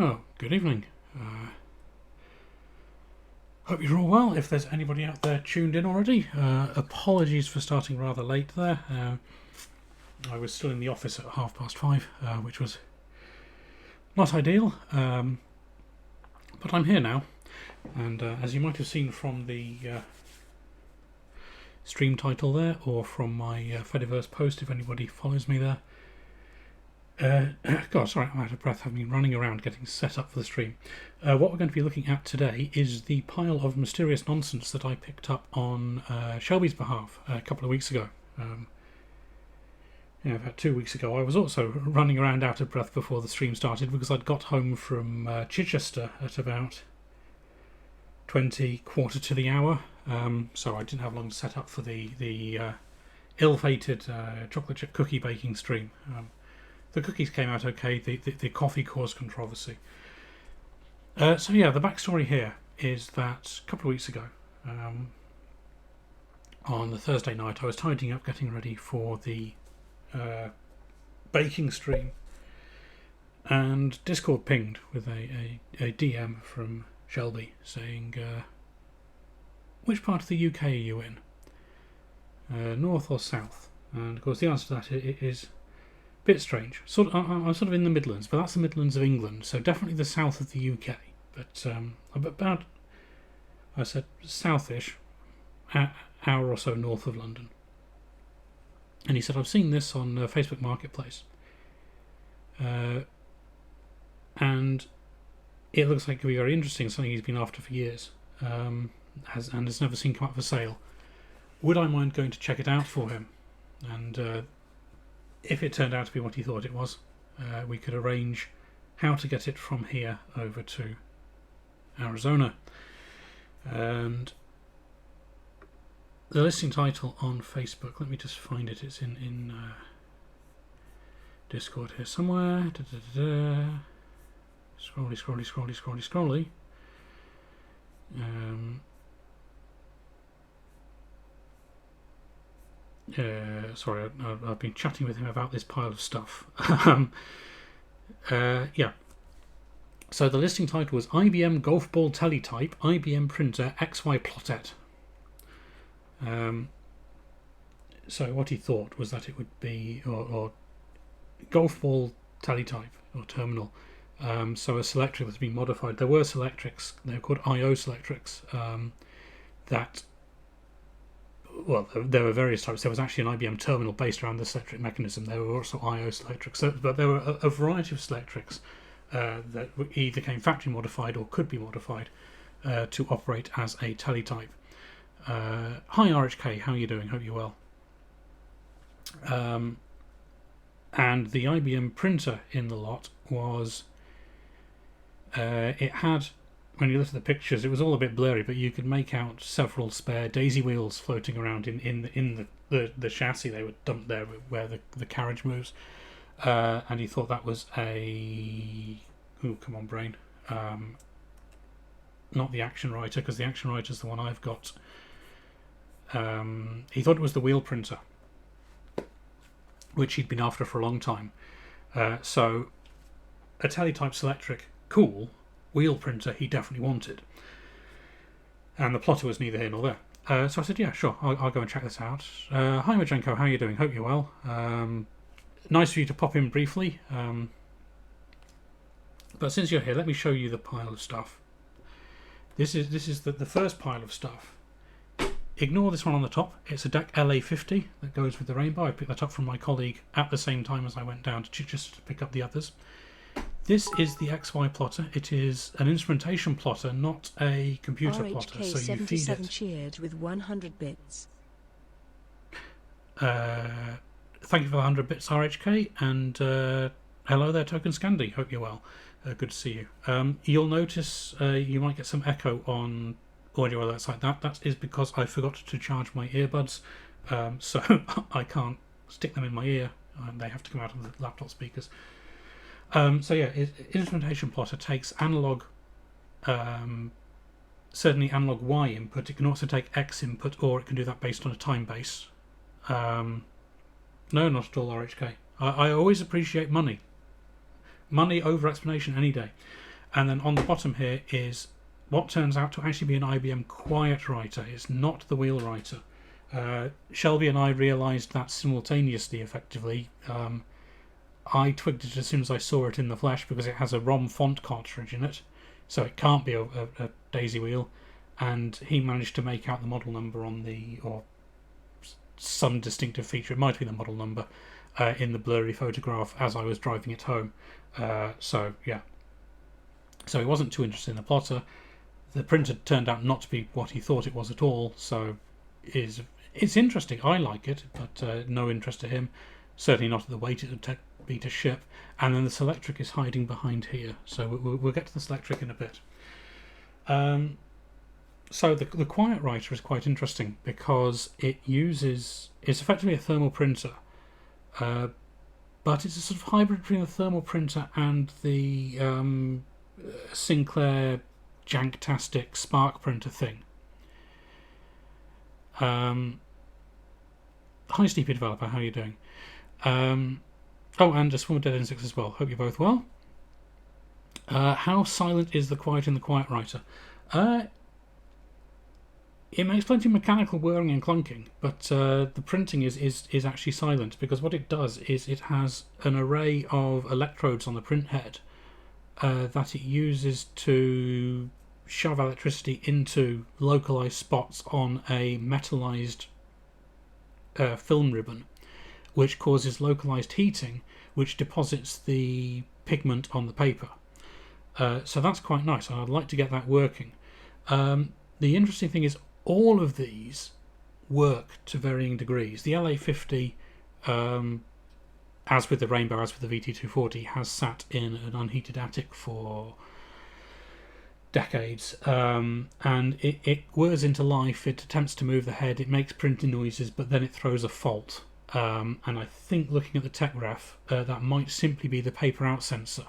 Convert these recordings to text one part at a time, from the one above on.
Oh, good evening. Hope you're all well. If there's anybody out there tuned in already, apologies for starting rather late there. I was still in the office at 5:30, which was not ideal, but I'm here now. And as you might have seen from the stream title there, or from my Fediverse post, if anybody follows me there. God, sorry, I'm out of breath. I've been running around getting set up for the stream. What we're going to be looking at today is the pile of mysterious nonsense that I picked up on Shelby's behalf a couple of weeks ago. About 2 weeks ago. I was also running around out of breath before the stream started because I'd got home from Chichester at about quarter to the hour. So I didn't have long to set up for the ill-fated chocolate chip cookie baking stream. The cookies came out okay. The coffee caused controversy. So yeah, the backstory here is that a couple of weeks ago, on the Thursday night, I was tidying up, getting ready for the baking stream, and Discord pinged with a DM from Shelby saying, which part of the UK are you in? North or south? And of course the answer to that is bit strange. I'm sort of in the Midlands, but that's the Midlands of England, so definitely the south of the UK. But about, I said, southish, hour or so north of London. And he said, I've seen this on Facebook Marketplace, and it looks like it could be very interesting. Something he's been after for years, and has never seen come up for sale. Would I mind going to check it out for him? And if it turned out to be what he thought it was, we could arrange how to get it from here over to Arizona. And the listing title on Facebook, let me just find it, it's in Discord here somewhere. Scrolly. Sorry, I've been chatting with him about this pile of stuff. Yeah. So the listing title was IBM Golf Ball Teletype, IBM Printer XY Plotette. So what he thought was that it would be, or Golf Ball Teletype, or terminal. So a Selectric that's been modified. There were Selectrics, they were called IO Selectrics, that... Well, there were various types. There was actually an IBM terminal based around the Selectric mechanism. There were also IO Selectrics, but there were a variety of Selectrics that either came factory modified or could be modified to operate as a teletype. Hi RHK, how are you doing? Hope you're well. And the IBM printer in the lot was, it had, when you look at the pictures, it was all a bit blurry, but you could make out several spare daisy wheels floating around in the chassis. They were dumped there where the carriage moves, and he thought that was a... Oh, come on, brain. Not the Action Writer, because the Action Writer is the one I've got. He thought it was the wheel printer, which he'd been after for a long time. So a teletype Selectric, cool. Wheel printer he definitely wanted, and the plotter was neither here nor there. So I said, yeah, sure, I'll go and check this out. Hi Majenko, how are you doing? Hope you're well. Nice for you to pop in briefly, but since you're here, let me show you the pile of stuff. This is the first pile of stuff. Ignore this one on the top. It's a DEC LA50 that goes with the Rainbow. I picked that up from my colleague at the same time as I went down to Chichester to pick up the others. This is the XY plotter. It is an instrumentation plotter, not a computer plotter. So you feed it. Cheered with 100 bits. Thank you for the 100 bits, RHK, and hello there, Token Scandi. Hope you're well. Good to see you. You'll notice you might get some echo on audio alerts like that. That is because I forgot to charge my earbuds, so I can't stick them in my ear. They have to come out of the laptop speakers. So yeah, instrumentation plotter takes analog, certainly analog Y input. It can also take X input, or it can do that based on a time base. No, not at all, RHK. I always appreciate money. Money over explanation any day. And then on the bottom here is what turns out to actually be an IBM Quiet Writer. It's not the Wheel Writer. Shelby and I realised that simultaneously, effectively. I twigged it as soon as I saw it in the flesh because it has a ROM font cartridge in it, so it can't be a daisy wheel. And he managed to make out the model number on or some distinctive feature. It might be the model number in the blurry photograph as I was driving it home. So yeah. So he wasn't too interested in the plotter. The printer turned out not to be what he thought it was at all. So it's interesting. I like it, but no interest to him. Certainly not at the weight it would be to ship. And then the Selectric is hiding behind here. So we'll get to the Selectric in a bit. So the Quiet Writer is quite interesting because it's effectively a thermal printer, but it's a sort of hybrid between a thermal printer and the Sinclair Janktastic Spark printer thing. Hi Sleepy Developer, how are you doing? Oh, and just former Dead Insects as well. Hope you're both well. How silent is the Quiet in the Quiet Writer? It makes plenty of mechanical whirring and clunking, but the printing is actually silent because what it does is it has an array of electrodes on the print head that it uses to shove electricity into localized spots on a metallized film ribbon, which causes localized heating, which deposits the pigment on the paper. So that's quite nice, and I'd like to get that working. The interesting thing is all of these work to varying degrees. The LA50, as with the Rainbow, as with the VT240, has sat in an unheated attic for decades, and it whirs into life. It attempts to move the head, it makes printing noises, but then it throws a fault. And I think, looking at the tech ref, that might simply be the paper out sensor.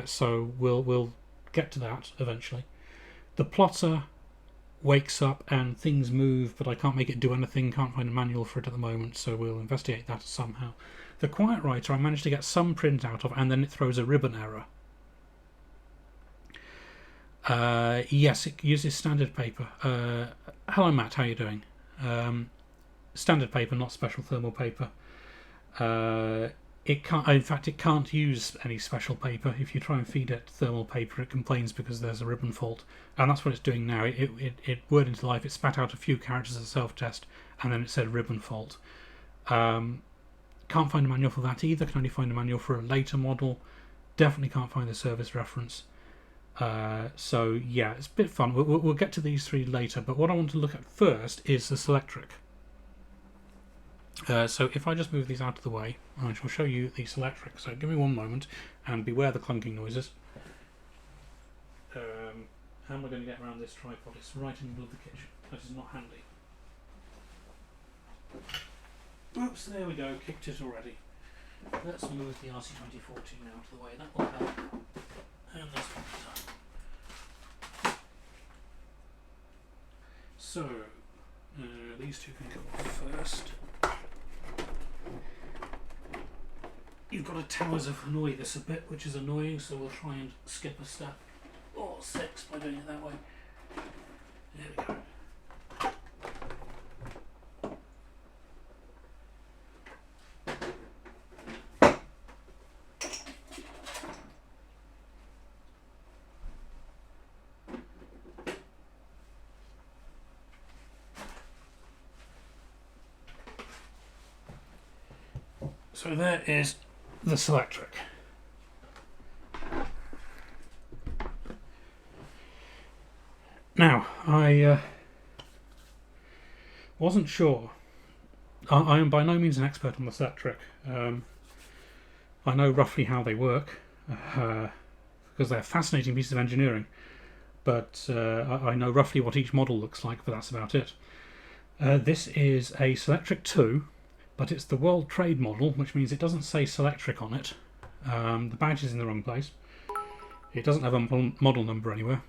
So we'll get to that eventually. The plotter wakes up and things move, but I can't make it do anything, can't find a manual for it at the moment, so we'll investigate that somehow. The Quiet Writer I managed to get some print out of, and then it throws a ribbon error. Yes, it uses standard paper. Hello Matt, how are you doing? Standard paper, not special thermal paper. It can't. In fact, it can't use any special paper. If you try and feed it thermal paper, it complains because there's a ribbon fault, and that's what it's doing now. It whirred into life. It spat out a few characters as a self-test, and then it said ribbon fault. Can't find a manual for that either. Can only find a manual for a later model. Definitely can't find the service reference. So yeah, it's a bit fun. We'll get to these three later, but what I want to look at first is the Selectric. So if I just move these out of the way, I shall show you the Selectric. So give me one moment, and beware the clunking noises. How am I going to get around this tripod? It's right in the middle of the kitchen. That is not handy. Oops, there we go, kicked it already. Let's move the RC2014 out of the way, that will help. And this one's done. So, these two can come off first. You've got a Towers of Hanoi this a bit, which is annoying, so we'll try and skip a step or 6 by doing it that way. There we go. So there is the Selectric. Now, I wasn't sure. I am by no means an expert on the Selectric. I know roughly how they work, because they're fascinating pieces of engineering, but I know roughly what each model looks like, but that's about it. This is a Selectric 2, but it's the World Trade model, which means it doesn't say Selectric on it. The badge is in the wrong place. It doesn't have a model number anywhere.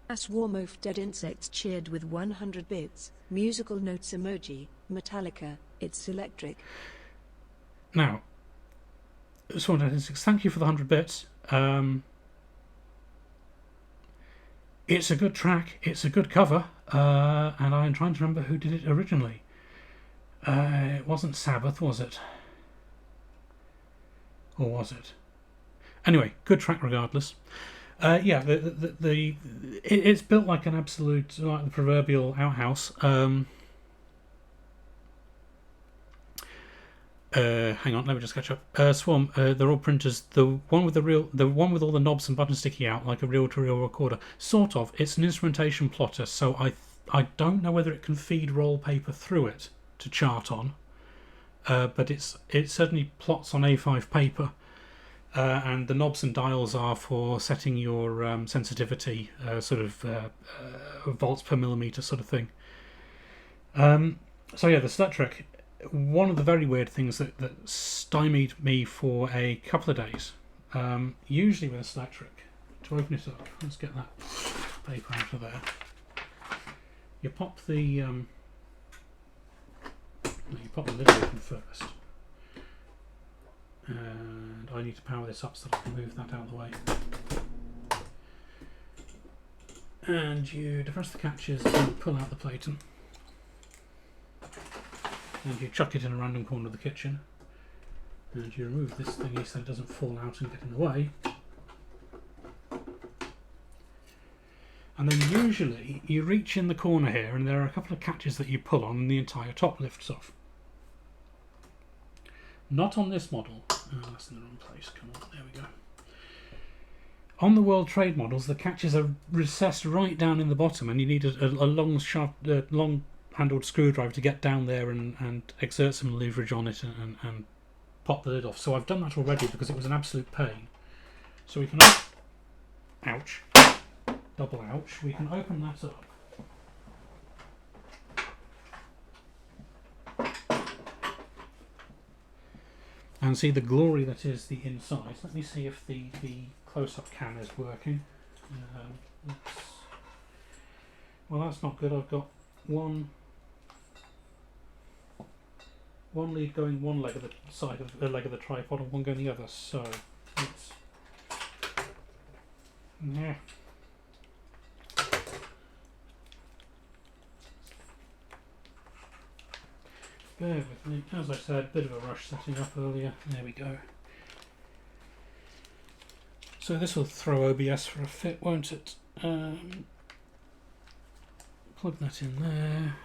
A swarm of dead insects cheered with 100 bits. Musical notes emoji. Metallica. It's Selectric. Now, Swarm of Dead Insects, thank you for the 100 bits. It's a good track. It's a good cover, and I'm trying to remember who did it originally. It wasn't Sabbath, was it? Or was it? Anyway, good track regardless. Yeah, it's built like an absolute, like the proverbial outhouse. Hang on, let me just catch up. Swarm, they're all printers. The one with all the knobs and buttons sticking out, like a reel-to-reel recorder. Sort of. It's an instrumentation plotter, so I don't know whether it can feed roll paper through it to chart on. But it certainly plots on A5 paper, and the knobs and dials are for setting your sensitivity, volts per millimeter sort of thing. So yeah, the Slut Trick. One of the very weird things that stymied me for a couple of days. Usually with a Slut Trick, to open it up, let's get that paper out of there. You pop the lid open first, and I need to power this up so that I can move that out of the way. And you depress the catches and pull out the platen. And you chuck it in a random corner of the kitchen, and you remove this thingy so it doesn't fall out and get in the way. And then usually you reach in the corner here and there are a couple of catches that you pull on and the entire top lifts off. Not on this model. Oh, that's in the wrong place. Come on, there we go. On the World Trade models, the catches are recessed right down in the bottom, and you need a long, sharp, long handled screwdriver to get down there and exert some leverage on it and pop the lid off. So I've done that already because it was an absolute pain. So we can ouch, double ouch, we can open that up. And see the glory that is the inside. Let me see if the close-up cam is working. Well, that's not good. I've got one lead going one leg of the side of the leg of the tripod and one going the other. So it's yeah. Bear with me. As I said, bit of a rush setting up earlier. There we go. So this will throw OBS for a fit, won't it? Plug that in there.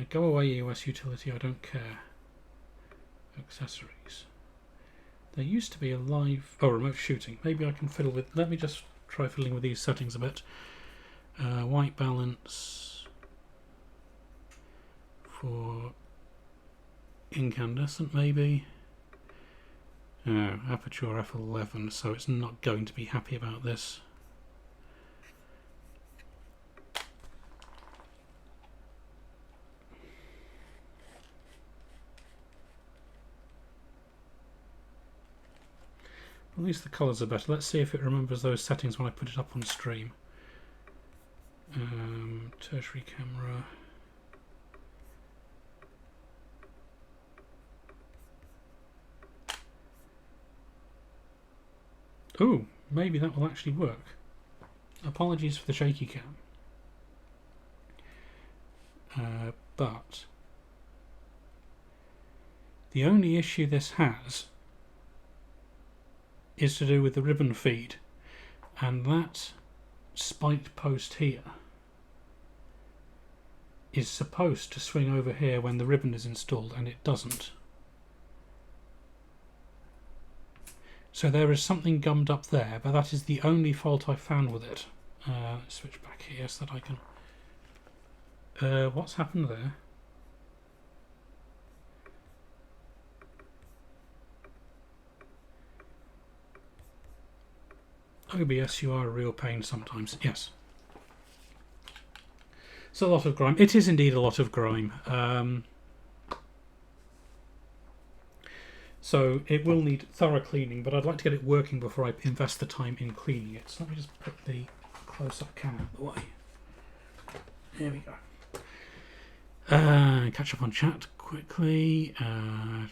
Go away, EOS utility, I don't care. Accessories. There used to be a live... Oh, remote shooting. Maybe I can fiddle with... Let me just try fiddling with these settings a bit. White balance for incandescent, maybe. Aperture f11, so it's not going to be happy about this. At least the colours are better. Let's see if it remembers those settings when I put it up on stream. Tertiary camera. Oh, maybe that will actually work. Apologies for the shaky cam. But the only issue this has is to do with the ribbon feed, and that spiked post here is supposed to swing over here when the ribbon is installed, and it doesn't. So there is something gummed up there, but that is the only fault I found with it. Let's switch back here so that I can... what's happened there? OBS, you are a real pain sometimes. Yes. It's a lot of grime. It is indeed a lot of grime. So it will need thorough cleaning, but I'd like to get it working before I invest the time in cleaning it. So let me just put the close-up cam out of the way. There we go. Catch up on chat quickly. No.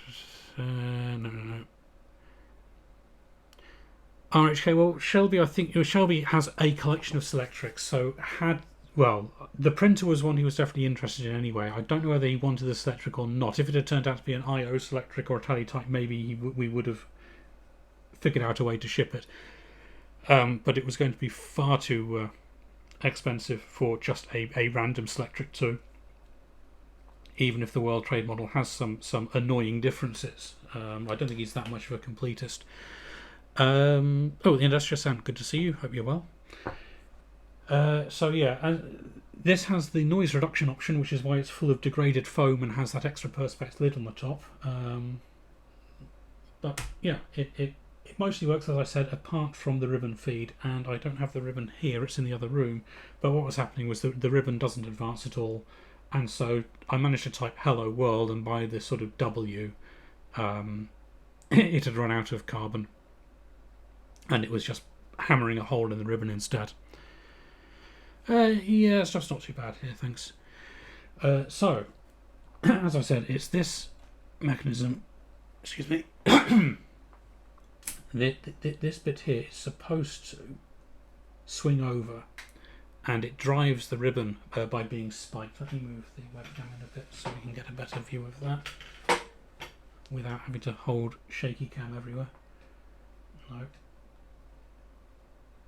RHK, well, Shelby, I think Shelby has a collection of Selectrics, so the printer was one he was definitely interested in anyway. I don't know whether he wanted the Selectric or not. If it had turned out to be an IO Selectric or a Teletype, maybe we would have figured out a way to ship it. But it was going to be far too expensive for just a random Selectric 2. Even if the World Trade model has some annoying differences. I don't think he's that much of a completist. The Industrial Sound, good to see you. Hope you're well. This has the noise reduction option, which is why it's full of degraded foam and has that extra perspex lid on the top. It mostly works, as I said, apart from the ribbon feed, and I don't have the ribbon here, it's in the other room. But what was happening was the ribbon doesn't advance at all, and so I managed to type hello world, and by the sort of W, it had run out of carbon, and it was just hammering a hole in the ribbon instead. Stuff's not too bad here, thanks. So, as I said, it's this mechanism, excuse me, this bit here is supposed to swing over, and it drives the ribbon by being spiked. Let me move the webcam in a bit so we can get a better view of that without having to hold shaky cam everywhere. No.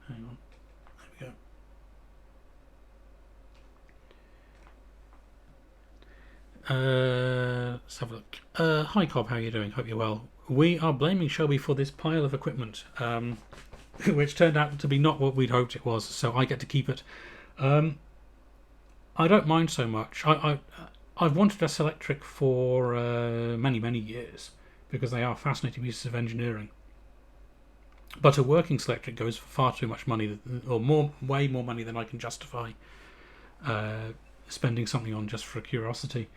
Hang on. There we go. Let's have a look. Hi Cobb, how are you doing? Hope you're well. We are blaming Shelby for this pile of equipment, which turned out to be not what we'd hoped it was, so I get to keep it. I don't mind so much. I've wanted a Selectric for many years, because they are fascinating pieces of engineering. But a working Selectric goes for far too much money, or way more money than I can justify spending something on just for curiosity.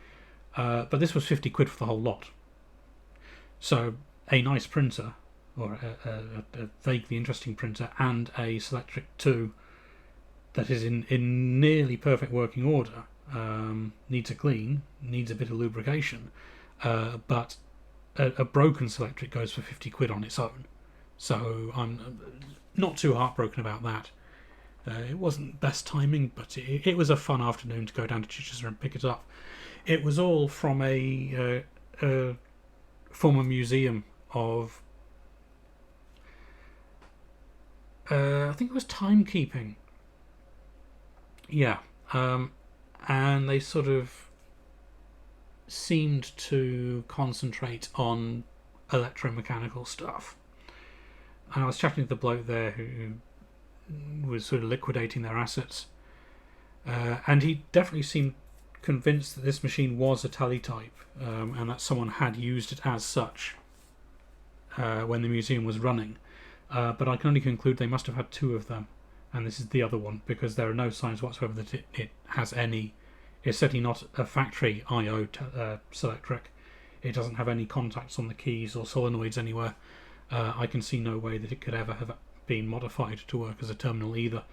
But this was 50 quid for the whole lot. So a nice printer, or a vaguely interesting printer, and a Selectric 2 that is in nearly perfect working order, needs a clean, needs a bit of lubrication, but a broken Selectric goes for 50 quid on its own. So I'm not too heartbroken about that. It wasn't best timing, but it was a fun afternoon to go down to Chichester and pick it up. It was all from a former museum of, I think it was timekeeping. Yeah, and they sort of seemed to concentrate on electromechanical stuff. And I was chatting to the bloke there who was sort of liquidating their assets, and he definitely seemed convinced that this machine was a Teletype, and that someone had used it as such when the museum was running. But I can only conclude they must have had two of them, and this is the other one, because there are no signs whatsoever that it has any. It's certainly not a factory I/O Selectric. It doesn't have any contacts on the keys or solenoids anywhere. I can see no way that it could ever have been modified to work as a terminal either,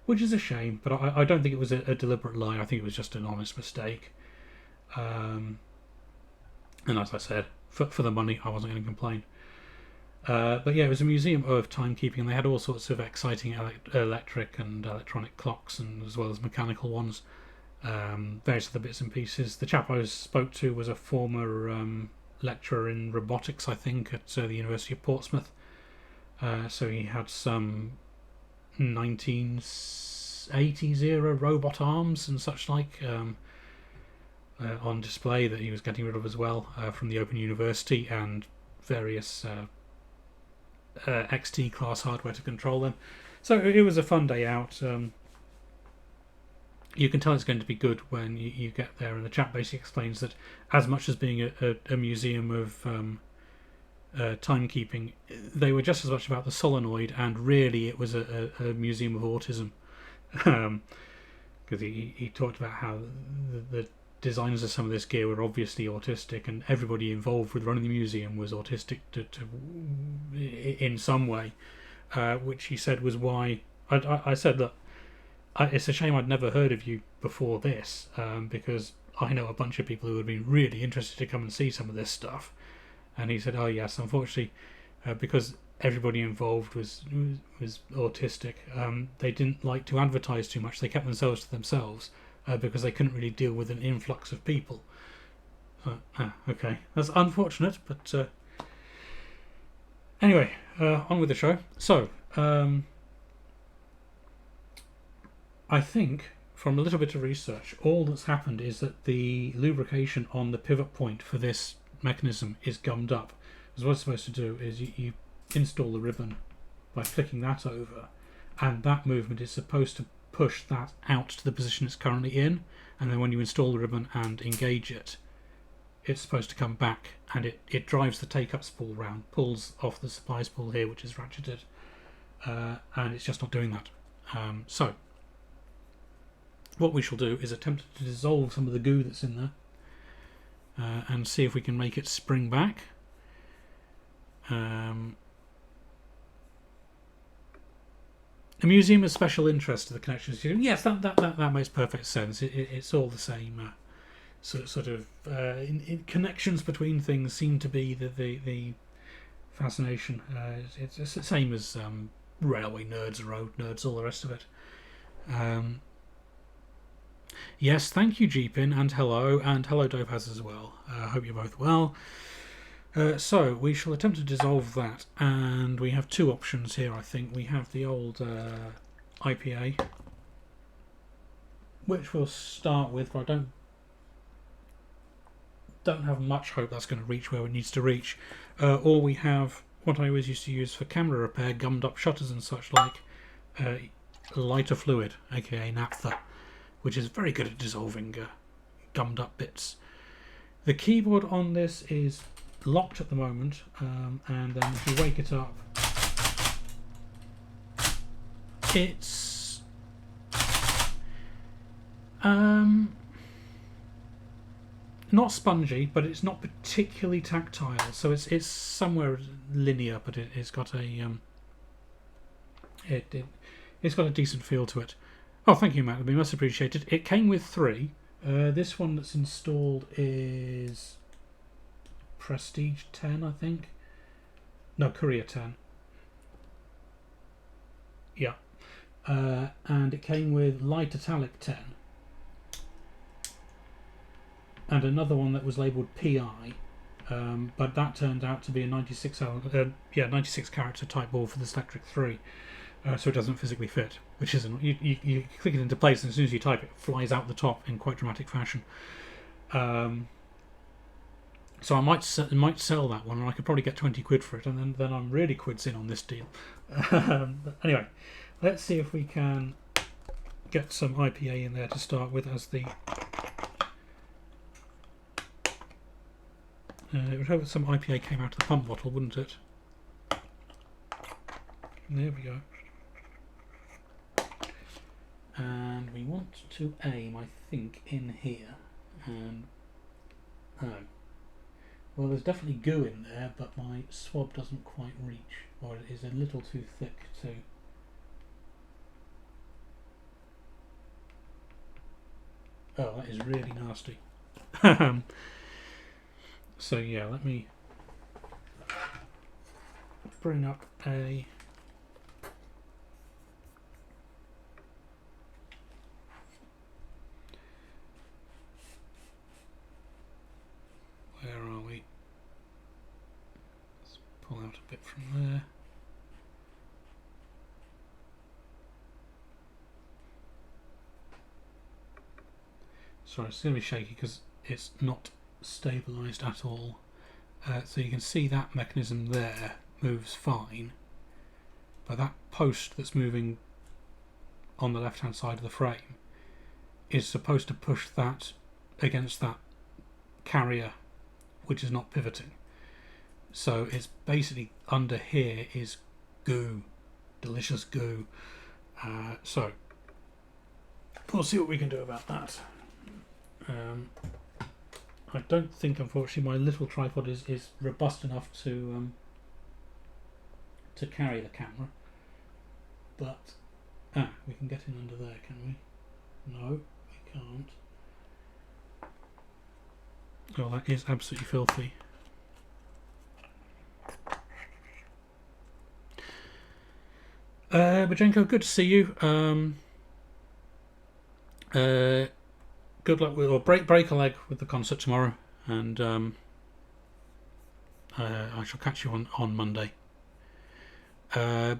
which is a shame, but I don't think it was a deliberate lie. I think it was just an honest mistake. And as I said, for the money, I wasn't going to complain. But yeah, it was a museum of timekeeping, and they had all sorts of exciting electric and electronic clocks, and as well as mechanical ones, various other bits and pieces. The chap I spoke to was a former lecturer in robotics, I think, at the University of Portsmouth. So he had some 1980s era robot arms and such like on display that he was getting rid of as well, from the Open University, and various XT class hardware to control them. So it was a fun day out. You can tell it's going to be good when you get there, and the chap basically explains that as much as being a museum of timekeeping, they were just as much about the solenoid, and really it was a museum of autism, because he talked about how the designers of some of this gear were obviously autistic, and everybody involved with running the museum was autistic in some way, which he said was why I said that it's a shame I'd never heard of you before this, because I know a bunch of people who would be really interested to come and see some of this stuff. And he said, oh yes, unfortunately, because everybody involved was autistic. They didn't like to advertise too much. They kept themselves to themselves because they couldn't really deal with an influx of people. Okay, that's unfortunate, but anyway, on with the show. So, I think from a little bit of research, all that's happened is that the lubrication on the pivot point for this mechanism is gummed up. Because what it's supposed to do is you install the ribbon by flicking that over, and that movement is supposed to push that out to the position it's currently in, and then when you install the ribbon and engage it, it's supposed to come back, and it drives the take-up spool round, pulls off the supply spool here, which is ratcheted, and it's just not doing that. So what we shall do is attempt to dissolve some of the goo that's in there, and see if we can make it spring back. A museum of special interest to the connections. Yes, that makes perfect sense. It's all the same. Sort of in connections between things seem to be the fascination. It's the same as railway nerds, road nerds, all the rest of it. Yes, thank you, Jeepin, and hello Dopaz as well. I hope you're both well. So we shall attempt to dissolve that, and we have two options here. I think we have the old IPA, which we'll start with, but I don't have much hope that's going to reach where it needs to reach. Or we have what I always used to use for camera repair, gummed up shutters and such, like lighter fluid, aka naphtha, which is very good at dissolving gummed up bits. The keyboard on this is locked at the moment, and then if you wake it up, it's not spongy, but it's not particularly tactile, so it's somewhere linear, but it's got a it's got a decent feel to it. Oh, thank you, Matt. We must appreciate it. It came with 3. This one that's installed is Prestige 10, I think. No, Courier 10. Yeah. And it came with Light Italic 10. And another one that was labelled PI. But that turned out to be a 96 character type ball for the Electric 3. So it doesn't physically fit, which isn't. You click it into place, and as soon as you type it, flies out the top in quite dramatic fashion. So I might sell that one, and I could probably get 20 quid for it, and then I'm really quids in on this deal. But anyway, let's see if we can get some IPA in there to start with as the. It would hope that some IPA came out of the pump bottle, wouldn't it? There we go. And we want to aim, I think, in here. And well, there's definitely goo in there, but my swab doesn't quite reach, or it is a little too thick to. Oh, that is really nasty. So yeah, let me bring up a. Where are we? Let's pull out a bit from there. Sorry, it's going to be shaky because it's not stabilised at all. So you can see that mechanism there moves fine, but that post that's moving on the left hand side of the frame is supposed to push that against that carrier, which is not pivoting. So it's basically under here is goo, delicious goo. So we'll see what we can do about that. I don't think, unfortunately, my little tripod is robust enough to carry the camera. But we can get in under there, can we? No, we can't. Oh, that is absolutely filthy. Bajenko, good to see you. Good luck with, or break a leg with the concert tomorrow, and I shall catch you on Monday.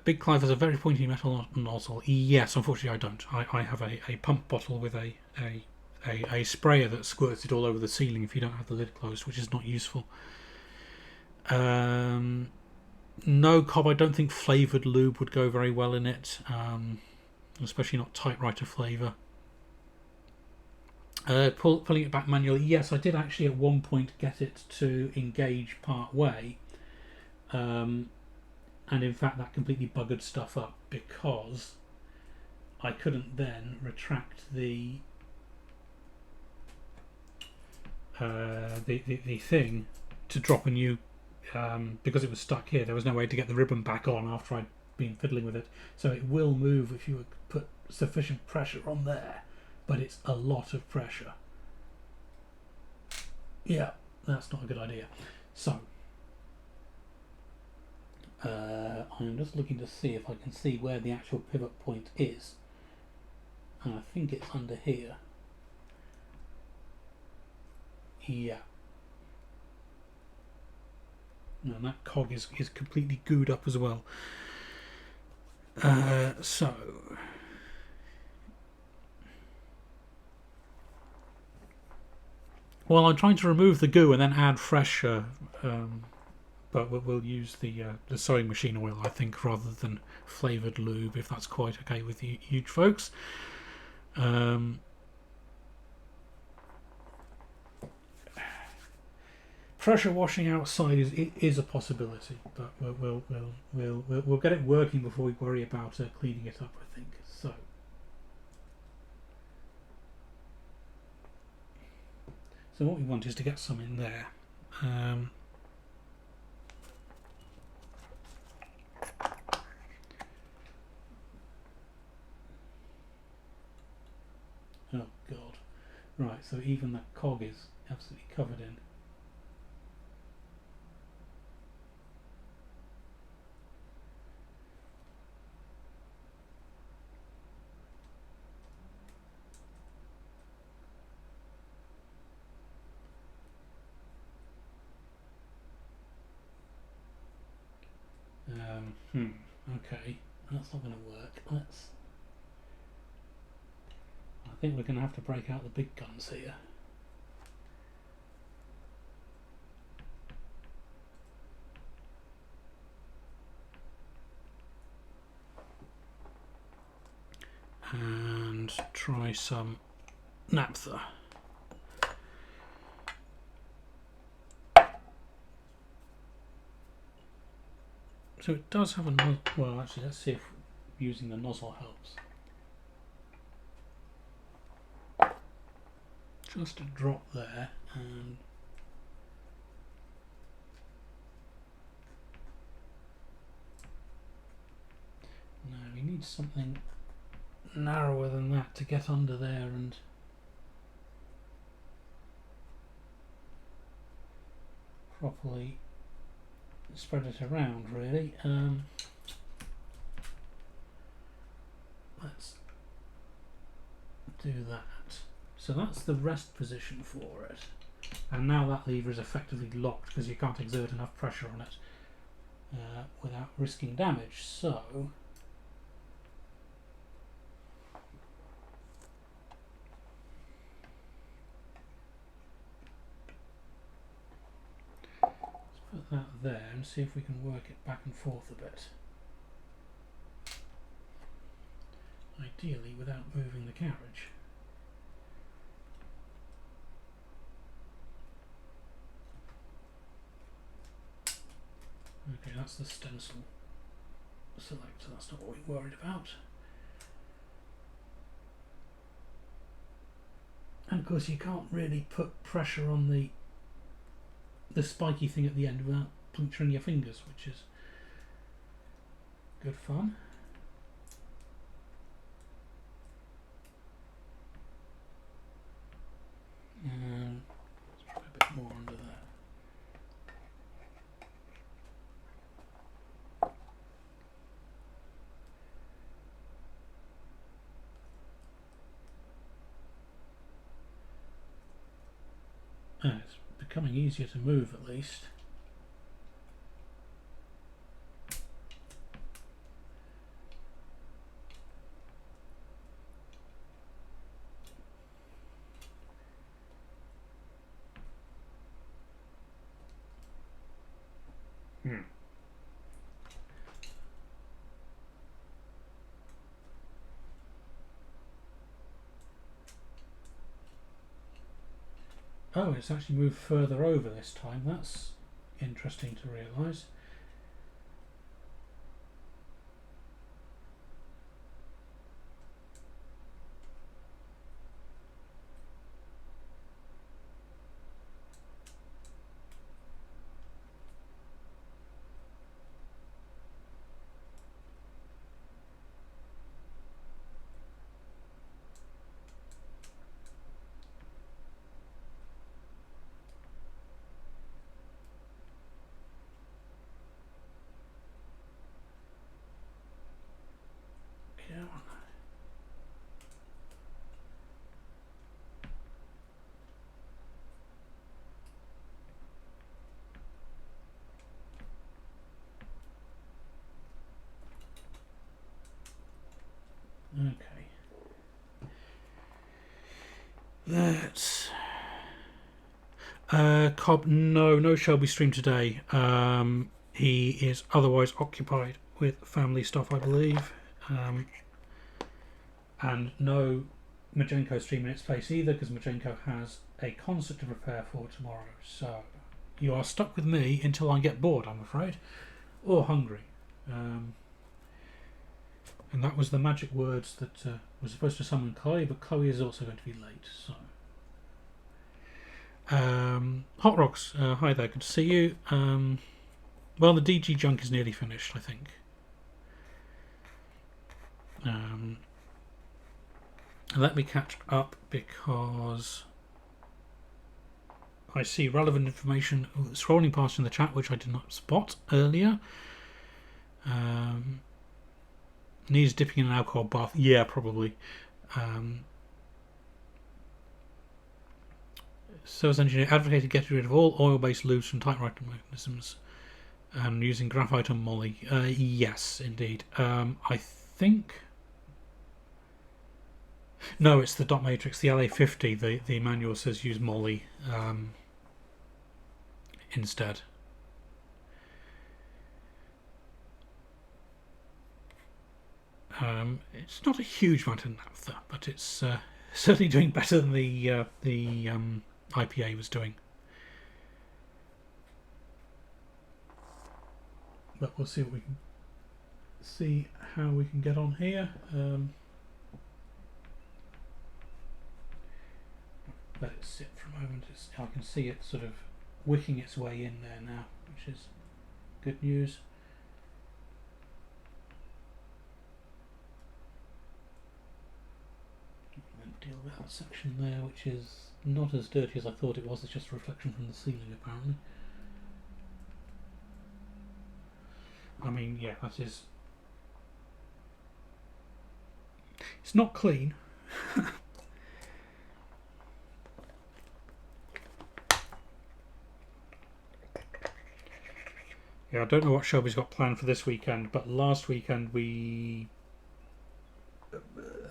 Big Clive has a very pointy metal nozzle. Yes, unfortunately I don't. I have a pump bottle with a sprayer that squirts it all over the ceiling if you don't have the lid closed, which is not useful. No, Cobb, I don't think flavoured lube would go very well in it, especially not typewriter flavour. Pulling it back manually, yes, I did actually at one point get it to engage part way, and in fact that completely buggered stuff up because I couldn't then retract the thing to drop a new, because it was stuck here. There was no way to get the ribbon back on after I'd been fiddling with it. So it will move if you put sufficient pressure on there, but it's a lot of pressure. Yeah, that's not a good idea. So I'm just looking to see if I can see where the actual pivot point is, and I think it's under here. Yeah. And that cog is completely gooed up as well. So well, I'm trying to remove the goo and then add fresh, but we'll use the sewing machine oil, I think, rather than flavoured lube, if that's quite okay with you folks. Pressure washing outside is a possibility, but we'll get it working before we worry about cleaning it up, I think. So what we want is to get some in there. Oh God! Right, so even that cog is absolutely covered in. Okay, that's not going to work. I think we're going to have to break out the big guns here. And try some naphtha. So it does have a nozzle. Well, actually, let's see if using the nozzle helps. Just a drop there, and no, we need something narrower than that to get under there and properly spread it around, really. Let's do that. So that's the rest position for it, and now that lever is effectively locked because you can't exert enough pressure on it without risking damage. So let's put that there and see if we can work it back and forth a bit. Ideally without moving the carriage. Okay, that's the stencil selector, that's not what we're worried about. And of course you can't really put pressure on the spiky thing at the end without puncturing your fingers, which is good fun. And let's try a bit more under there. It's becoming easier to move at least. Oh, it's actually moved further over this time. That's interesting to realise. Yeah. Okay. That's Cobb. No Shelby stream today. He is otherwise occupied with family stuff, I believe, and no Majenko stream in its place either, because Majenko has a concert to prepare for tomorrow. So you are stuck with me until I get bored, I'm afraid, or hungry. And that was the magic words that was supposed to summon Chloe, but Chloe is also going to be late. So, Hot Rocks, hi there, good to see you. Well, the DG junk is nearly finished, I think. Let me catch up because I see relevant information scrolling past in the chat, which I did not spot earlier. Needs dipping in an alcohol bath. Yeah, probably. Service engineer advocated getting rid of all oil-based lubes from typewriter mechanisms and using graphite and moly. Yes, indeed. I think... No, it's the dot matrix, the LA50. The manual says use moly instead. It's not a huge amount of naphtha, but it's certainly doing better than the IPA was doing. But we'll see what we can see how we can get on here. Let it sit for a moment. I can see it sort of wicking its way in there now, which is good news. Deal with that section there, which is not as dirty as I thought it was. It's just a reflection from the ceiling, apparently. I mean, yeah, that is... It's not clean. Yeah, I don't know what Shelby's got planned for this weekend, but last weekend we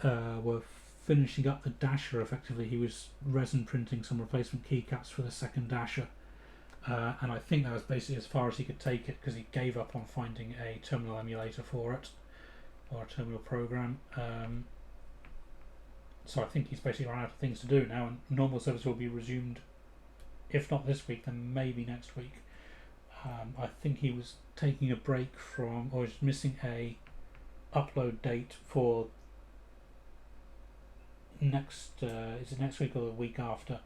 were finishing up the Dasher. Effectively, he was resin printing some replacement keycaps for the second Dasher, and I think that was basically as far as he could take it, because he gave up on finding a terminal emulator for it, or a terminal program. So I think he's basically run out of things to do now, and normal service will be resumed, if not this week, then maybe next week. I think he was taking a break from, or is missing a upload date for next, is it next week or the week after,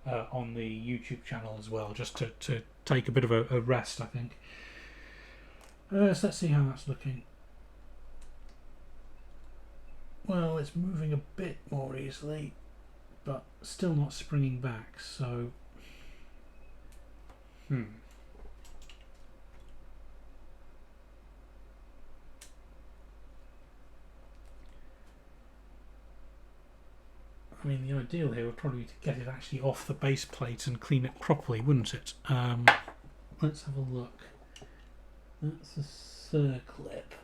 on the YouTube channel as well, just to take a bit of a rest, I think. So let's see how that's looking. Well, it's moving a bit more easily, but still not springing back, so... I mean, the ideal here would probably be to get it actually off the base plate and clean it properly, wouldn't it? Let's have a look. That's a circlip.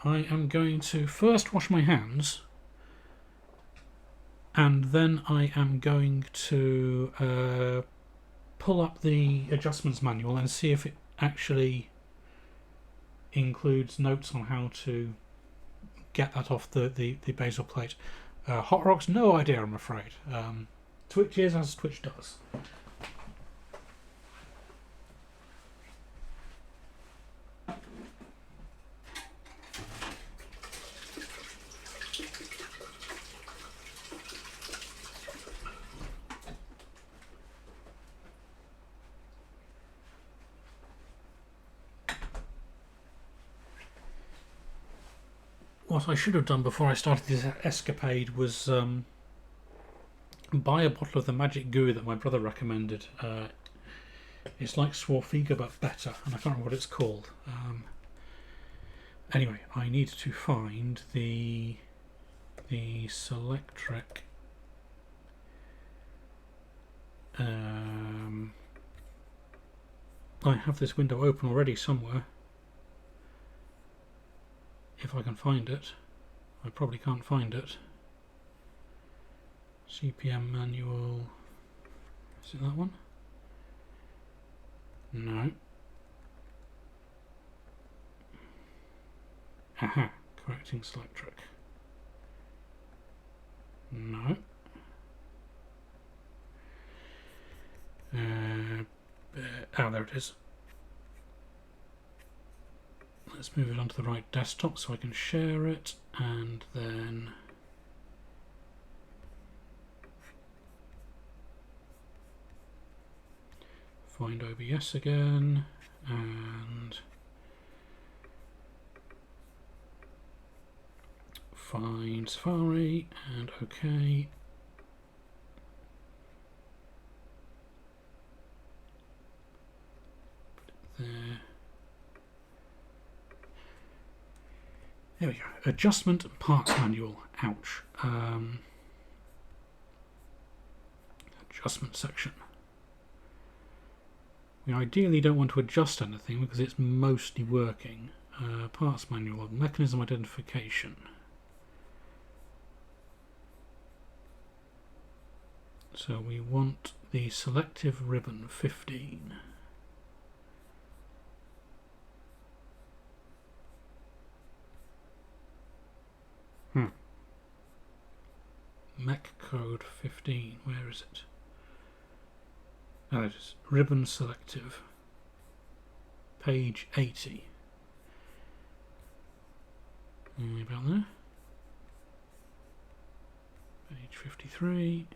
I am going to first wash my hands, and then I am going to pull up the adjustments manual and see if it actually includes notes on how to get that off the basal plate. Hot Rock's no idea, I'm afraid. Twitch is as Twitch does. What I should have done before I started this escapade was buy a bottle of the magic goo that my brother recommended. It's like Swarfiga but better, and I can't remember what it's called. Anyway, I need to find the Selectric. I have this window open already somewhere. If I can find it. I probably can't find it. CPM manual. Is it that one? No. Aha, correcting Selectric. No. There it is. Let's move it onto the right desktop so I can share it, and then find OBS again, and find Safari, and OK. Put it there. There we go. Adjustment parts manual. Ouch. Adjustment section. We ideally don't want to adjust anything because it's mostly working. Parts manual. Mechanism identification. So we want the selective ribbon 15. Mech code 15, where is it? Oh, it is. Ribbon selective. Page 80. About there. Page 53.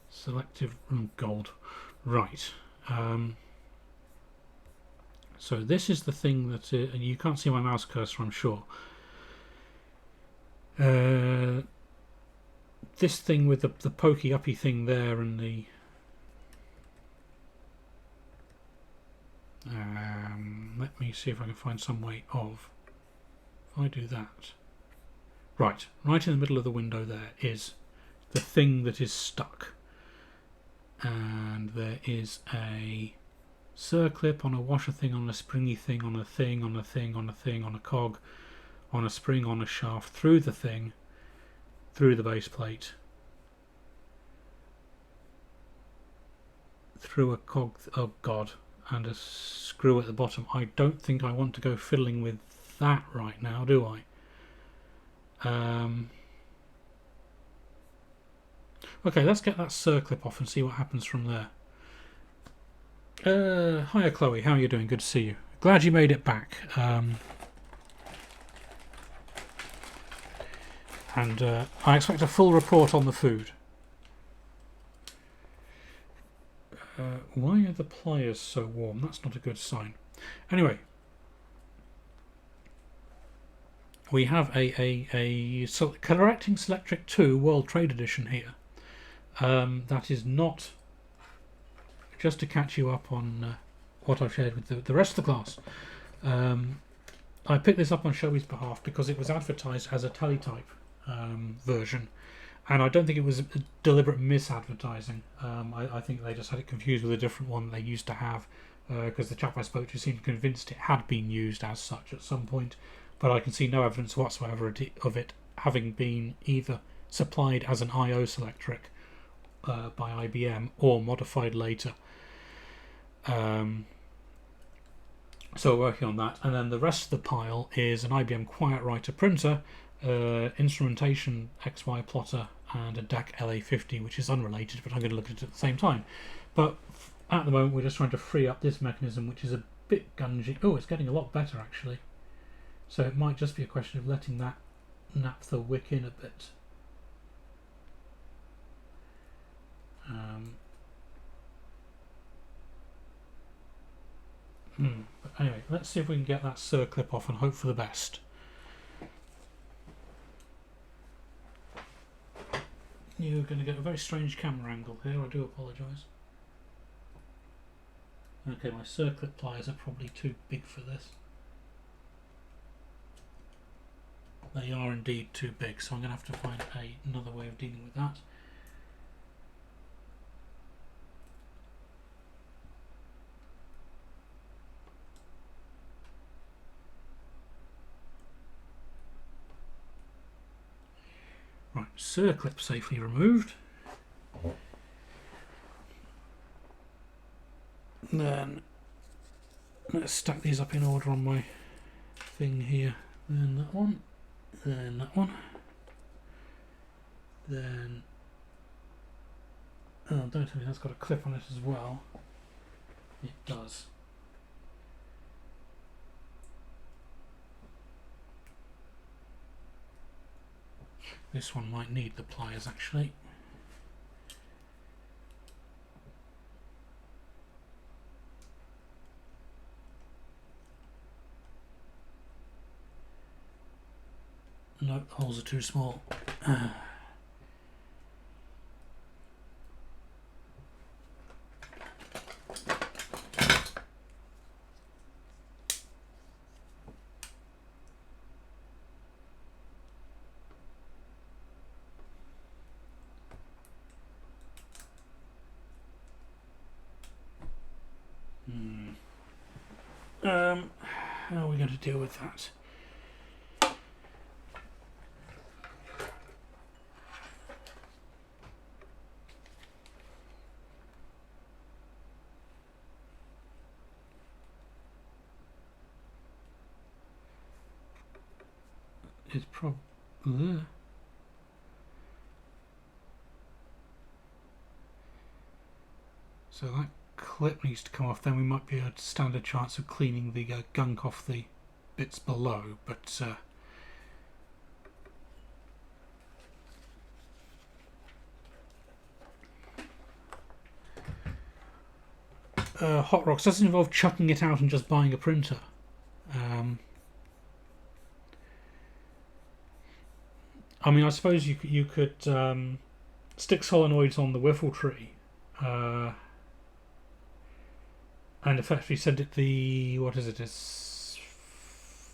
Selective gold. Right. So this is the thing that, and you can't see my mouse cursor, I'm sure. This thing with the pokey uppy thing there, and the let me see if I can find some way of. If I do that, right in the middle of the window there is the thing that is stuck, and there is a circlip on a washer thing, on a springy thing, on a thing, on a thing, on a thing, on a cog, on a spring, on a shaft, through the thing, through the base plate, through a cog, oh god, and a screw at the bottom. I don't think I want to go fiddling with that right now, do I? Okay, let's get that circlip off and see what happens from there. Hiya Chloe, how are you doing? Good to see you. Glad you made it back. And I expect a full report on the food. Why are the pliers so warm? That's not a good sign. Anyway, we have a Correcting Selectric 2 World Trade Edition here. That is not just to catch you up on what I've shared with the rest of the class. I picked this up on Shelby's behalf because it was advertised as a teletype version, and I don't think it was a deliberate misadvertising. I think they just had it confused with a different one they used to have, because the chap I spoke to seemed convinced it had been used as such at some point, but I can see no evidence whatsoever of it having been either supplied as an I/O selectric by IBM or modified later. So we're working on that, and then the rest of the pile is an IBM Quiet Writer printer, instrumentation XY plotter, and a DAC LA50, which is unrelated, but I'm going to look at it at the same time. But at the moment we're just trying to free up this mechanism, which is a bit gungy. Oh, it's getting a lot better actually. So it might just be a question of letting that naphtha wick in a bit. But anyway, let's see if we can get that circlip off and hope for the best. You're going to get a very strange camera angle here, I do apologise. Okay, my circlip pliers are probably too big for this. They are indeed too big, so I'm going to have to find another way of dealing with that. Right, circlip safely removed. Then let's stack these up in order on my thing here. Then that one, then that one, then oh, don't tell me that's got a clip on it as well. It does. This one might need the pliers actually. No, the holes are too small. How are we going to deal with that? It's probably so that clip needs to come off. Then we might be able to stand a chance of cleaning the gunk off the bits below, but Hot Rocks doesn't involve chucking it out and just buying a printer. I mean, I suppose you could stick solenoids on the wiffle tree and effectively send it the, what is it? It's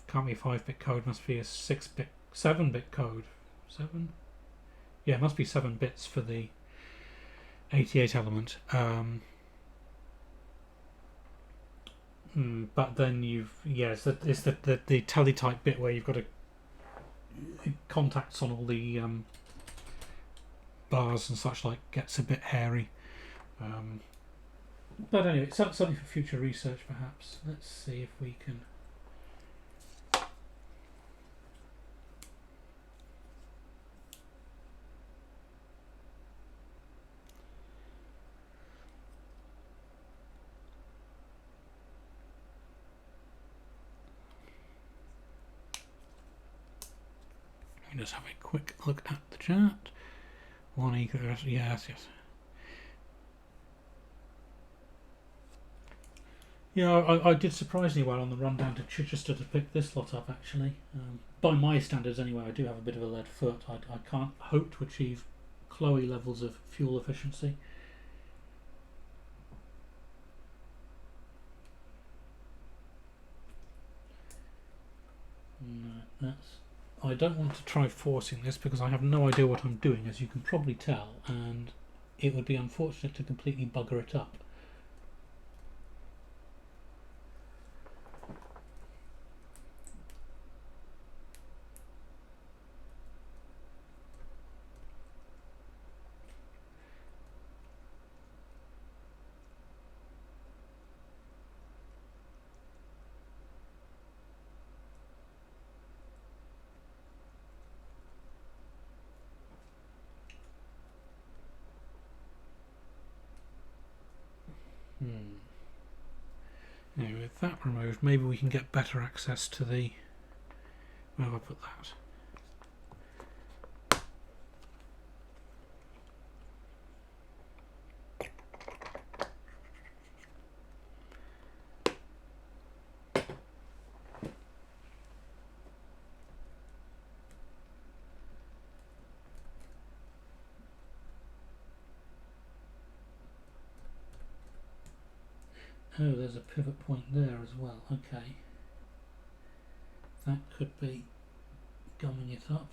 can't be a 5-bit code. Must be a 7-bit code. 7? Yeah, it must be 7 bits for the 88 element. But then it's the teletype bit where you've got contacts on all the bars and such like gets a bit hairy. But anyway, it's something for future research perhaps. Let's see if we can. Just have a quick look at the chart. One equal, yes. Yeah, I did surprisingly well on the run down to Chichester to pick this lot up actually. By my standards anyway, I do have a bit of a lead foot. I can't hope to achieve Chloe levels of fuel efficiency. I don't want to try forcing this because I have no idea what I'm doing, as you can probably tell, and it would be unfortunate to completely bugger it up. Anyway, with that removed, maybe we can get better access to the... Where have I put that? Oh, there's a pivot point there as well. Okay. That could be gumming it up.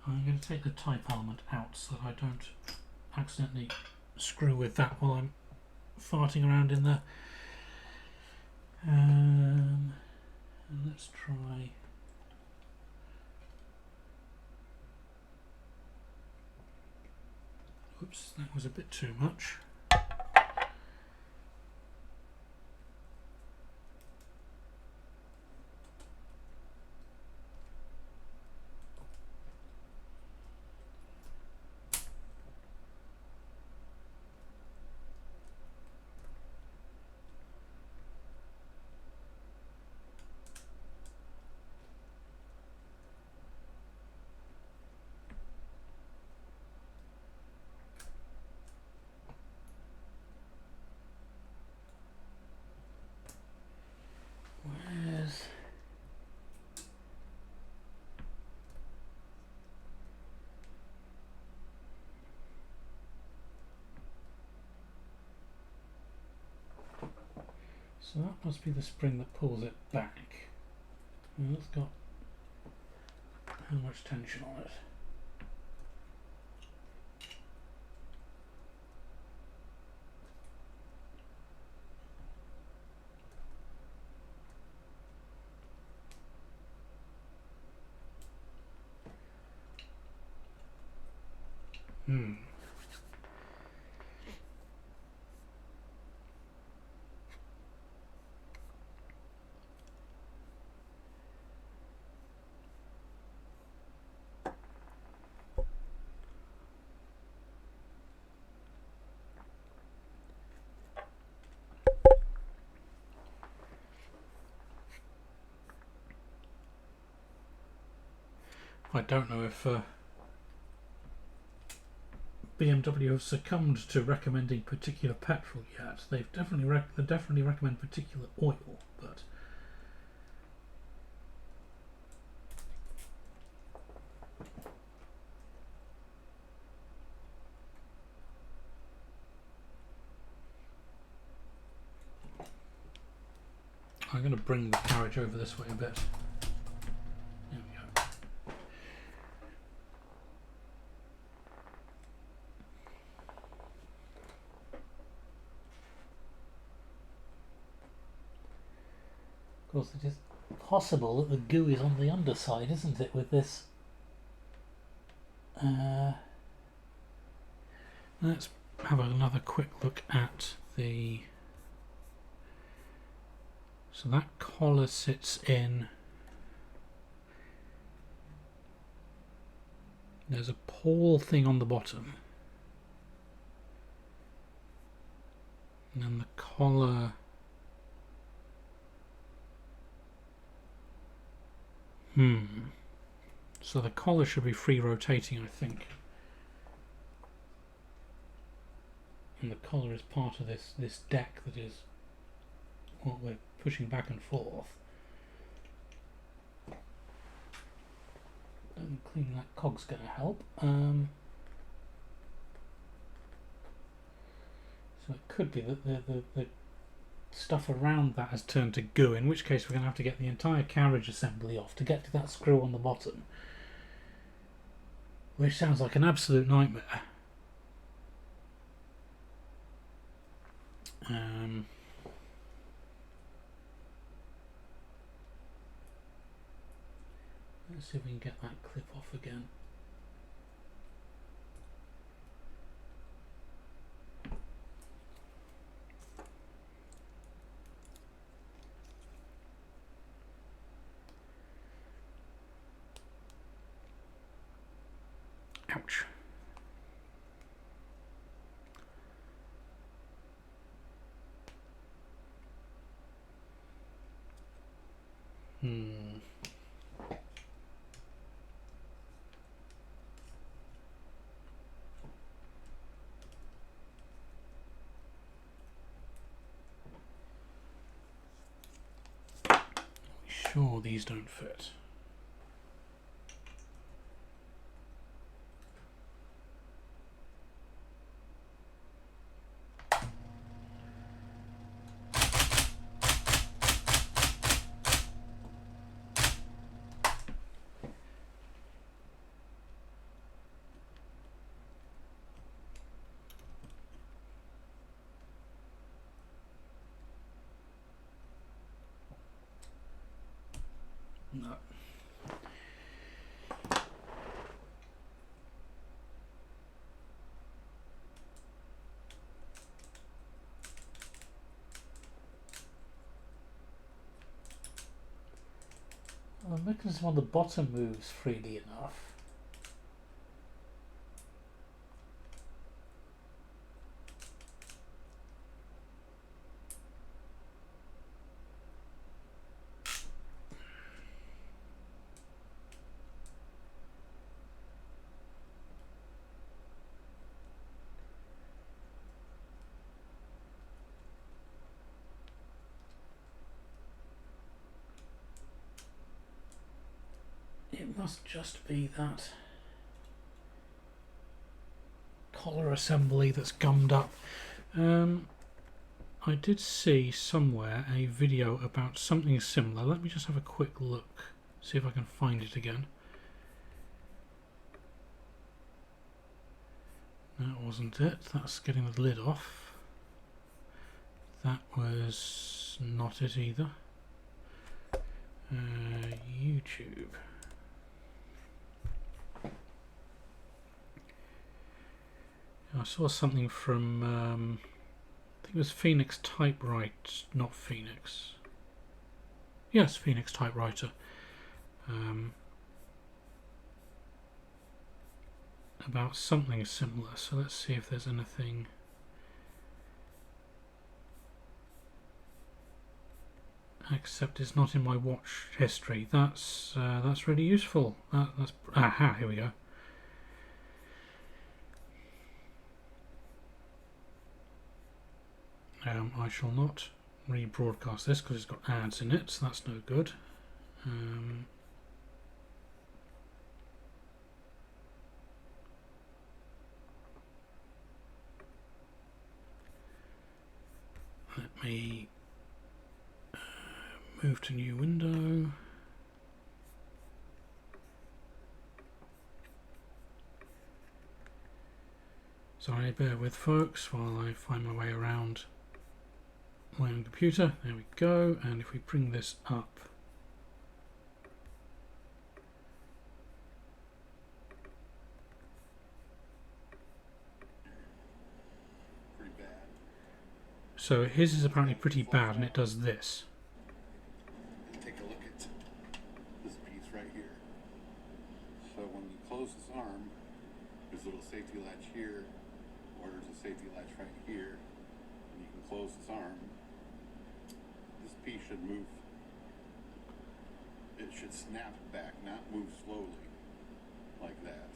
I'm going to take the type element out so that I don't accidentally screw with that while I'm farting around in there. And let's try... Oops, that was a bit too much. Where's... So that must be the spring that pulls it back. Well, it's got how much tension on it? I don't know if BMW have succumbed to recommending particular petrol yet. They definitely recommend particular oil, but I'm going to bring the carriage over this way a bit. There we go. Of course, it is possible that the goo is on the underside, isn't it, with this? Let's have another quick look at the... So that collar sits in... There's a pawl thing on the bottom. And then the collar... So the collar should be free rotating, I think. And the collar is part of this deck that is what we're pushing back and forth. don't think cleaning that cog's going to help. So it could be that the stuff around that has turned to goo, in which case we're going to have to get the entire carriage assembly off to get to that screw on the bottom, which sounds like an absolute nightmare. Let's see if we can get that clip off again. Ouch. Sure, these don't fit. No. Well, the mechanism on the bottom moves freely enough. It must just be that collar assembly that's gummed up. I did see somewhere a video about something similar. Let me just have a quick look, see if I can find it again. That wasn't it. That's getting the lid off. That was not it either. YouTube. I saw something from, I think it was Phoenix Typewriter, not Phoenix. Yes, Phoenix Typewriter. About something similar. So let's see if there's anything. Except it's not in my watch history. That's really useful. Aha, here we go. I shall not rebroadcast this because it's got ads in it, so that's no good. Let me move to new window. Sorry, bear with folks while I find my way around my own computer. There we go, and if we bring this up, pretty bad. So his is apparently pretty bad, and it does this. Take a look at this piece right here. So when you close this arm, there's a little safety latch here, or there's a safety latch right here, and you can close this arm. This piece should move. It should snap back, not move slowly, like that.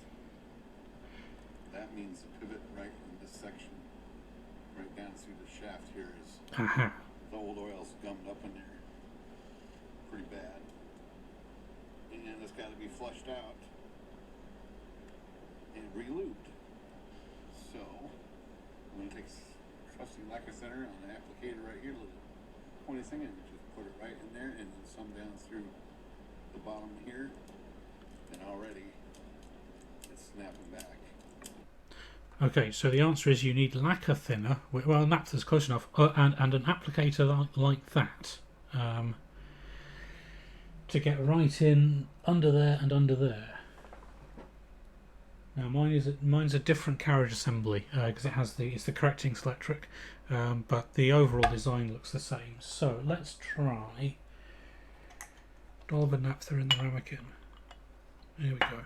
That means the pivot right in this section, right down through the shaft here is, Aha. the old oil's gummed up in there. Pretty bad. And it's got to be flushed out. trusty lacquer thinner on the applicator right here, little pointy thing, and just put it right in there, and then some down through the bottom here, and already it's snapping back. Okay, so the answer is you need lacquer thinner. Well, naphtha's close enough, and an applicator like that to get right in under there and under there. Now mine's a different carriage assembly because it's the correcting electric, but the overall design looks the same. So let's try Dolber naphtha in the ramekin. There we go.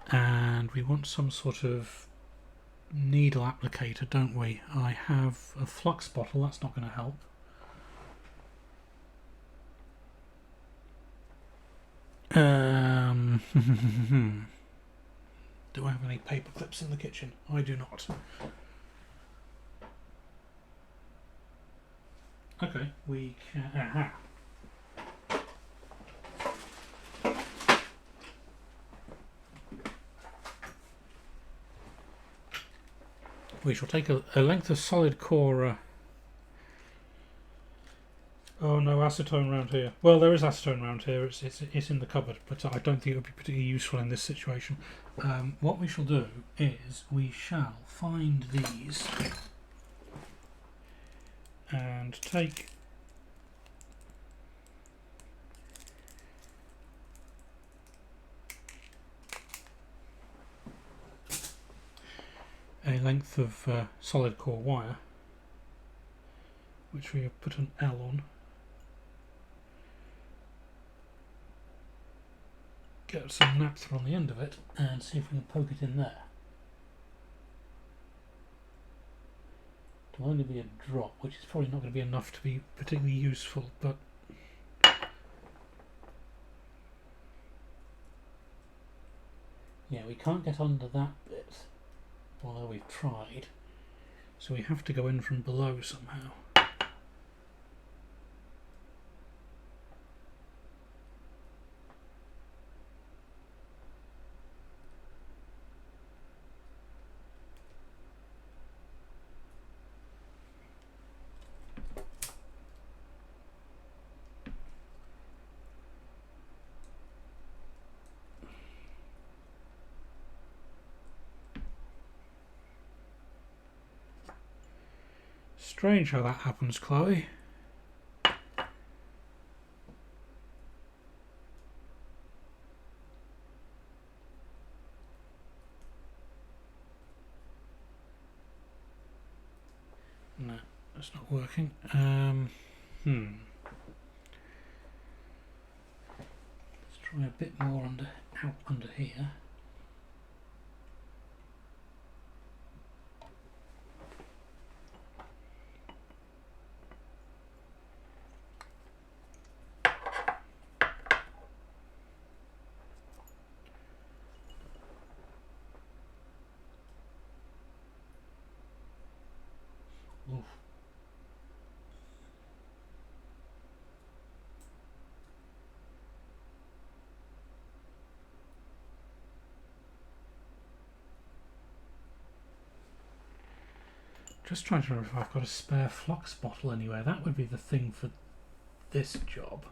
And we want some sort of needle applicator, don't we? I have a flux bottle, that's not going to help. Do I have any paper clips in the kitchen? I do not. Okay, we can... Aha. We shall take a length of solid core... Oh no, acetone around here. Well, there is acetone around here. It's in the cupboard, but I don't think it would be particularly useful in this situation. What we shall do is we shall find these and take a length of solid core wire, which we have put an L on. Get some naphtha on the end of it and see if we can poke it in there. It'll only be a drop, which is probably not going to be enough to be particularly useful, but yeah, we can't get under that bit, although we've tried, so we have to go in from below somehow. Strange how that happens, Chloe. No, that's not working. Let's try a bit more out under here. Oof. Just trying to remember if I've got a spare flux bottle anywhere. That would be the thing for this job.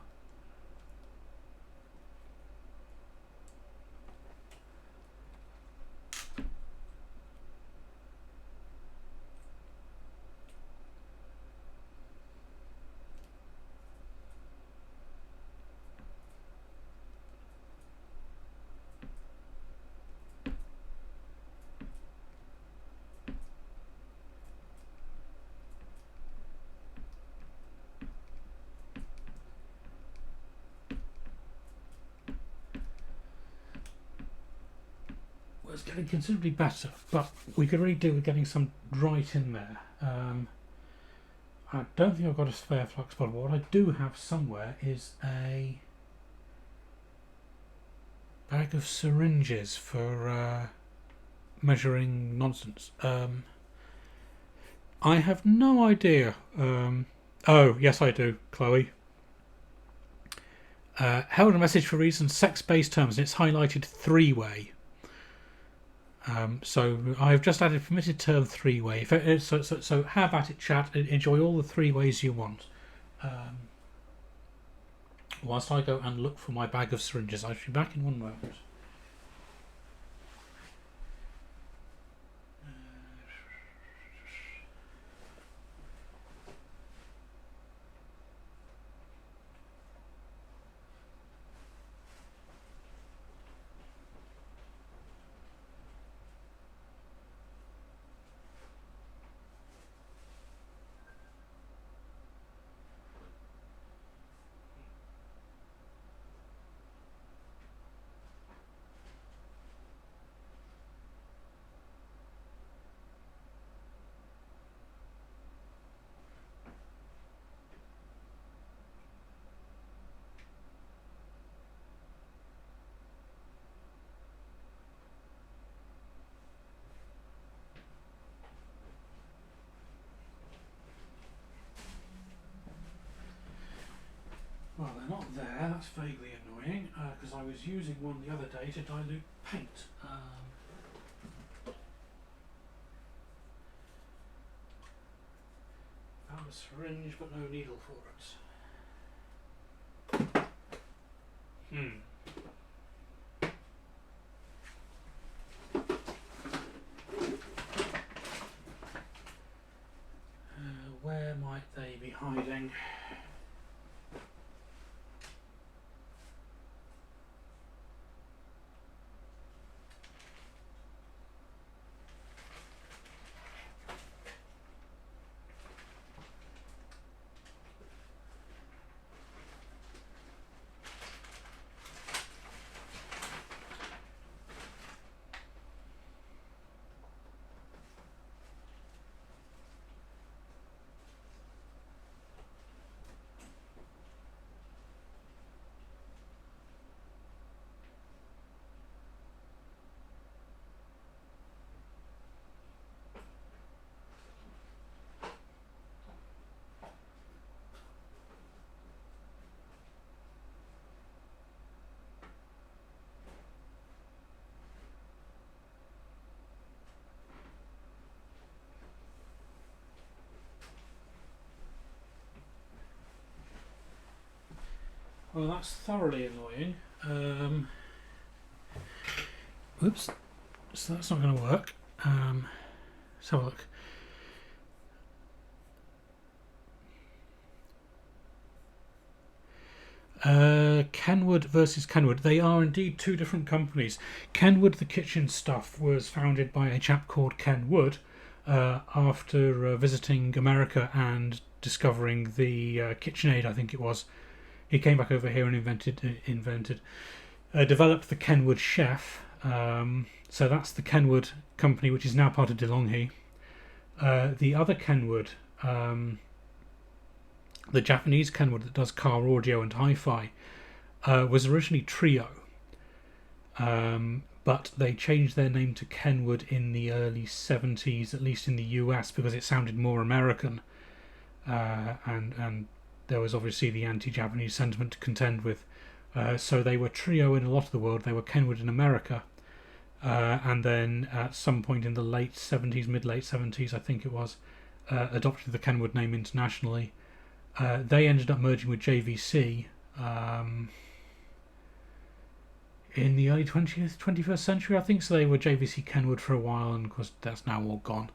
It's getting considerably better, but we could really do with getting some right in there. I don't think I've got a spare flux bottle, but what I do have somewhere is a bag of syringes for measuring nonsense. I have no idea. Oh, yes I do, Chloe. Held a message for reasons sex-based terms, and it's highlighted three-way. So I've just added permitted term three-way. So have at it, chat. Enjoy all the three ways you want. Whilst I go and look for my bag of syringes, I'll be back in one moment. Well, they're not there. That's vaguely annoying because I was using one the other day to dilute paint. Found a syringe, but no needle for it. Where might they be hiding? Well, that's thoroughly annoying. Oops. So that's not going to work. Let's have a look. Kenwood versus Kenwood. They are indeed two different companies. Kenwood, the kitchen stuff, was founded by a chap called Ken Wood after visiting America and discovering the KitchenAid, I think it was. He came back over here and developed the Kenwood Chef. So that's the Kenwood company, which is now part of DeLonghi. The other Kenwood, the Japanese Kenwood that does car audio and hi-fi, was originally Trio. But they changed their name to Kenwood in the early 70s, at least in the US, because it sounded more American. And there was obviously the anti-Japanese sentiment to contend with. So they were Trio in a lot of the world. They were Kenwood in America. And then at some point in the late 70s, mid-late 70s, I think it was, adopted the Kenwood name internationally. They ended up merging with JVC in the early 21st century, I think. So they were JVC Kenwood for a while, and of course that's now all gone.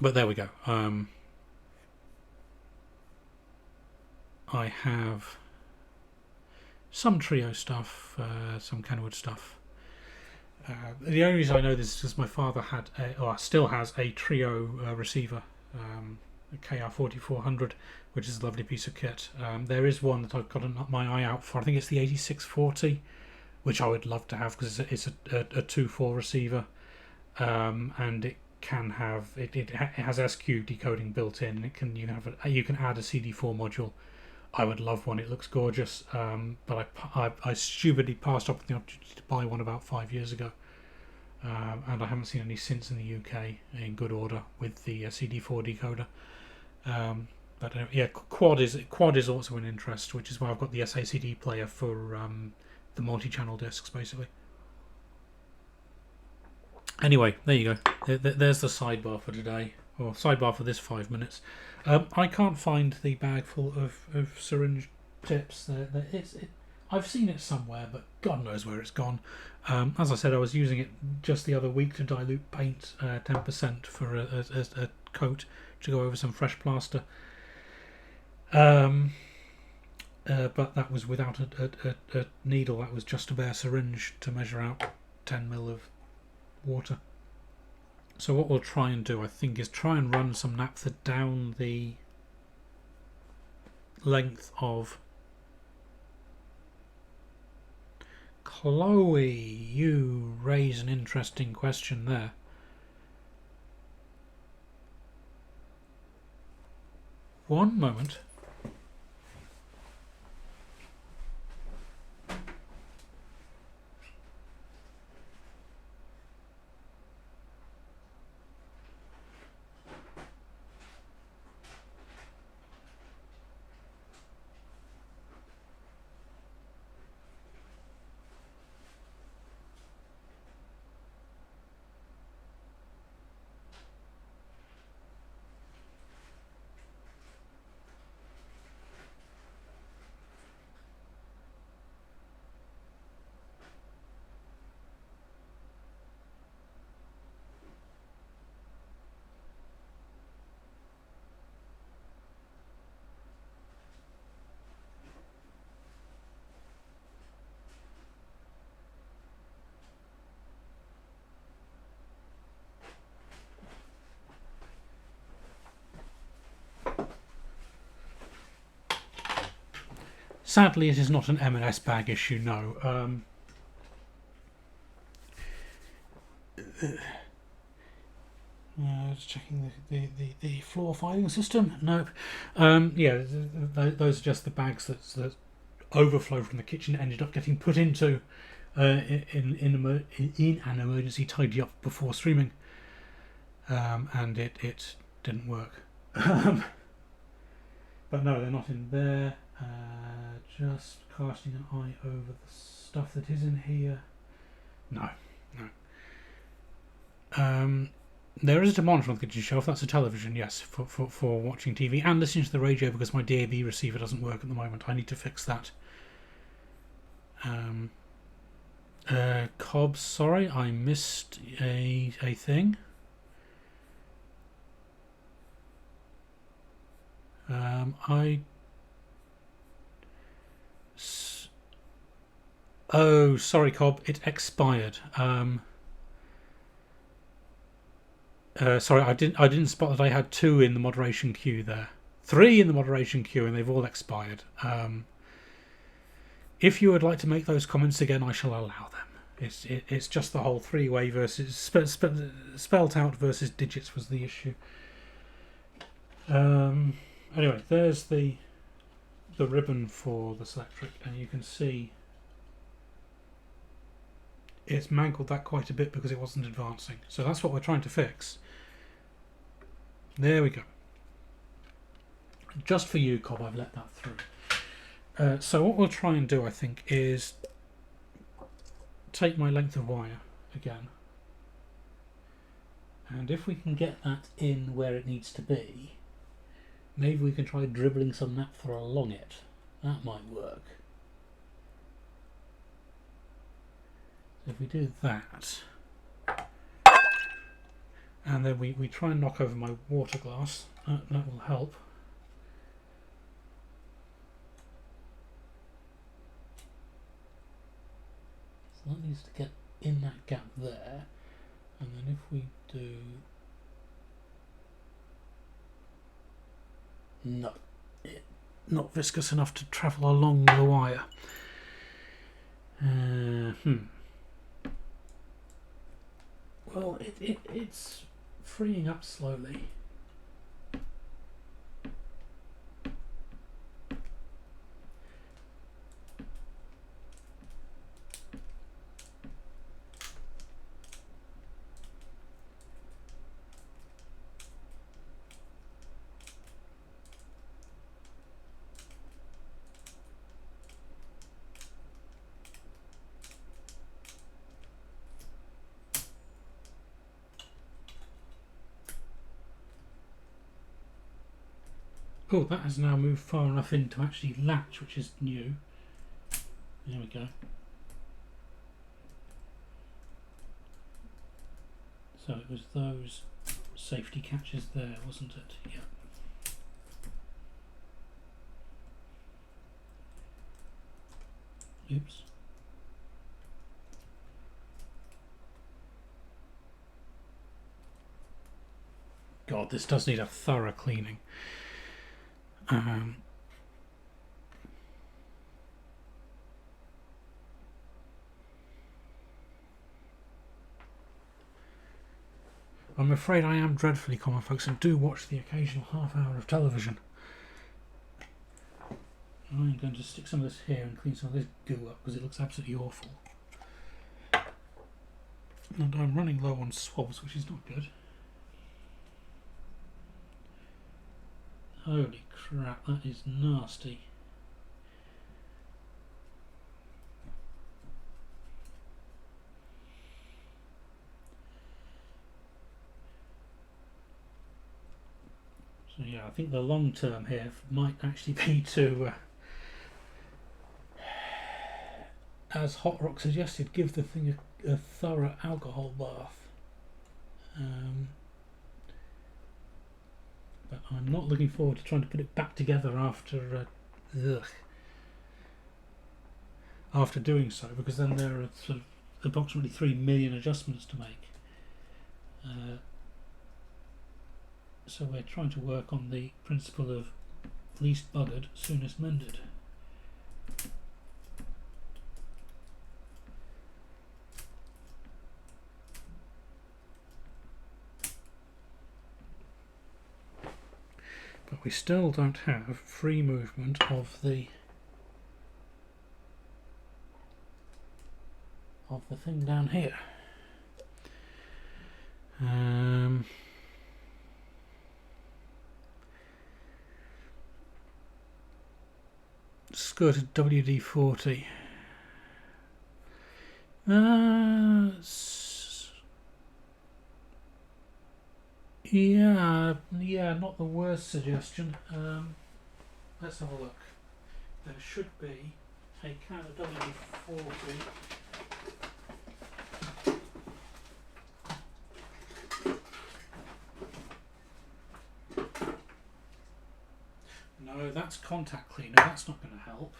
But there we go. I have some Trio stuff, some Kenwood stuff. The only reason I know this is because my father had, still has, a Trio receiver, a KR4400, which is a lovely piece of kit. There is one that I've got my eye out for. I think it's the 8640, which I would love to have because it's a 2.4 receiver, and it can have it has SQ decoding built in. You can add a CD4 module. I would love one. It looks gorgeous, but I stupidly passed up the opportunity to buy one about 5 years ago, and I haven't seen any since in the UK in good order with the CD4 decoder. But yeah, quad is also an interest, which is why I've got the SACD player for the multi-channel discs, basically. Anyway, there you go. There's the sidebar for today, or sidebar for this 5 minutes. I can't find the bag full of syringe tips. I've seen it somewhere, but God knows where it's gone. As I said, I was using it just the other week to dilute paint 10% for a coat to go over some fresh plaster. But that was without a needle. That was just a bare syringe to measure out 10 ml of water. So what we'll try and do, I think, is try and run some naphtha down the length of... Chloe, you raise an interesting question there. One moment. Sadly, it is not an M&S bag issue, no. Just checking the floor filing system. Nope. Yeah, those are just the bags that overflow from the kitchen ended up getting put into in an emergency tidy up before streaming, and it didn't work. But no, they're not in there. Just casting an eye over the stuff that is in here. No. There is a monitor on the kitchen shelf. That's a television, yes, for watching TV and listening to the radio, because my DAB receiver doesn't work at the moment. I need to fix that. Cobb, sorry, I missed a thing. Oh, sorry, Cobb, it expired. Sorry, I didn't spot that I had 2 in the moderation queue there. 3 in the moderation queue, and they've all expired. If you would like to make those comments again, I shall allow them. It's just the whole 3-way versus spelt out versus digits was the issue. Anyway, there's the ribbon for the Selectric, and you can see it's mangled that quite a bit because it wasn't advancing. So that's what we're trying to fix. There we go. Just for you, Cobb, I've let that through. So what we'll try and do, I think, is take my length of wire again, and if we can get that in where it needs to be, maybe we can try dribbling some naphtha along it. That might work. So if we do that, and then we try and knock over my water glass, that will help. So that needs to get in that gap there, and then if we do... No, not viscous enough to travel along the wire. Well, it's freeing up slowly. Oh, that has now moved far enough in to actually latch, which is new. There we go. So it was those safety catches there, wasn't it? Yeah. Oops. God, this does need a thorough cleaning. I'm afraid I am dreadfully common, folks, and do watch the occasional half hour of television. I'm going to stick some of this here and clean some of this goo up because it looks absolutely awful. And I'm running low on swabs, which is not good. Holy crap, that is nasty. So yeah, I think the long term here might actually be to, as Hot Rock suggested, give the thing a thorough alcohol bath. But I'm not looking forward to trying to put it back together after after doing so, because then there are sort of approximately 3 million adjustments to make. So we're trying to work on the principle of least buggered, soonest mended. But we still don't have free movement of the thing down here. Skirted WD-40. Yeah, not the worst suggestion. Let's have a look. There should be a can of WD-40. No, that's contact cleaner. That's not going to help.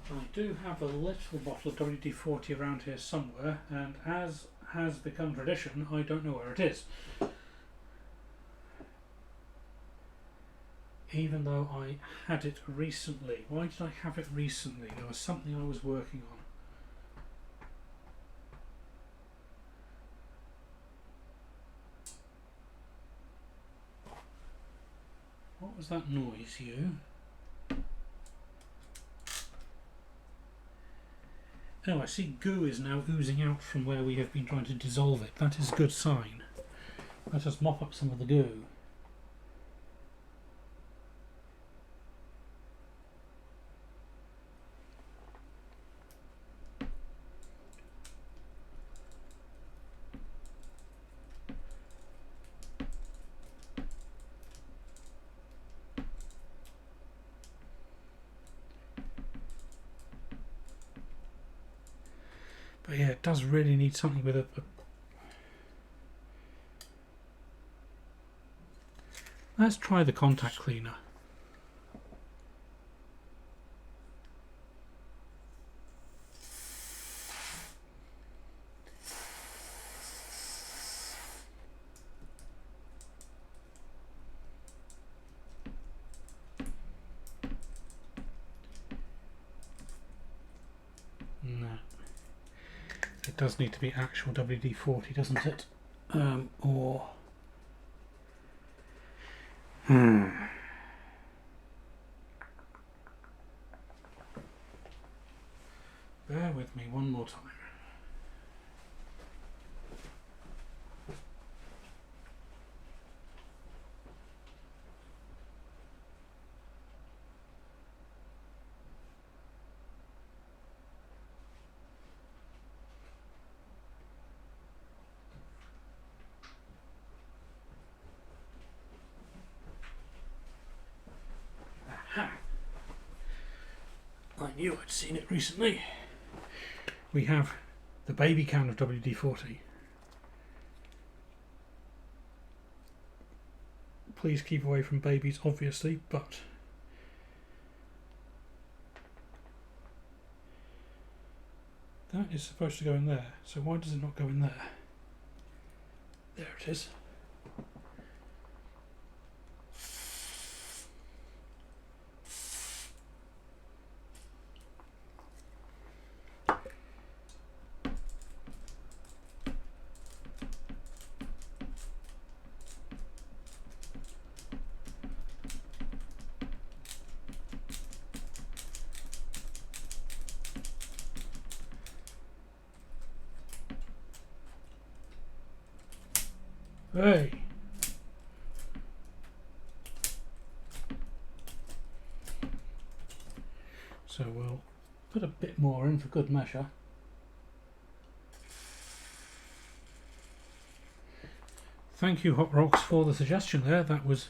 I do have a little bottle of WD-40 around here somewhere, and as has become tradition, I don't know where it is. Even though I had it recently. Why did I have it recently? There was something I was working on. What was that noise, you? Oh, I see goo is now oozing out from where we have been trying to dissolve it. That is a good sign. Let us mop up some of the goo. But yeah, it does really need something with a... Let's try the contact cleaner. No. It does need to be actual WD-40, doesn't it? Or... bear with me one more time. Aha! I knew I'd seen it recently. We have the baby can of WD-40. Please keep away from babies, obviously, but that is supposed to go in there, so why does it not go in there? There it is. Hey! So we'll put a bit more in for good measure. Thank you, Hot Rocks, for the suggestion there. That was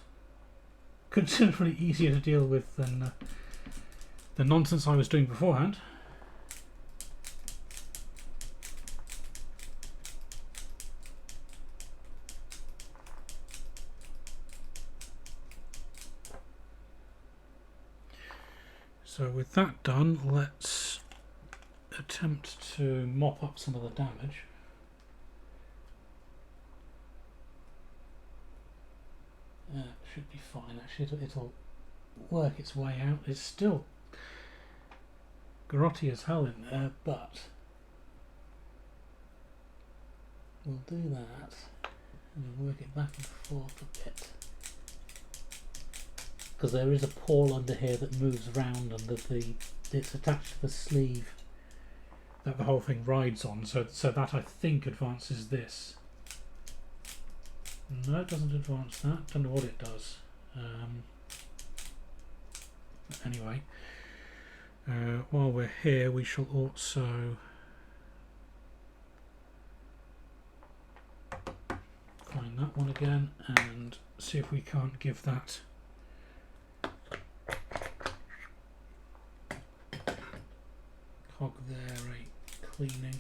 considerably easier to deal with than the nonsense I was doing beforehand. So with that done, let's attempt to mop up some of the damage. Should be fine actually, it'll work its way out. It's still grotty as hell in there, but we'll do that and work it back and forth a bit. Because there is a pawl under here that moves around under it's attached to the sleeve that the whole thing rides on, so that I think advances this. No, it doesn't advance that. Don't know what it does. Anyway, while we're here, we shall also find that one again and see if we can't give that cog there a cleaning.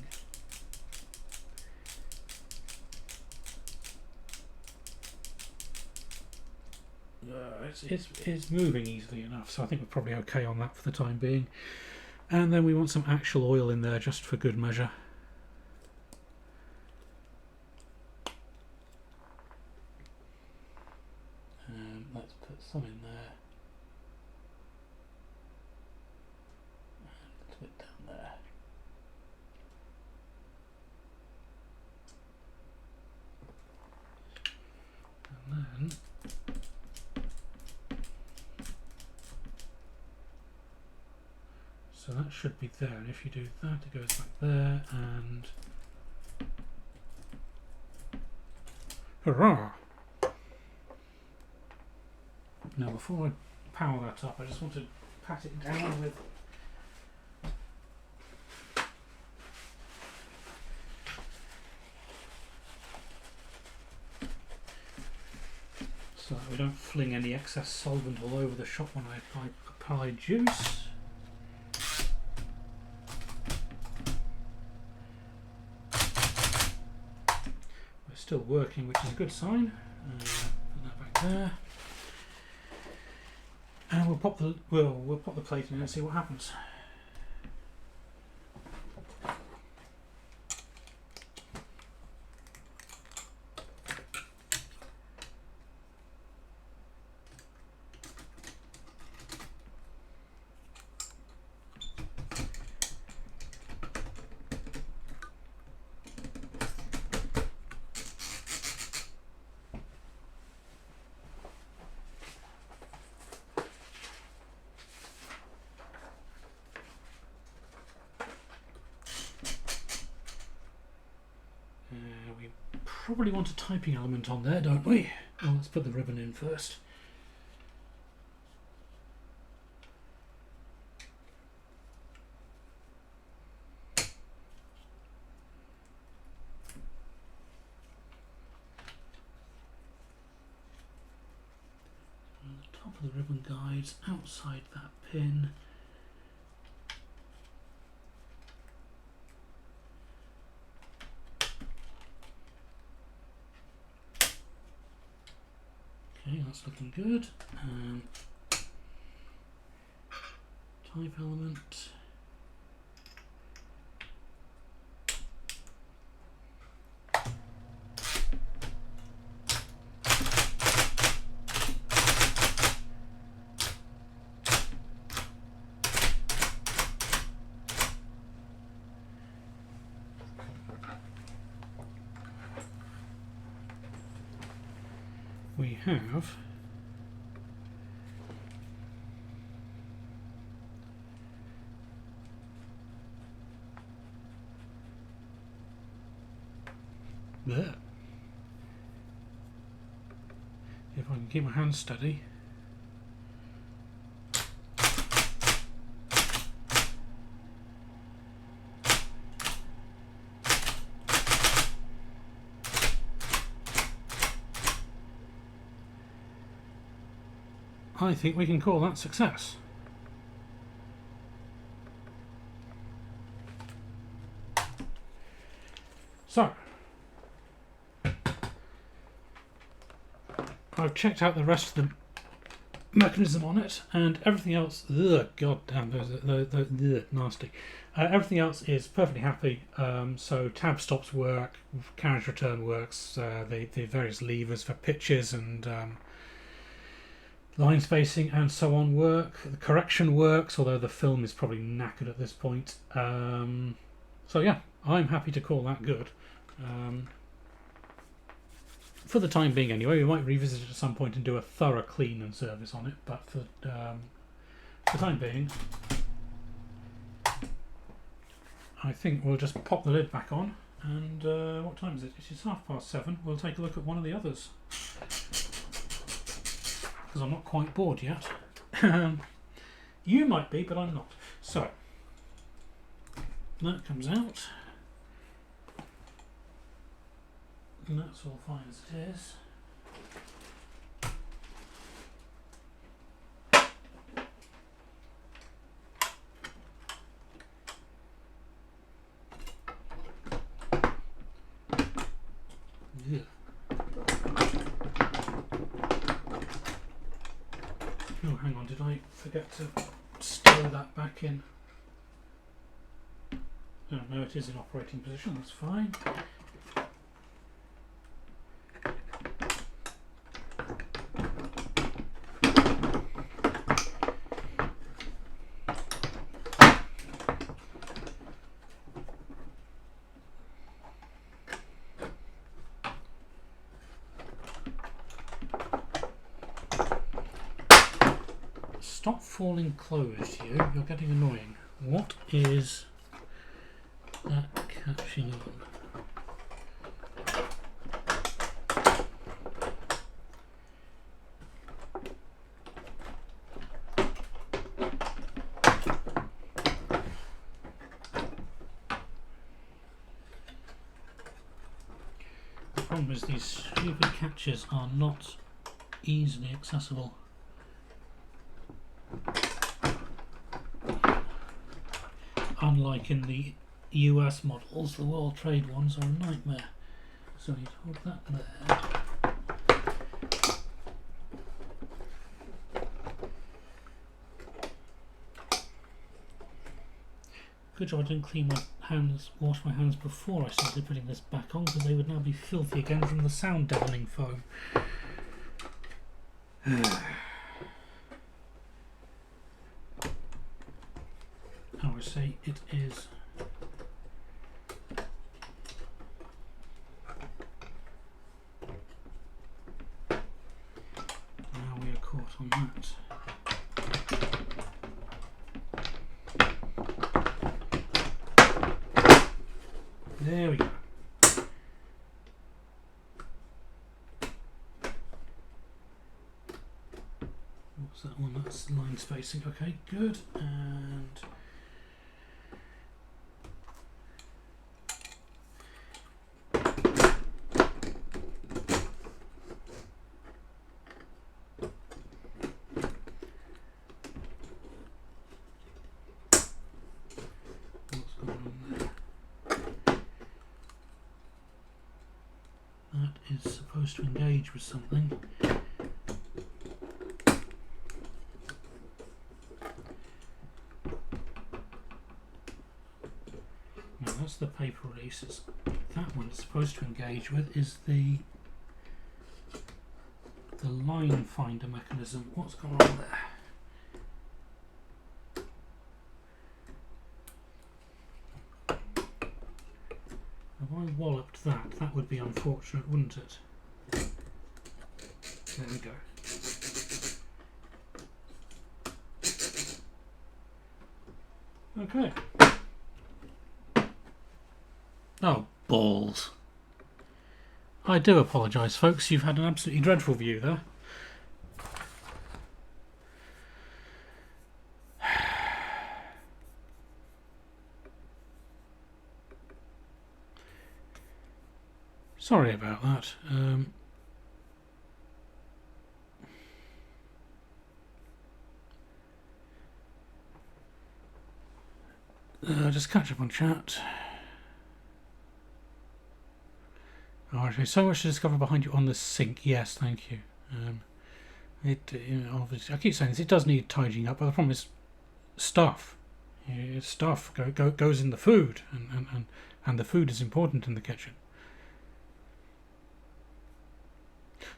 It's moving easily enough, so I think we're probably okay on that for the time being. And then we want some actual oil in there just for good measure. Let's put some in there. And a little bit down there. And then so that should be there, and if you do that, it goes back there, and hurrah! Now, before I power that up, I just want to pat it down with so that we don't fling any excess solvent all over the shop when I apply juice. Still working, which is a good sign. Put that back there, and we'll pop the plate in and see what happens. probably want a typing element on there, don't we? Well, let's put the ribbon in first. The top of the ribbon guides outside that pin. Okay, that's looking good. Type element. We have there. If I can keep my hands steady. I think we can call that success. So, I've checked out the rest of the mechanism on it, and everything else. Ugh, god damn, those nasty. Everything else is perfectly happy. So tab stops work, carriage return works. The various levers for pitches and line spacing and so on work. The correction works, although the film is probably knackered at this point. So yeah, I'm happy to call that good. For the time being anyway. We might revisit it at some point and do a thorough clean and service on it, but for the time being I think we'll just pop the lid back on, and what time is it? It is 7:30. We'll take a look at one of the others, because I'm not quite bored yet. You might be, but I'm not. So that comes out, and that's all fine as it is. Yeah. Oh, hang on, did I forget to stow that back in? Oh, no, it is in operating position, that's fine. Stop falling closed, you're getting annoying. What is that catching on? The problem is these stupid catches are not easily accessible. Unlike in the US models, the World Trade ones are a nightmare. So you'd hold that there. Good job I didn't clean my hands, wash my hands before I started putting this back on, because they would now be filthy again from the sound deadening foam. I would say it is now we are caught on that. There we go. So that one, that's line spacing. Okay, good. And what's going on there? That is supposed to engage with something. Now that's the paper releases. That one is supposed to engage with is the line finder mechanism. What's going on there? If I walloped that, that would be unfortunate, wouldn't it? There we go. Okay. Oh, balls. I do apologise, folks. You've had an absolutely dreadful view there. Sorry about that. Just catch up on chat. Oh, actually, so much to discover behind you on the sink. Yes, thank you. Obviously, I keep saying this. It does need tidying up, but the problem is stuff. Stuff goes in the food, and the food is important in the kitchen.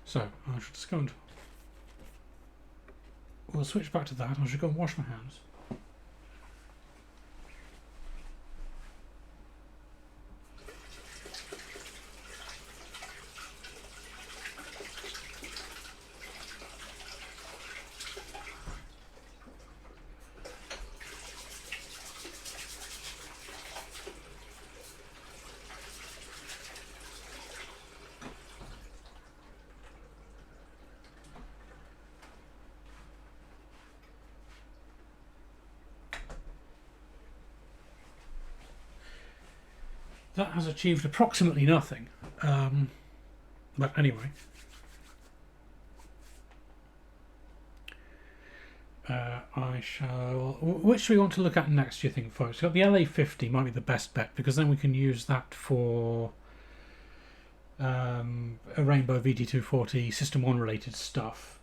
So I should just go and we'll switch back to that. I should go and wash my hands. That has achieved approximately nothing. But anyway. I shall... Which do we want to look at next, do you think, folks? The LA50 might be the best bet, because then we can use that for a Rainbow VT240 System 1 related stuff.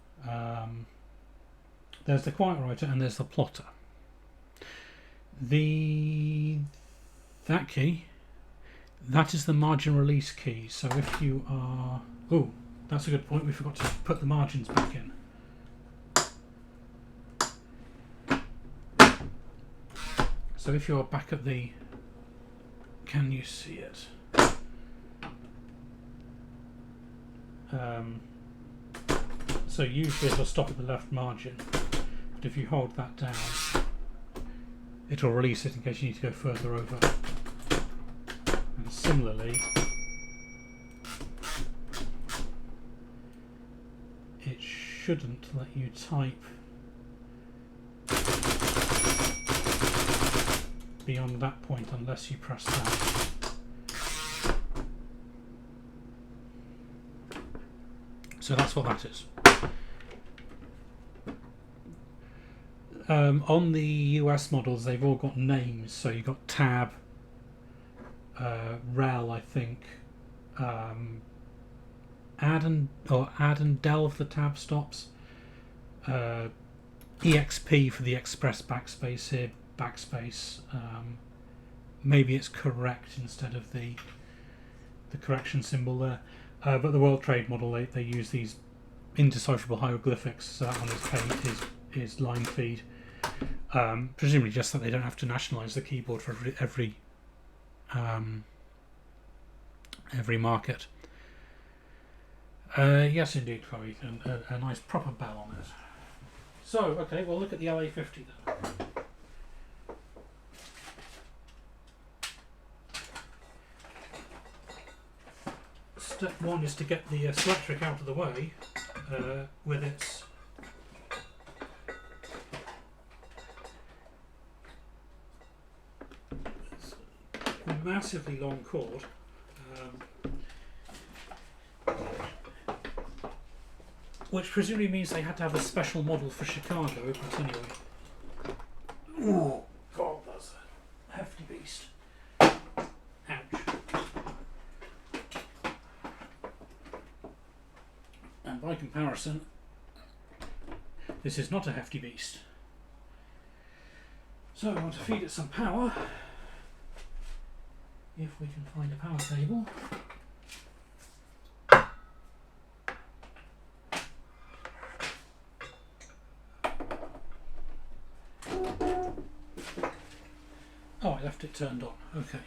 There's the Quiet Writer and there's the Plotter. That key... That is the margin release key. So if you are... Oh, that's a good point. We forgot to put the margins back in. So if you're back at the... Can you see it? So usually it'll stop at the left margin. But if you hold that down, it'll release it in case you need to go further over. And similarly, it shouldn't let you type beyond that point unless you press that. So that's what that is. On the US models, they've all got names. So you've got Tab, Rel, I think, add and delve the tab stops, EXP for the express backspace here, backspace. Maybe it's correct instead of the correction symbol there. But the World Trade model, they use these indecipherable hieroglyphics. So that one is line feed. Presumably just that they don't have to nationalise the keyboard for every market. Yes, indeed, Chloe, and a nice proper bell on it. So, okay, we'll look at the LA50 then. Step one is to get the Selectric out of the way with its massively long cord. Which presumably means they had to have a special model for Chicago, but anyway. Oh, God, that's a hefty beast. Ouch. And by comparison, this is not a hefty beast. So I want to feed it some power. If we can find a power cable. Oh, I left it turned on. Okay.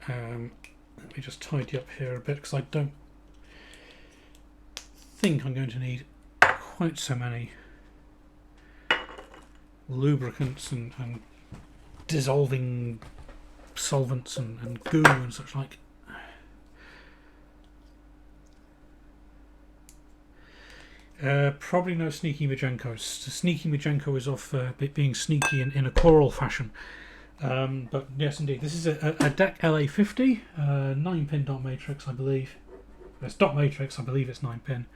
Let me just tidy up here a bit because I don't think I'm going to need quite so many lubricants and dissolving solvents and goo and such like. Probably no Sneaky Majenkos. Sneaky Majenko is off being sneaky in a choral fashion. But yes, indeed, this is a DEC LA50, 9-pin dot matrix, I believe. It's dot matrix, I believe it's 9-pin.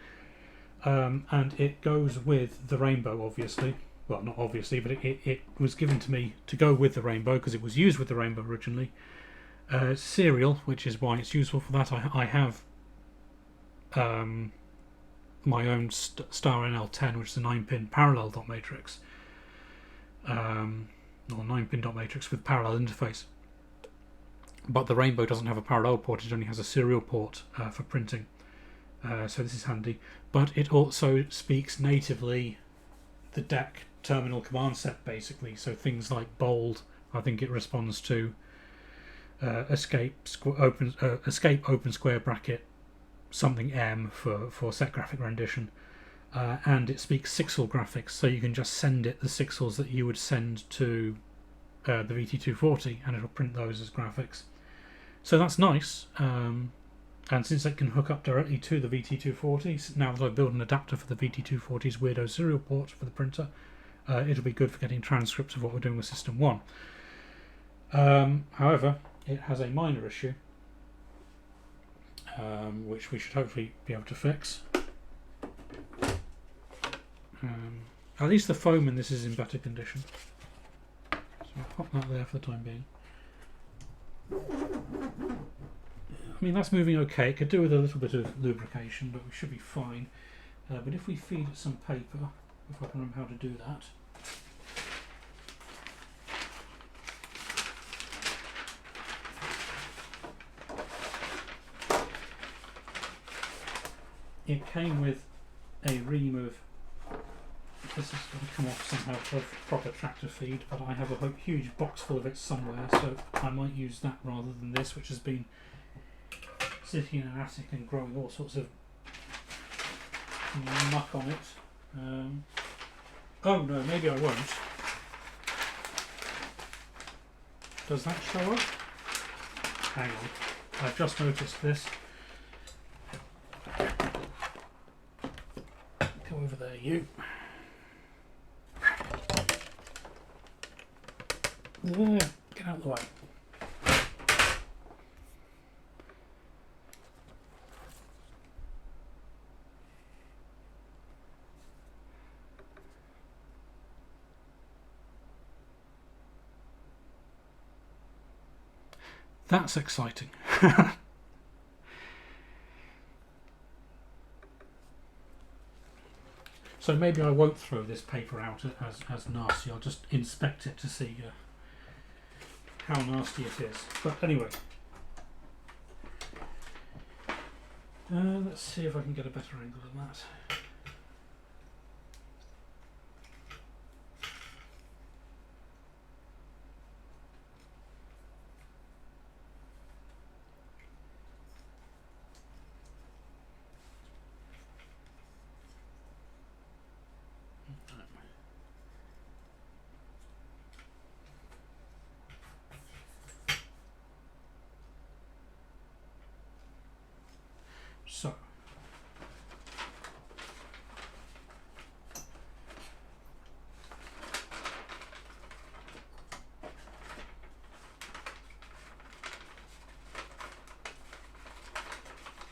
And it goes with the Rainbow, obviously. Well, not obviously, but it was given to me to go with the Rainbow because it was used with the Rainbow originally. Serial, which is why it's useful for that. I have my own Star NL10, which is a 9-pin parallel dot matrix. Or 9-pin dot matrix with parallel interface. But the Rainbow doesn't have a parallel port, it only has a serial port for printing. So this is handy. But it also speaks natively the DEC terminal command set, basically. So things like bold, I think it responds to escape open square bracket something M for set graphic rendition. And it speaks sixel graphics, so you can just send it the sixels that you would send to the VT240 and it'll print those as graphics. So that's nice, and since it can hook up directly to the VT240, now that I've built an adapter for the VT240's weirdo serial port for the printer, it'll be good for getting transcripts of what we're doing with System 1. However, it has a minor issue, which we should hopefully be able to fix. At least the foam in this is in better condition. So I'll pop that there for the time being. I mean, that's moving okay. It could do with a little bit of lubrication, but we should be fine. But if we feed it some paper, if I can remember how to do that. It came with a ream of, this is going to come off somehow for proper tractor feed, but I have a huge box full of it somewhere, so I might use that rather than this, which has been sitting in an attic and growing all sorts of muck on it. Oh no, maybe I won't. Does that show up? Hang on, I've just noticed this. Go over there, you. There, get out of the way. That's exciting. So maybe I won't throw this paper out as nasty. I'll just inspect it to see how nasty it is. But anyway, let's see if I can get a better angle than that. So,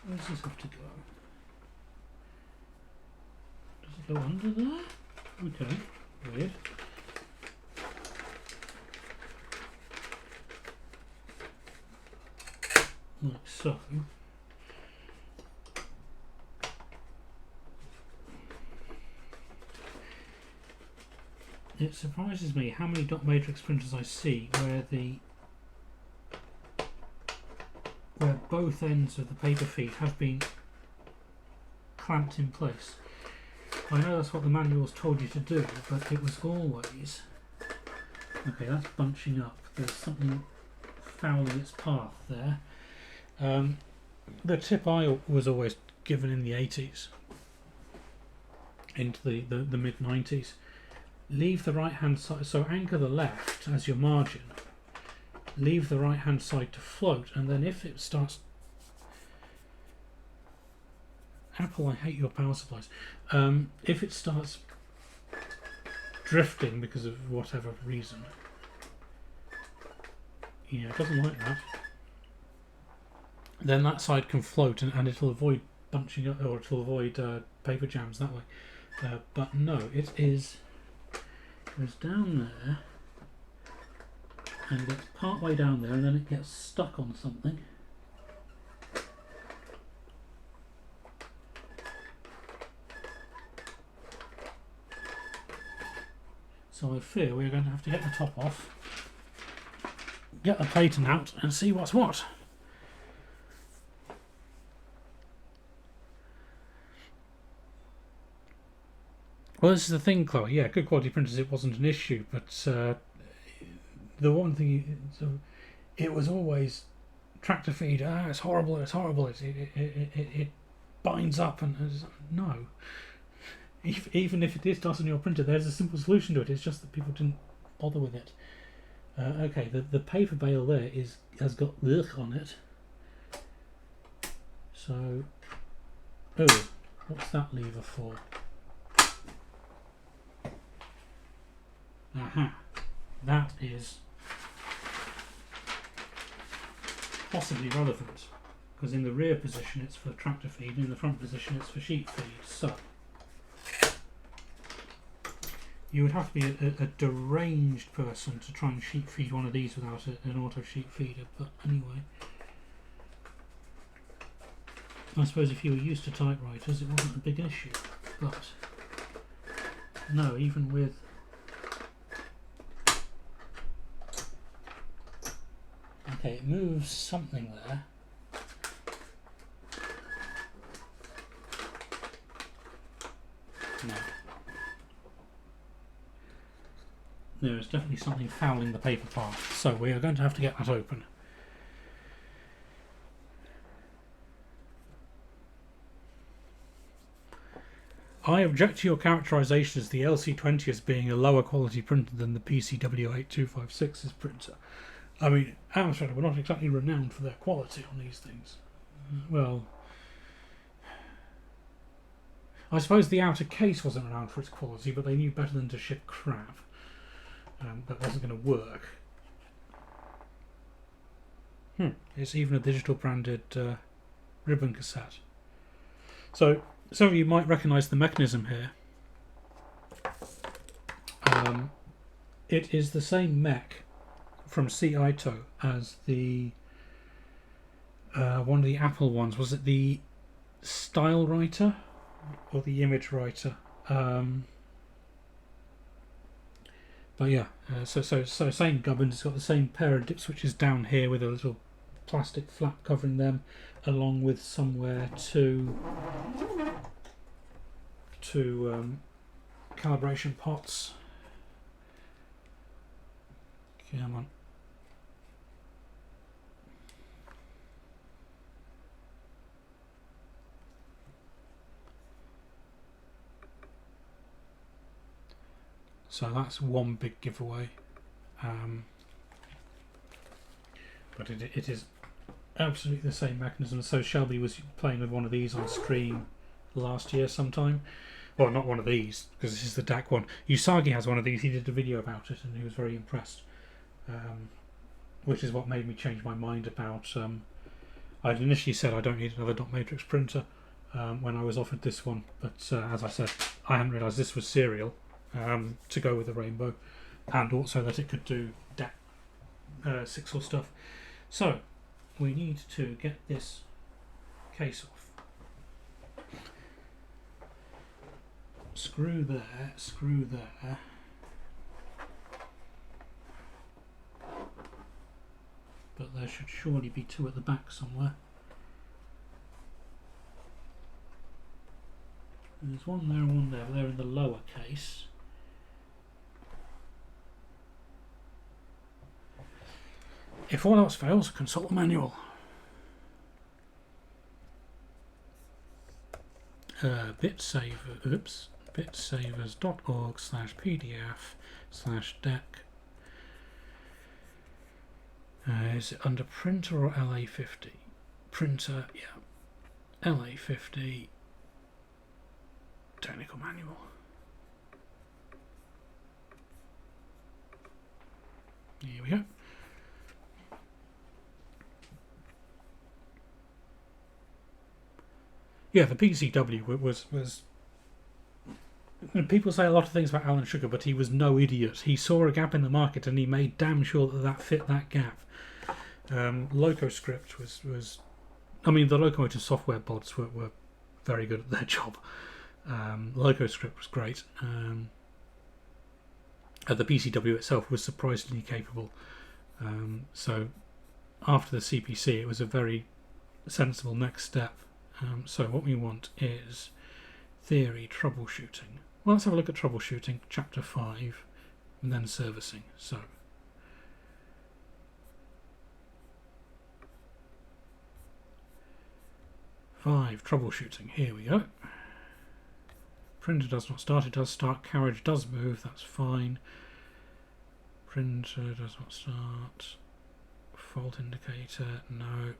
Where does this have to go? Does it go under there? Okay, weird. Like so. It surprises me how many dot matrix printers I see where both ends of the paper feed have been clamped in place. I know that's what the manuals told you to do, but it was always... Okay, that's bunching up. There's something fouling its path there. The tip I was always given in the 80s into the mid 90s. Leave the right hand side, so anchor the left as your margin. Leave the right hand side to float, and then if it starts... Apple, I hate your power supplies. If it starts drifting because of whatever reason, yeah, it doesn't like that, then that side can float and it'll avoid bunching up, or it'll avoid paper jams that way. But no, it goes down there and gets part way down there, and then it gets stuck on something. So I fear we're going to have to get the top off, get the platen out, and see what's what. Well, this is the thing, Chloe. Yeah, good quality printers, it wasn't an issue, but the one thing, it was always tractor feed. It's horrible. It's horrible. It binds up, and no. Even if it does on your printer, there's a simple solution to it. It's just that people didn't bother with it. Okay, the paper bale there has got ugh on it. So, oh, what's that lever for? Aha, that is possibly relevant, because in the rear position it's for tractor feed, and in the front position it's for sheet feed. So you would have to be a deranged person to try and sheet feed one of these without an auto sheet feeder, but anyway. I suppose if you were used to typewriters it wasn't a big issue, but no, even with... Okay, it moves something there. No. There is definitely something fouling the paper path, so we are going to have to get that open. I object to your characterisation as the LC20 as being a lower quality printer than the PCW8256's printer. I mean, Amstrad were not exactly renowned for their quality on these things. Well, I suppose the outer case wasn't renowned for its quality, but they knew better than to ship crap. That wasn't going to work. It's even a digital branded ribbon cassette. So some of you might recognise the mechanism here. It is the same mech from Ito as the one of the Apple ones. Was it the Style Writer or the Image Writer? But yeah, so same gubbins. It's got the same pair of dip switches down here with a little plastic flap covering them, along with somewhere two calibration pots. Come on. So that's one big giveaway, but it is absolutely the same mechanism. So Shelby was playing with one of these on stream last year sometime. Well, not one of these, because this is the DAC one. Usagi has one of these. He did a video about it and he was very impressed, which is what made me change my mind about... I'd initially said I don't need another dot matrix printer when I was offered this one, but as I said, I hadn't realised this was serial to go with the Rainbow, and also that it could do sixel stuff. So we need to get this case off. Screw there, screw there. But there should surely be two at the back somewhere. There's one there and one there, but they're in the lower case. If all else fails, consult the manual. bitsavers.org/pdf/deck. Is it under printer or LA50? Printer, yeah. LA50 technical manual. Here we go. Yeah, the PCW was people say a lot of things about Alan Sugar, but he was no idiot. He saw a gap in the market and he made damn sure that that fit that gap. LocoScript was I mean, the locomotive software bots were very good at their job. LocoScript was great. The PCW itself was surprisingly capable. So after the CPC, it was a very sensible next step. So what we want is theory, troubleshooting. Well, let's have a look at troubleshooting, chapter 5, and then servicing. So troubleshooting, here we go. Printer does not start, it does start. Carriage does move, that's fine. Printer does not start. Fault indicator, no.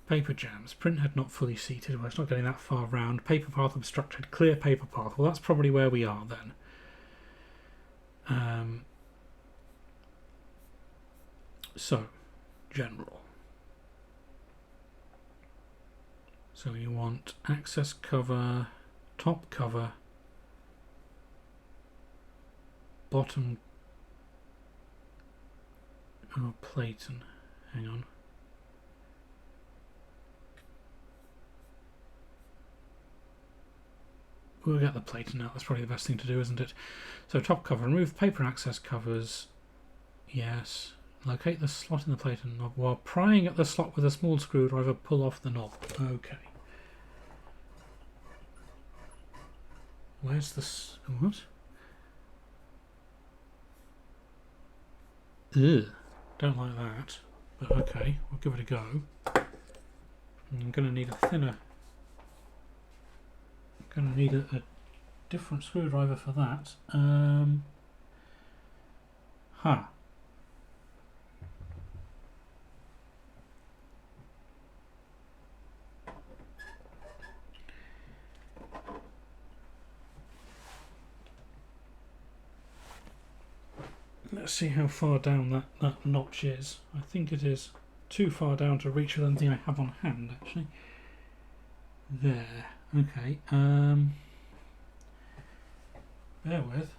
Paper jams. Print head not fully seated. Well, it's not getting that far round. Paper path obstructed. Clear paper path. Well, that's probably where we are then. So, general. So you want access cover, top cover, bottom plate, and hang on. We'll get the plate out, that's probably the best thing to do, isn't it? So top cover, remove paper access covers, yes. Locate the slot in the plate and knob. While prying at the slot with a small screwdriver, pull off the knob. Okay. Where's the... what? Ugh. Don't like that. But okay, we'll give it a go. I'm going to need a thinner... going to need a different screwdriver for that. Let's see how far down that notch is. I think it is too far down to reach with anything I have on hand, actually. There. Okay. Bear with.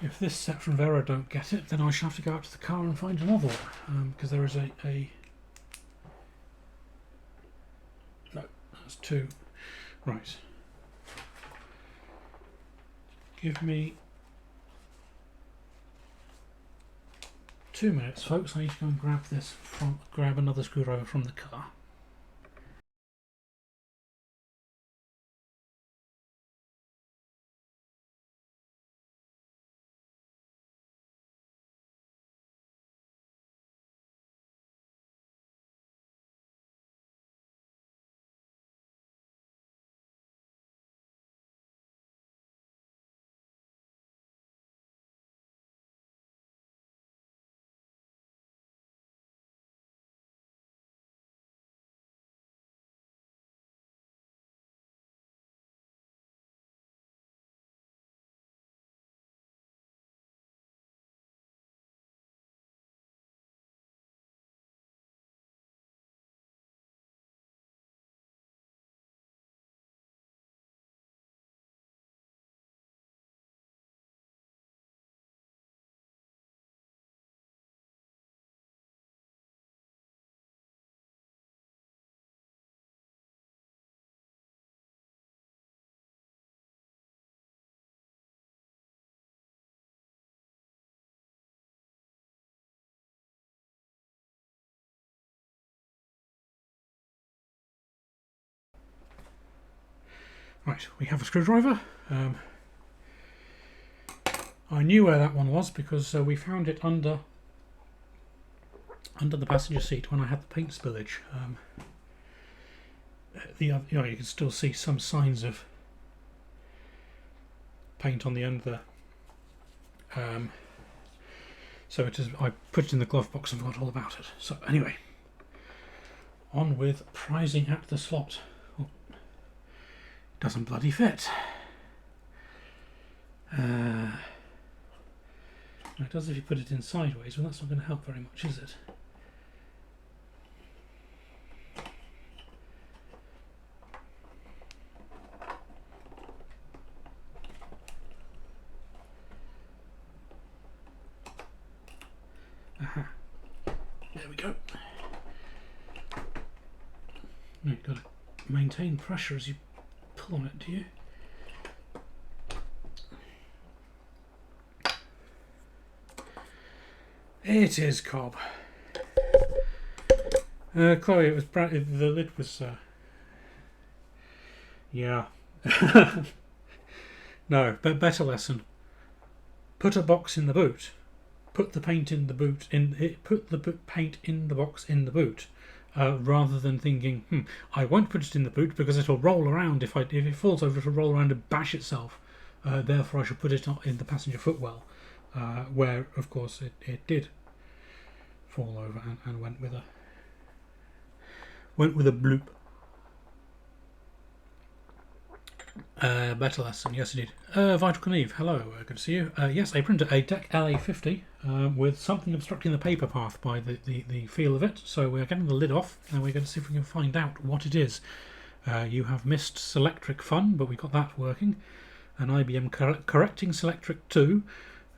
If this section of error don't get it, then I shall have to go out to the car and find another one, because there is a... No, that's two. Right. Give me 2 minutes, folks. I need to go and grab another screwdriver from the car. Right, we have a screwdriver. I knew where that one was because we found it under the passenger seat when I had the paint spillage. You can still see some signs of paint on the end there. So it is. I put it in the glove box and forgot all about it. So anyway, on with prizing at the slot. Oh, doesn't bloody fit. It does if you put it in sideways, but that's not going to help very much, is it? Aha. There we go. You've got to maintain pressure as you pull on it, do you? It is cob. Chloe, it was the lid was. Yeah. No, but better lesson. Put a box in the boot. Put the paint in the boot. Put the paint in the box in the boot, rather than thinking, I won't put it in the boot because it'll roll around. If it falls over, it'll roll around and bash itself. Therefore, I should put it in the passenger footwell. Where, of course, it did fall over and went with a bloop. Better lesson, yes indeed. Vital Kneve, hello, good to see you. Yes, a printer, a DEC LA50 with something obstructing the paper path by the feel of it. So we're getting the lid off and we're going to see if we can find out what it is. You have missed Selectric fun, but we got that working. An IBM Correcting Selectric 2.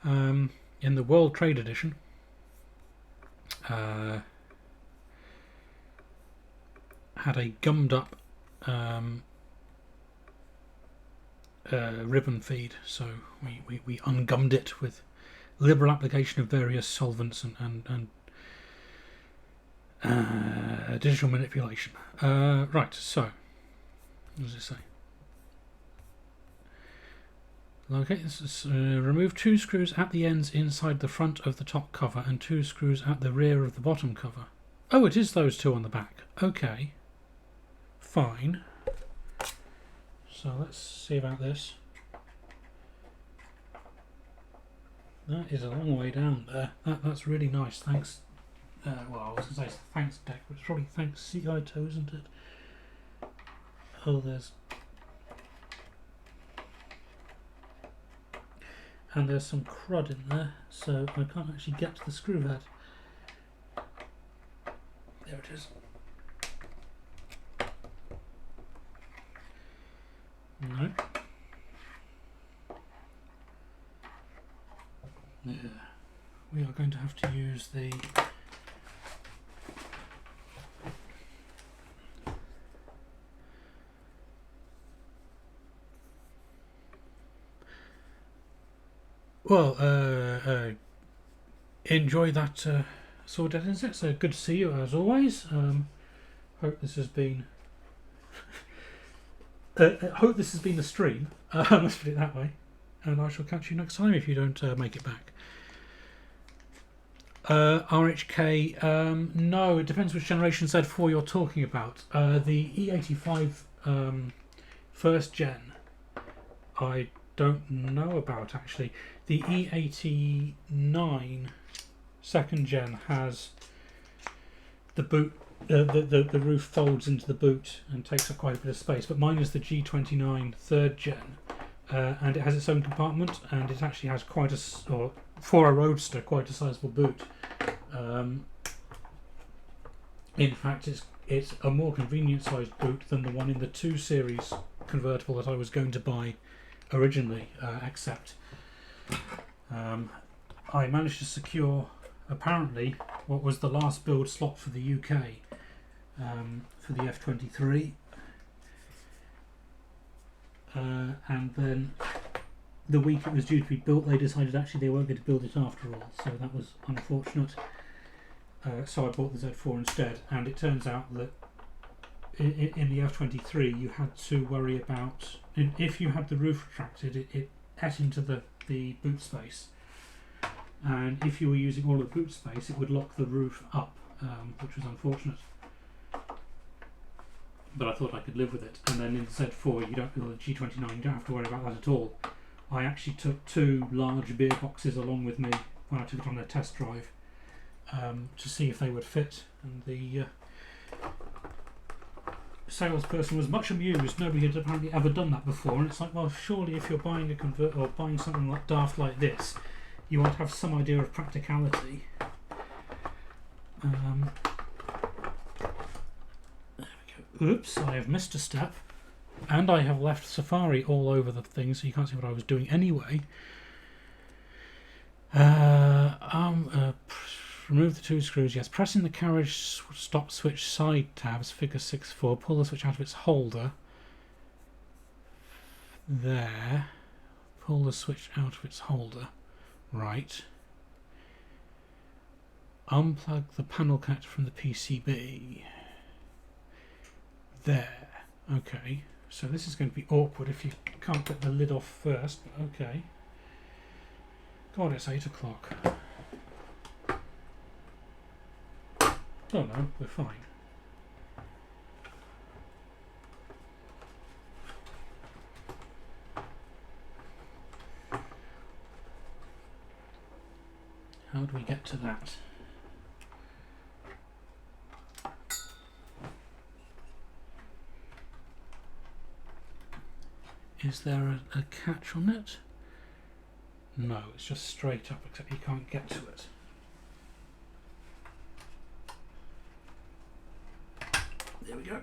In the World Trade Edition, had a gummed up ribbon feed, so we ungummed it with liberal application of various solvents and digital manipulation. Right, so what does it say? Okay, this is remove 2 screws at the ends inside the front of the top cover and 2 screws at the rear of the bottom cover. Oh, it is those 2 on the back. Okay, fine. So let's see about this. That is a long way down there. That's really nice. Thanks. Well, I was going to say thanks, Deck, but it's probably thanks CI Toe, isn't it? Oh, there's. And there's some crud in there, so I can't actually get to the screw head. There it is. No. Yeah. We are going to have to use the enjoy that sword dead insects. Good to see you as always. Hope this has been hope this has been the stream. Let's put it that way. And I shall catch you next time if you don't make it back. RHK, no, it depends which generation Z4 you're talking about. The E85 first gen, I don't know about actually. The E89 second gen has the boot, the roof folds into the boot and takes up quite a bit of space, but mine is the G29 third gen, and it has its own compartment, and it actually has quite a, or for a roadster, quite a sizable boot. In fact, it's a more convenient sized boot than the one in the 2 Series convertible that I was going to buy originally, except I managed to secure apparently what was the last build slot for the UK for the F23, and then the week it was due to be built they decided actually they weren't going to build it after all, so that was unfortunate. So I bought the Z4 instead, and it turns out that in the F23 you had to worry about, if you had the roof retracted, it ate into the boot space, and if you were using all of the boot space it would lock the roof up, which was unfortunate. But I thought I could live with it. And then in the Z4, or the G29, you don't have to worry about that at all. I actually took 2 large beer boxes along with me when I took it on a test drive, to see if they would fit. And the salesperson was much amused. Nobody had apparently ever done that before. And it's like, well, surely if you're buying a convert or buying something like daft like this, you want to have some idea of practicality. Oops, I have missed a step, and I have left Safari all over the thing, so you can't see what I was doing anyway. Remove the 2 screws, yes. Pressing the carriage stop switch side tabs, figure 6.4, pull the switch out of its holder. There. Pull the switch out of its holder. Right. Unplug the panel connector from the PCB. There. Okay. So this is going to be awkward if you can't get the lid off first, but okay. God, it's 8 o'clock. Oh no, we're fine. How do we get to that? Is there a catch on it? No, it's just straight up, except you can't get to it. There we go.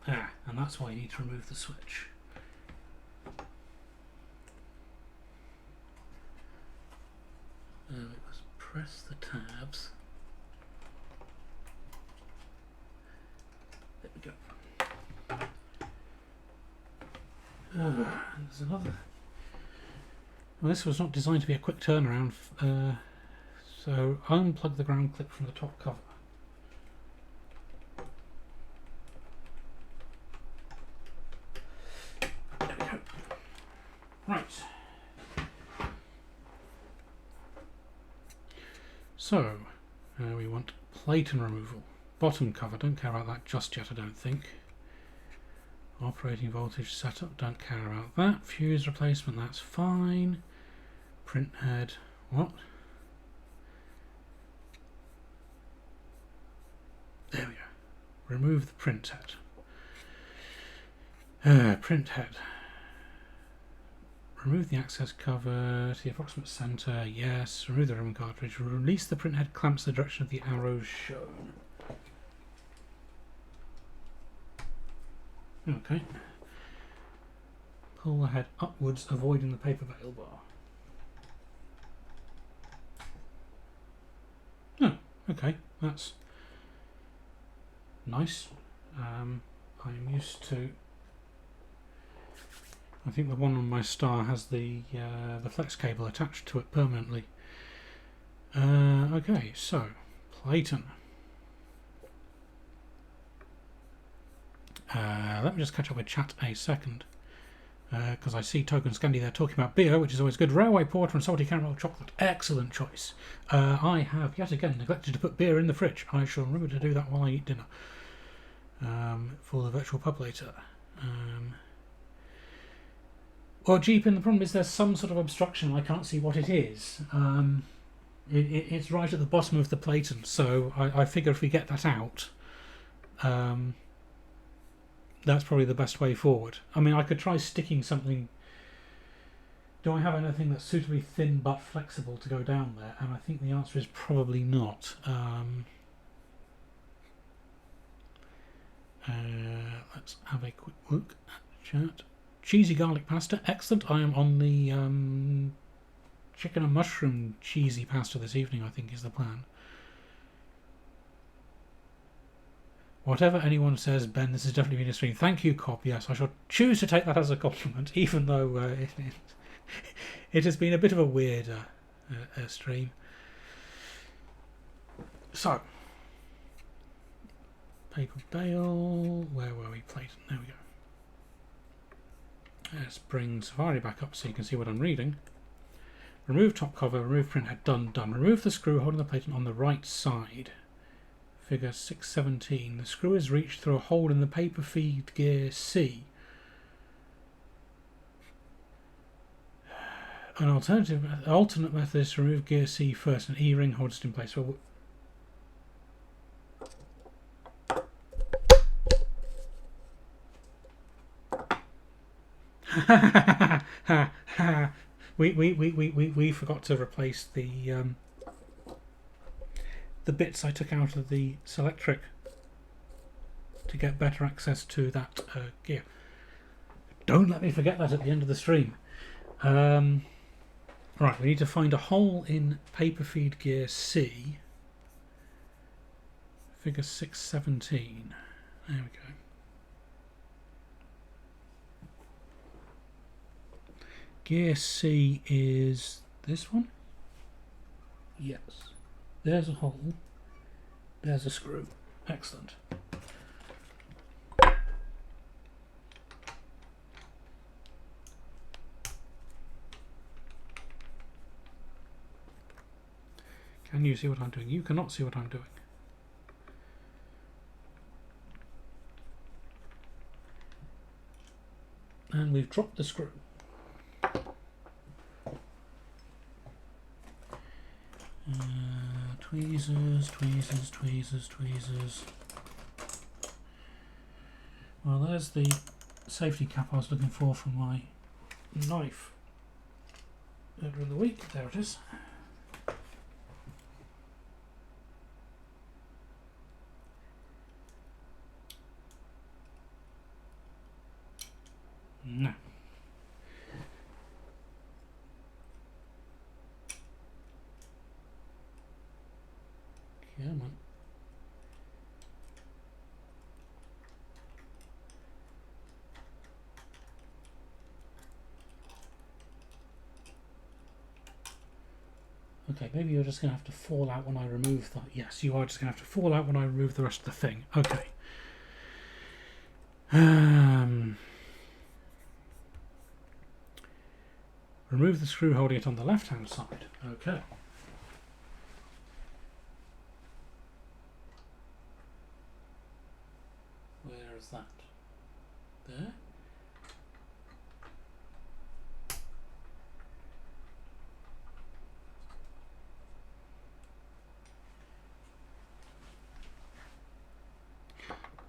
Ah, and that's why you need to remove the switch. It was press the tabs. There we go. There's another. Well, this was not designed to be a quick turnaround, so unplug the ground clip from the top cover. There we go. Right. So, we want platen removal. Bottom cover, don't care about that just yet, I don't think. Operating voltage setup, don't care about that. Fuse replacement, that's fine. Print head, what? There we go. Remove the print head. Print head. Remove the access cover to the approximate centre, yes. Remove the ribbon cartridge. Release the print head clamps in the direction of the arrows shown. Okay. Pull the head upwards, avoiding the paper bail bar. Oh, okay, that's nice. I'm used to. I think the one on my Star has the flex cable attached to it permanently. Okay, so platen. Let me just catch up with chat a second, because I see Token Scandi there talking about beer, which is always good. Railway porter and salty caramel chocolate, excellent choice. I have yet again neglected to put beer in the fridge. I shall remember to do that while I eat dinner, for the virtual pub later. Well, Jeepin, the problem is there's some sort of obstruction. I can't see what it is. It's right at the bottom of the platen, so I figure if we get that out, that's probably the best way forward. I mean, I could try sticking something. Do I have anything that's suitably thin but flexible to go down there? And I think the answer is probably not. Let's have a quick look at the chat. Cheesy garlic pasta, excellent. I am on the chicken and mushroom cheesy pasta this evening, I think is the plan. Whatever anyone says, Ben, this has definitely been a stream. Thank you, Cop. Yes, I shall choose to take that as a compliment, even though it has been a bit of a weird stream. So, Paper bale. Where were we? Plate. There we go. Let's bring Safari back up so you can see what I'm reading. Remove top cover, remove printhead, done. Remove the screw holding the plate on the right side. Figure 617. The screw is reached through a hole in the paper feed gear C. An alternate method is to remove gear C first and E-ring holds it in place. Well, we forgot to replace the bits I took out of the Selectric to get better access to that gear. Don't let me forget that at the end of the stream. Right, we need to find a hole in paper feed gear C. Figure 617. There we go. Gear C is this one? Yes. There's a hole. There's a screw. Excellent. Can you see what I'm doing? You cannot see what I'm doing. And we've dropped the screw. Tweezers. Well, there's the safety cap I was looking for my knife earlier in the week. There it is. No. Come on. Okay, maybe you're just going to have to fall out when I remove that. Yes, you are just going to have to fall out when I remove the rest of the thing. Okay. Remove the screw holding it on the left-hand side. Okay. Where is that? There?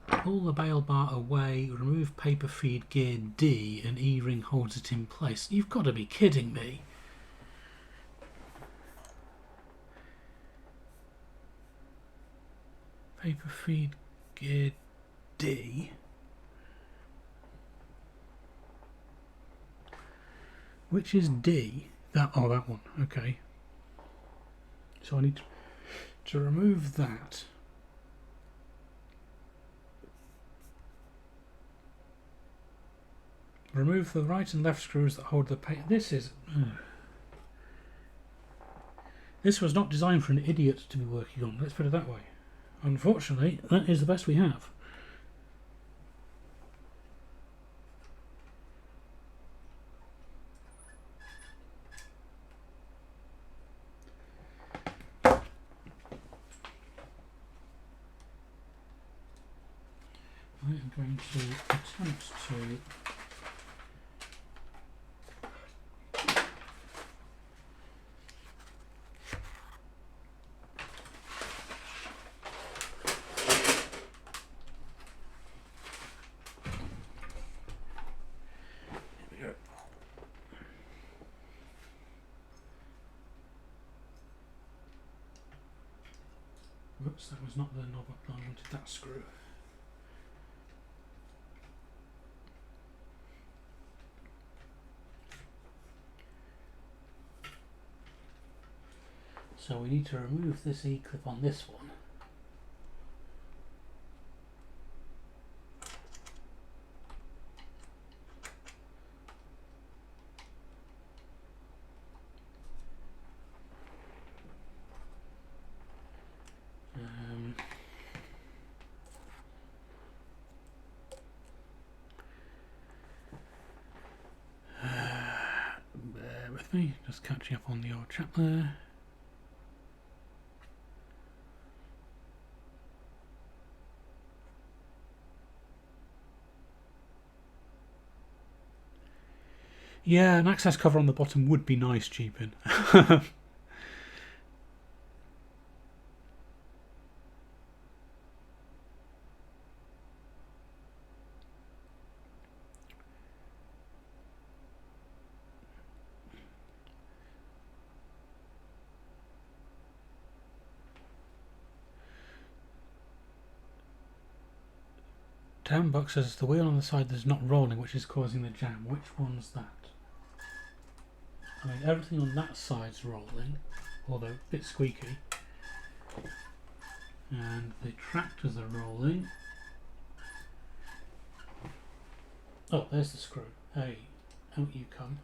Pull the bail bar away, remove paper feed gear D, and E-ring holds it in place. You've got to be kidding me. Paper feed gear D. Which is D? That one. Okay. So I need to remove that. Remove the right and left screws that hold the paper. This was not designed for an idiot to be working on. Let's put it that way. Unfortunately, that is the best we have. I am going to attempt to Whoops, that was not the knob I wanted, that screw. So we need to remove this E-clip on this one. me. Just catching up on the old chat there. Yeah, an access cover on the bottom would be nice, Cheapin. Buck says the wheel on the side that's not rolling, which is causing the jam. Which one's that? I mean, everything on that side's rolling, although a bit squeaky. And the tractors are rolling. Oh, there's the screw. Hey, out you come.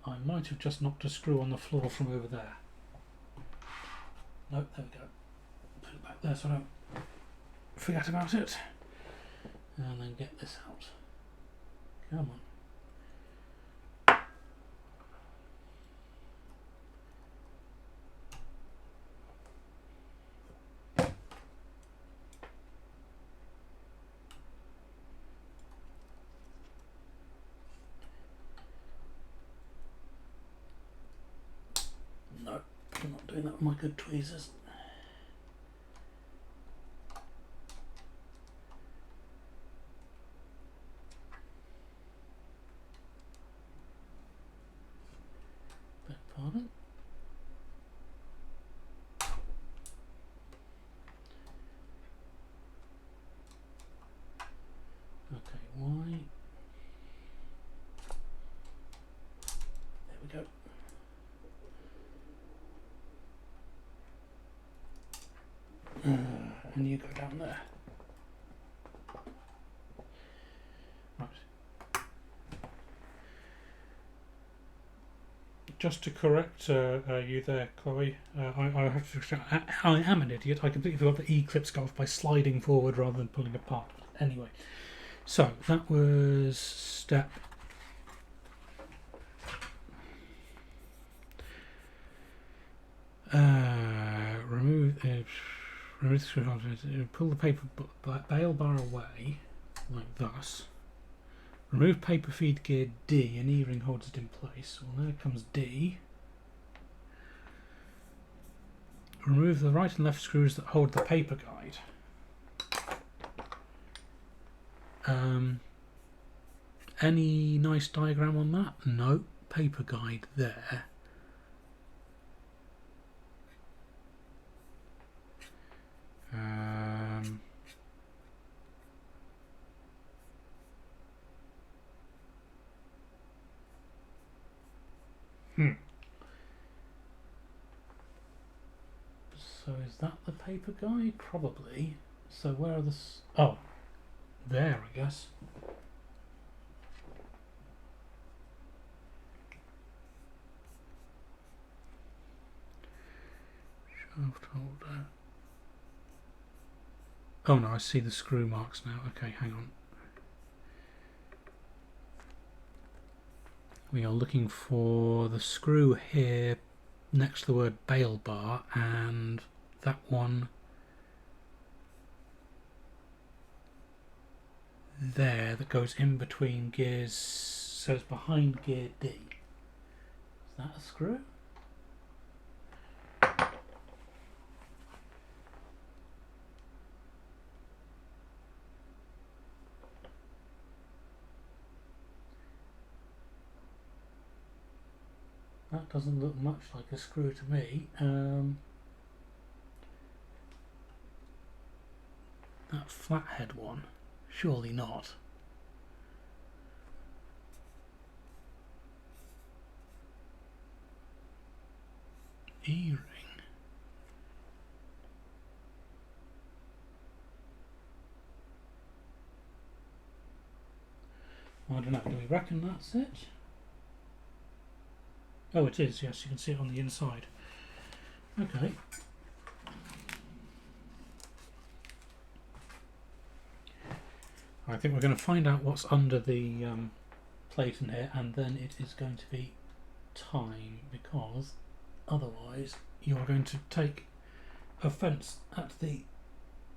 I might have just knocked a screw on the floor from over there. No, there we go. Put it back there so I don't forget about it. And then get this out. Come on. No, I'm not doing that with my good tweezers. Pardon? Okay, why? There we go. And you go down there. Right. Just to correct you there, Chloe, I have to say, I am an idiot. I completely forgot that E-clips go off by sliding forward rather than pulling apart. Anyway, so that was step. Remove the screw, pull the paper bail bar away, like thus. Remove paper feed gear D, and E-ring holds it in place. Well, there comes D. Remove the right and left screws that hold the paper guide. Any nice diagram on that? No. Paper guide there. So is that the paper guide? Probably. So where are the... Oh, there, I guess. Shaft holder. Oh no, I see the screw marks now. Okay, hang on. We are looking for the screw here next to the word bail bar, and that one there that goes in between gears, so it's behind gear D. Is that a screw? That doesn't look much like a screw to me. That flathead one, surely not. E-ring. I don't know, do we reckon that's it? Oh, it is, yes, you can see it on the inside. Okay. I think we're going to find out what's under the plate in here, and then it is going to be time, because otherwise you're going to take offence at the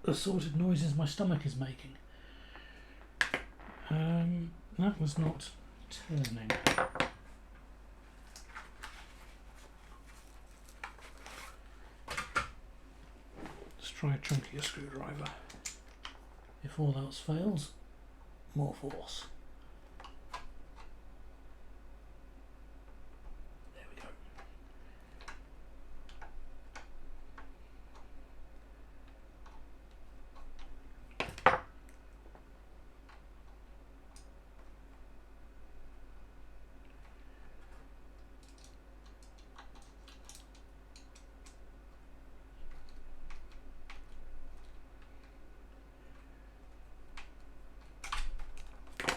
assorted noises my stomach is making. That was not turning. Let's try a chunkier screwdriver. If all else fails, more force. There we go.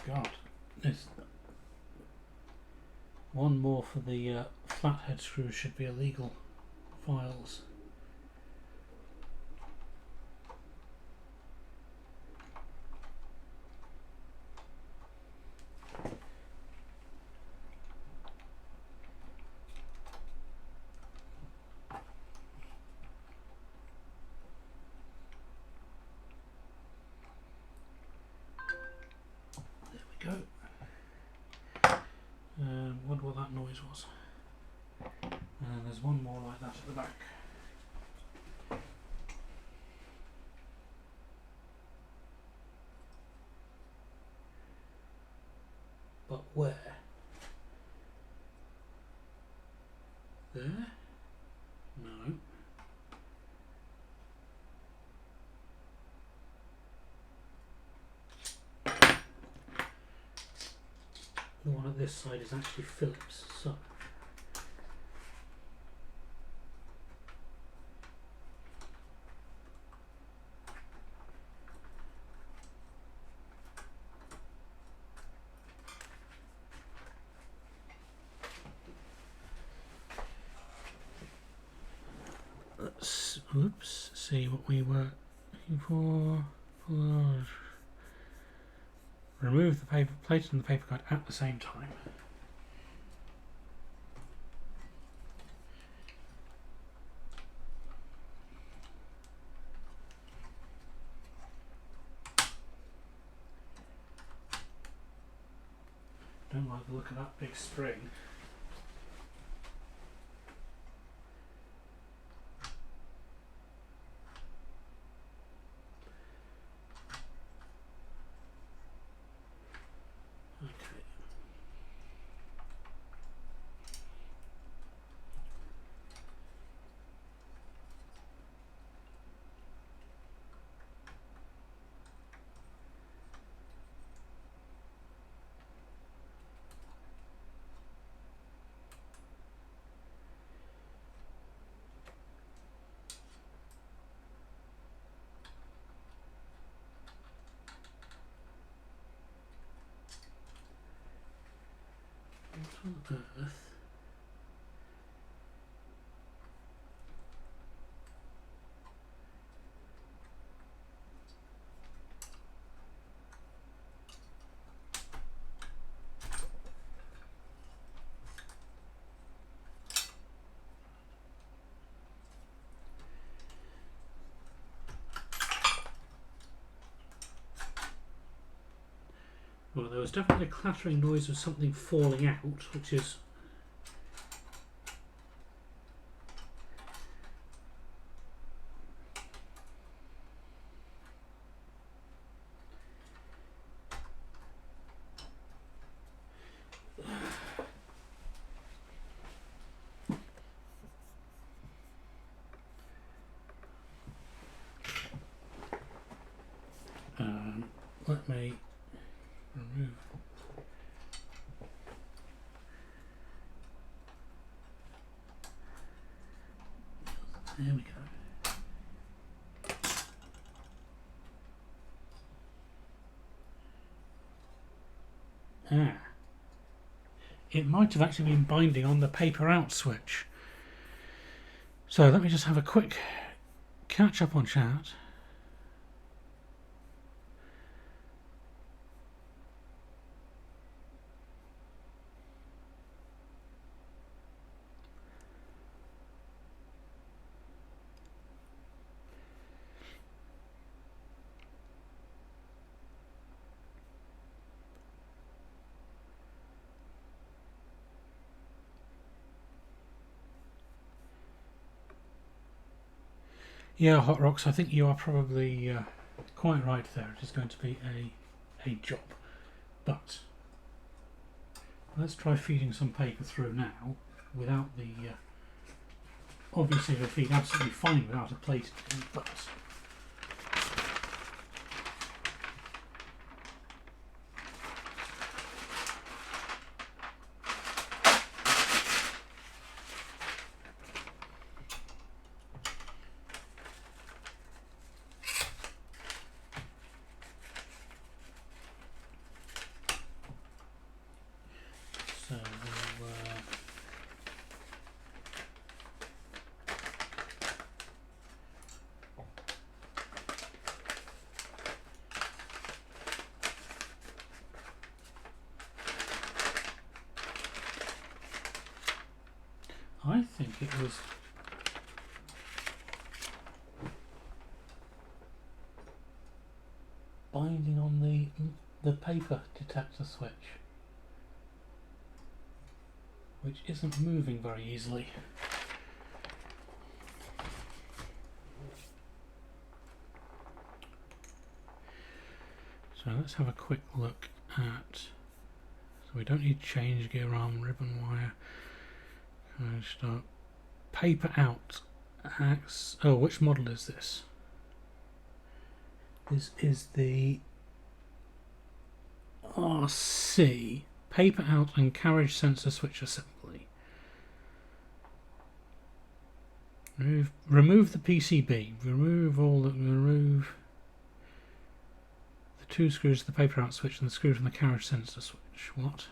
God, this one more for the flathead screws should be illegal files. Go. Wonder what that noise was. And there's one more like that at the back. But where? There? No. The one at this side is actually Phillips, so let's see what we were looking for. Remove the paper plate and the paper cut at the same time. Don't like the look of that big spring. What on earth? Well, there was definitely a clattering noise of something falling out, which is let me remove. There we go. It might have actually been binding on the paper out switch. So let me just have a quick catch up on chat. Yeah, Hot Rocks, I think you are probably quite right there. It is going to be a job. But let's try feeding some paper through now without the... obviously it'll feed absolutely fine without a plate, but... So we'll, I think it was binding on the paper detector switch, which isn't moving very easily. So let's have a quick look at... So we don't need change gear arm, ribbon wire. Start paper out. Oh, which model is this? This is the RC paper out and carriage sensor switch assembly. Remove the PCB. Remove the two screws of the paper out switch and the screw from the carriage sensor switch. What?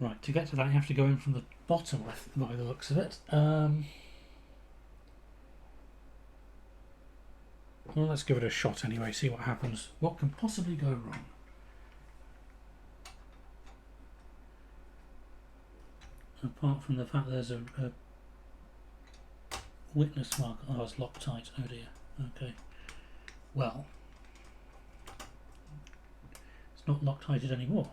Right, to get to that you have to go in from the bottom by the looks of it. Well, let's give it a shot anyway, see what happens. What can possibly go wrong? Apart from the fact there's a witness mark. Oh, it's Loctite. Oh dear. Okay. Well, it's not Loctited anymore.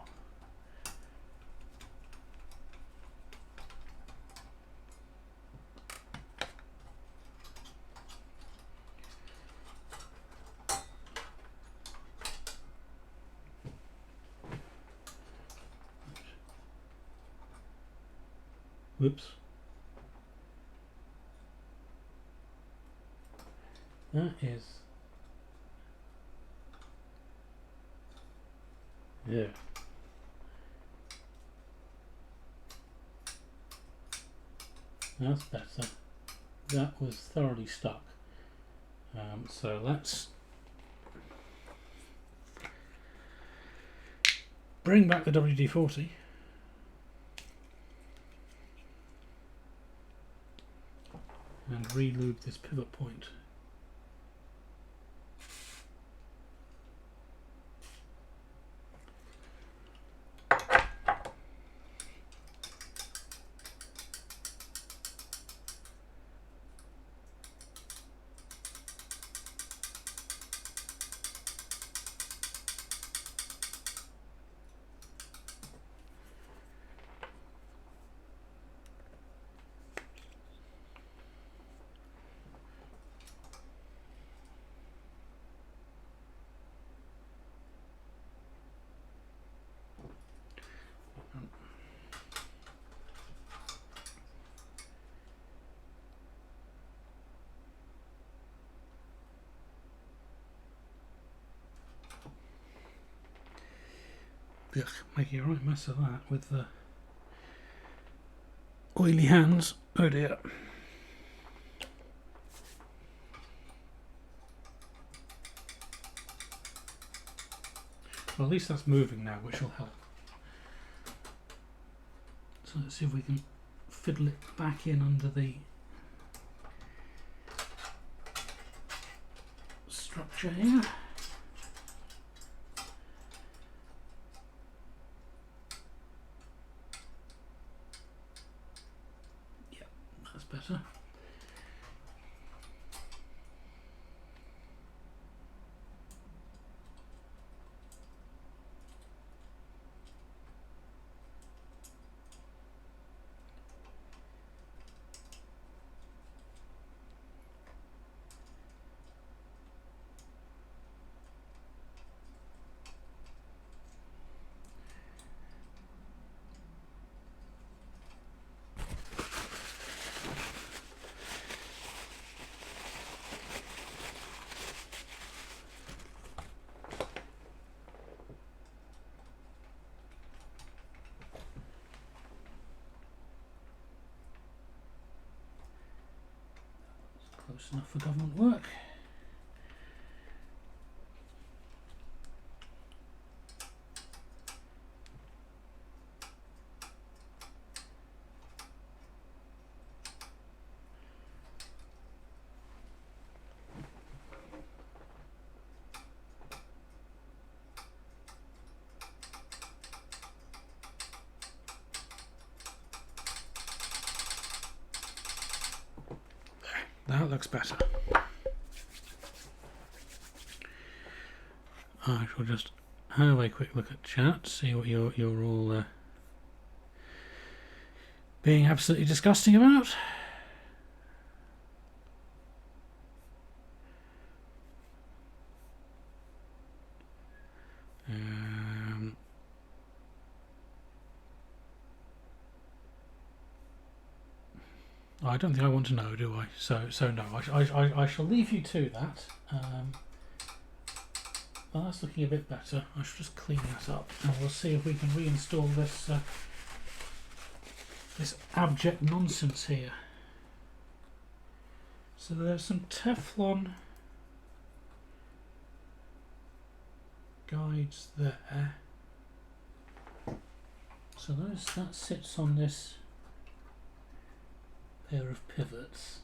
Whoops. That is... yeah. That's better. That was thoroughly stuck. So let's bring back the WD-40. And re-lube this pivot point. Ugh, making a right mess of that with the oily hands. Oh dear. Well, at least that's moving now, which will help. So let's see if we can fiddle it back in under the structure here. close enough for government work. That looks better. I shall just have a quick look at chat, see what you're all being absolutely disgusting about. I don't think I want to know, do I? So no, I shall leave you to that. Well, that's looking a bit better. I should just clean that up, and we'll see if we can reinstall this this abject nonsense here. So there's some Teflon guides there. So that sits on this pair of pivots.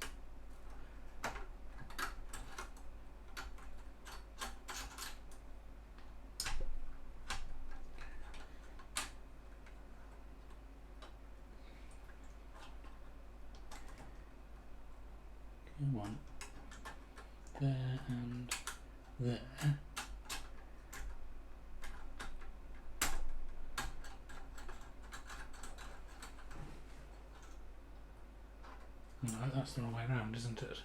Come on. There and there. No, that's the wrong way around, isn't it?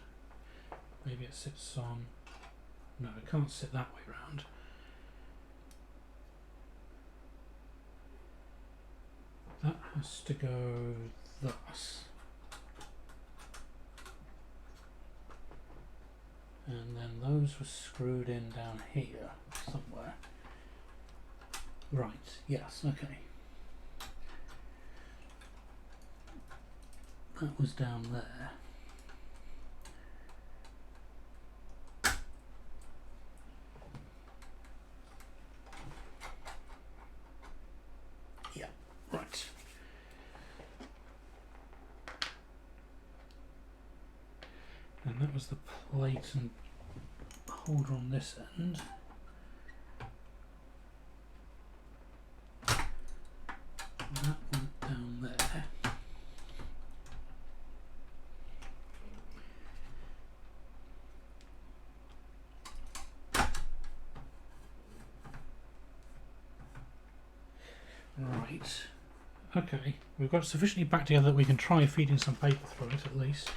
Maybe it sits on... No, it can't sit that way round. That has to go thus. And then those were screwed in down here somewhere. Right, yes, okay. That was down there. Yeah, right. And that was the plate and holder on this end. That went down there. Right. Okay, we've got it sufficiently back together that we can try feeding some paper through it at least.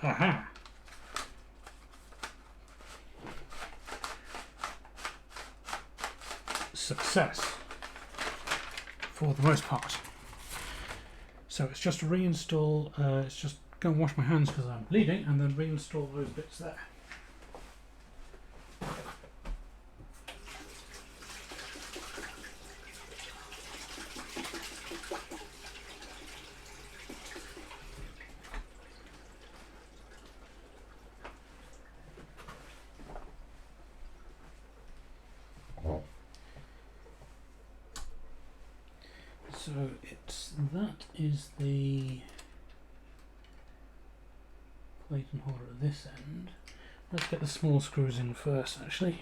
Aha! Success for the most part. So it's just to reinstall, it's just go and wash my hands because I'm bleeding and then reinstall those bits there. So that is the plate and holder at this end. Let's get the small screws in first actually.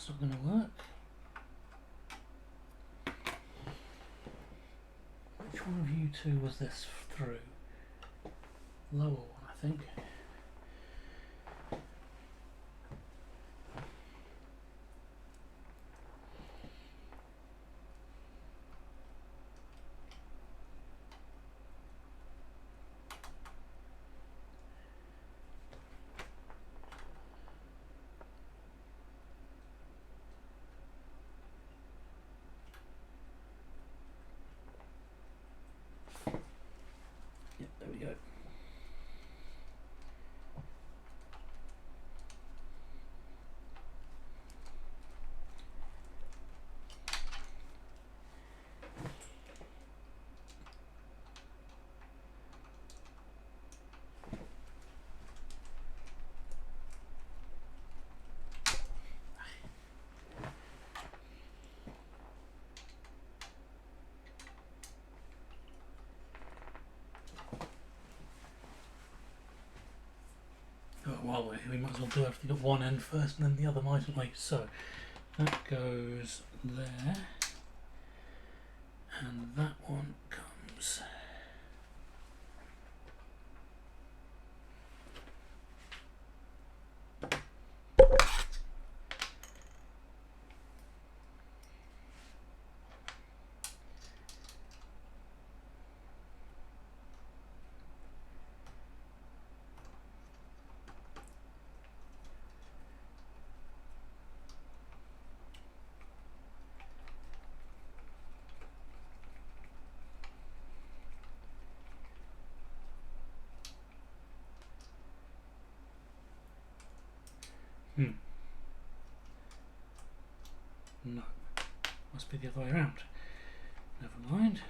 that's not going to work. Which one of you two was this through? Lower one, I think. Yep, there we go. Well, we might as well do everything at one end first and then the other, mightn't we? So that goes there, and that one comes. No, must be the other way around. Never mind.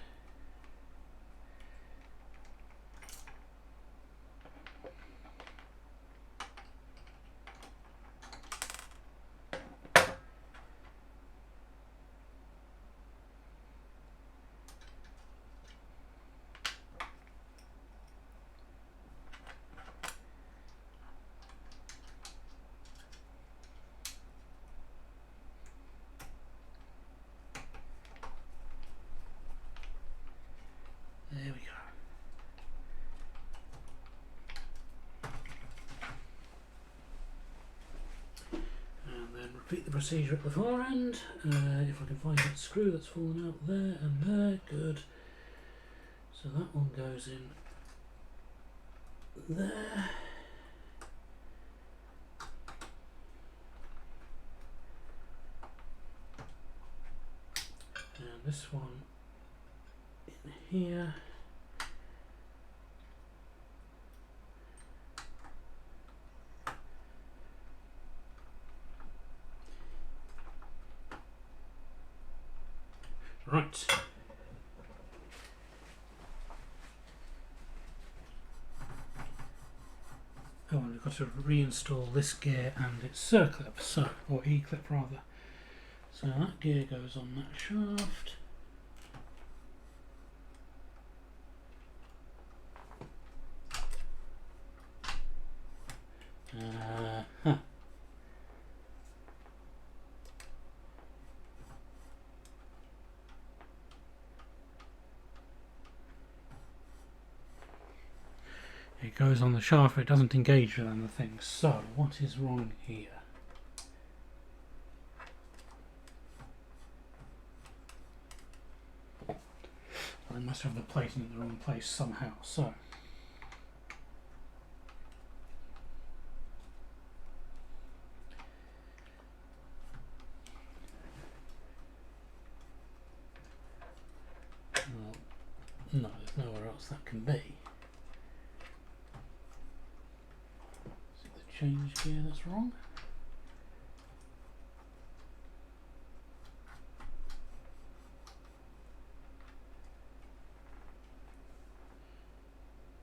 There we go. And then repeat the procedure at the far end. If I can find that screw that's fallen out there and there, good. So that one goes in there. And this one in here. Right. Oh, and we've got to reinstall this gear and its circlip, so, or E-clip rather. So that gear goes on that shaft. Huh. It goes on the shaft, but it doesn't engage with anything. So, what is wrong here? I must have the plate in the wrong place somehow. So, well, no, there's nowhere else that can be. Is it the change gear that's wrong?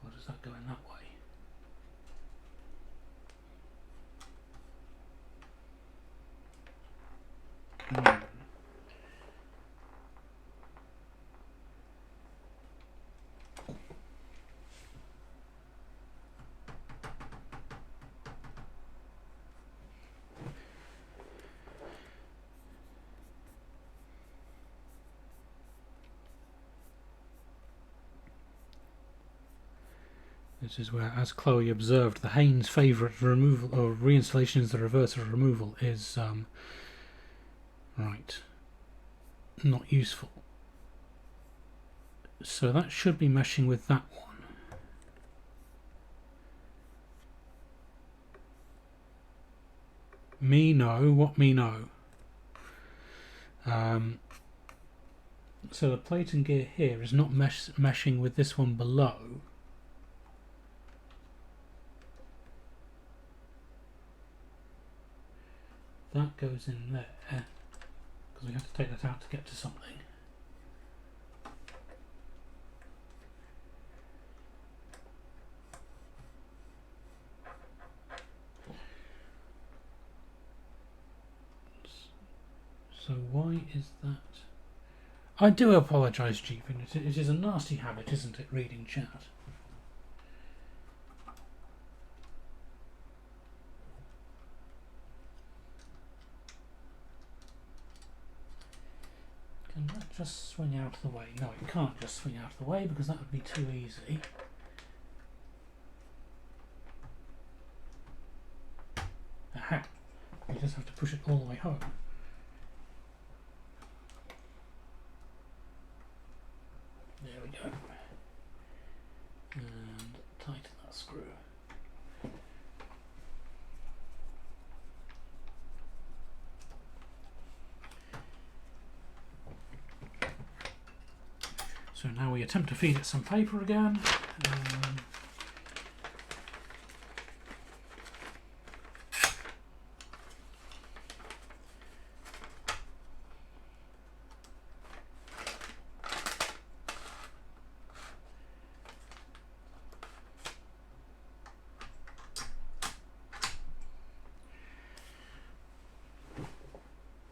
Or does that go in that way? This is where, as Chloe observed, the Haynes' favourite removal or reinstallation is the reverse of removal is right, not useful. So that should be meshing with that one. Me no, what me no. So the plate and gear here is not meshing with this one below. That goes in there, because we have to take that out to get to something. So why is that? I do apologise, Jeepin. It is a nasty habit, isn't it, reading chat? Can that just swing out of the way? No, it can't just swing out of the way because that would be too easy. Aha! You just have to push it all the way home. There we go. And tighten that screw. So now we attempt to feed it some paper again.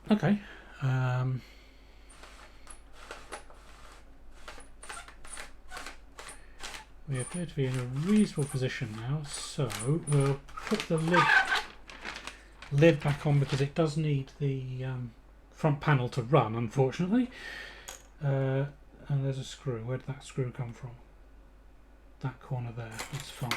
Okay. We appear to be in a reasonable position now, so we'll put the lid back on because it does need the front panel to run, unfortunately. And there's a screw. Where did that screw come from? That corner there. That's fine.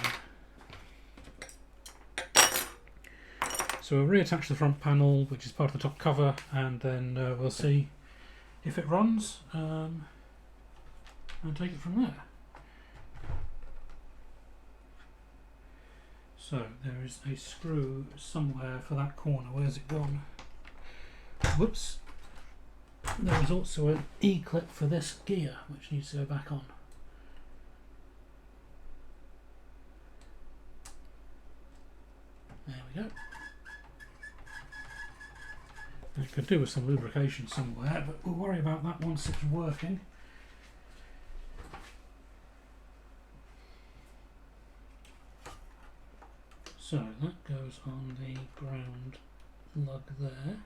So we'll reattach the front panel, which is part of the top cover, and then we'll see if it runs and take it from there. So there is a screw somewhere for that corner. Where's it gone? Whoops. There is also an E-clip for this gear, which needs to go back on. There we go. It could do with some lubrication somewhere, but we'll worry about that once it's working. So that goes on the ground lug there.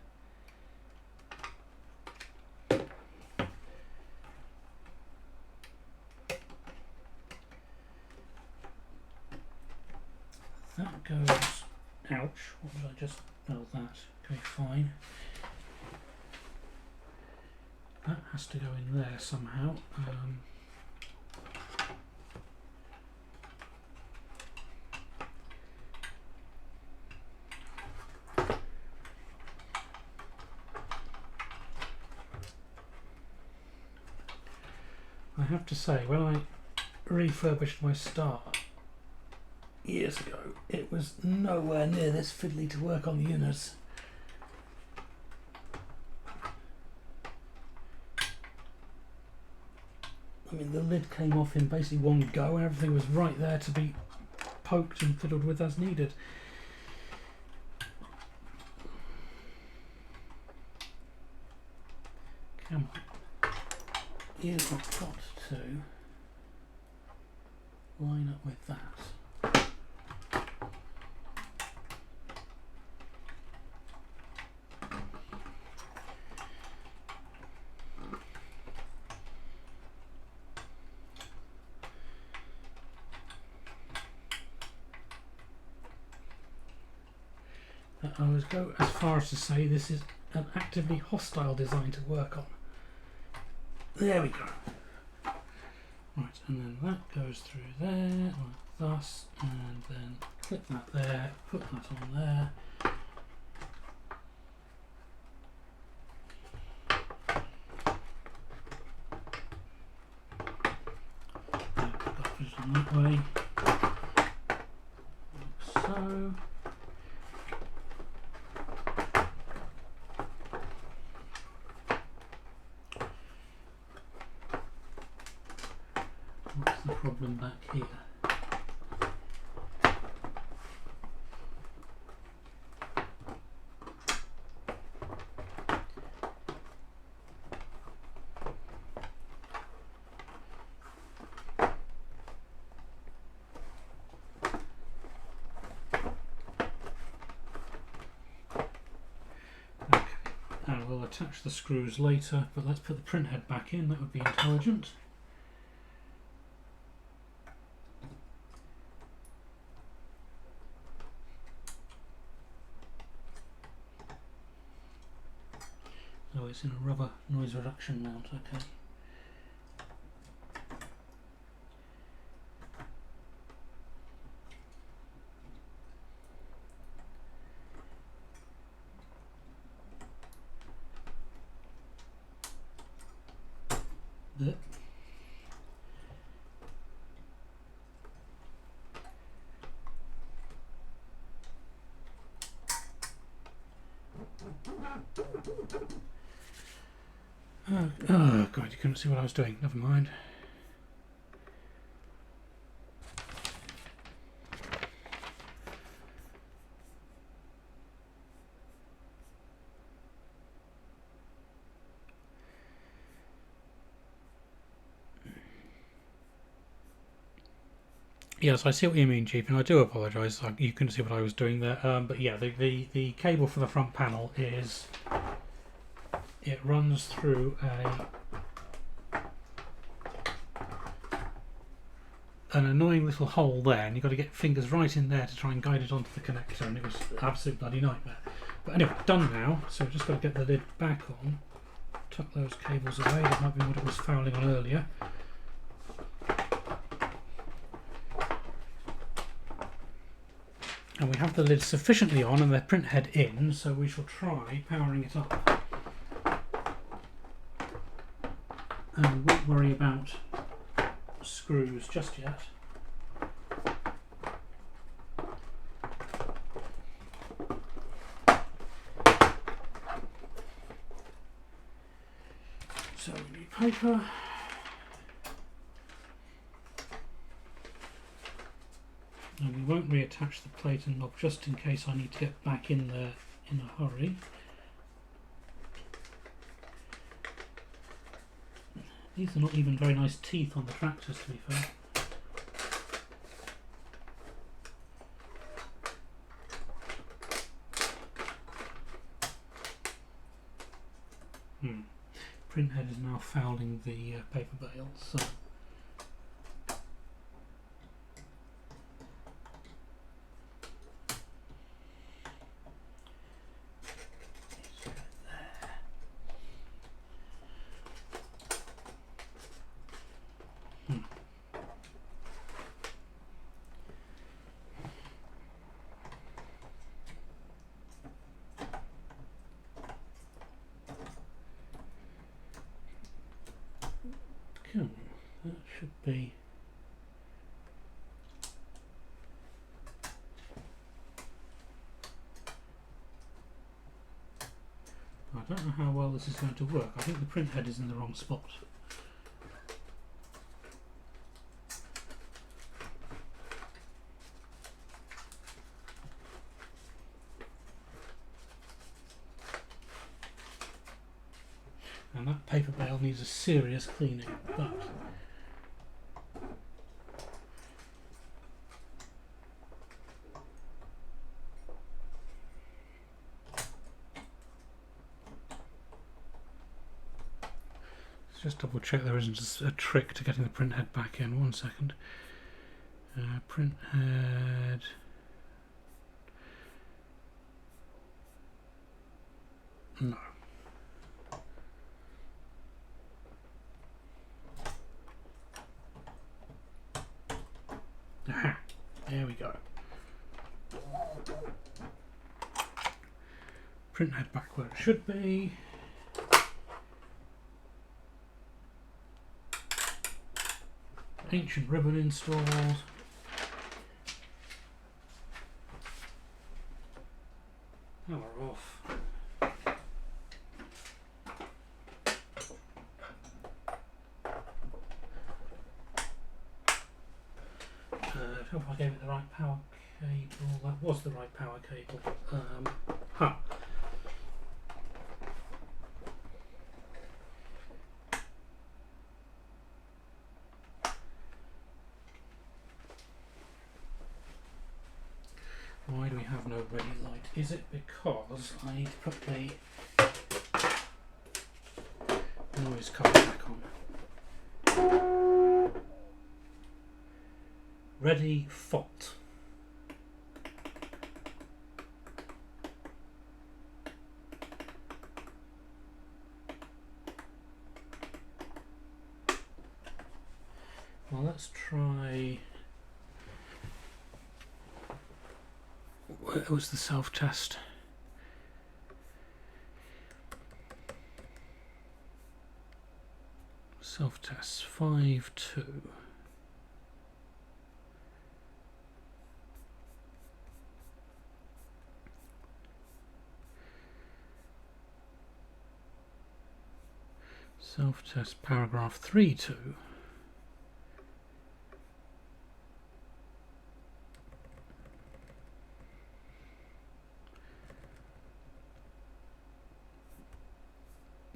That goes, ouch, what did I just, oh that, okay fine. That has to go in there somehow. I have to say, when I refurbished my Star years ago, it was nowhere near this fiddly to work on the units. I mean, the lid came off in basically one go and everything was right there to be poked and fiddled with as needed. Come on. You've got to line up with that. I would go as far as to say this is an actively hostile design to work on. There we go. Right, and then that goes through there, like thus, and then clip that there, put that on there. Put it on that way, like so. What's the problem back here? Okay, and we'll attach the screws later, but let's put the print head back in, that would be intelligent. Oh, it's in a rubber noise reduction mount, okay. There. Oh god, you couldn't see what I was doing, never mind. Yes, I see what you mean, Chief, and I do apologise. You couldn't see what I was doing there. But yeah, the cable for the front panel is, it runs through an annoying little hole there, and you've got to get fingers right in there to try and guide it onto the connector, and it was an absolute bloody nightmare. But anyway, done now, so we've just got to get the lid back on, tuck those cables away. That might be what it was fouling on earlier. And we have the lid sufficiently on and the print head in, so we shall try powering it up. And we won't worry about screws just yet. So we need paper. And we won't reattach the plate and knob just in case I need to get back in there in a hurry. These are not even very nice teeth on the tractors, to be fair. Print head is now fouling the paper bale, so cool. That should be. I don't know how well this is going to work. I think the print head is in the wrong spot. And that paper bale needs a serious cleaning, but let's just double check there isn't a trick to getting the print head back in. 1 second. Print head. No. Aha. we go. Print head back where it should be. Ancient ribbon installed. Power off. I hope I gave it the right power cable. That was the right power cable. Why do we have no ready light? Is it because I need to put the noise cover back on? Ready fault. Well, let's try. Where was the self-test? Self-test 5.2. Self-test paragraph 3.2.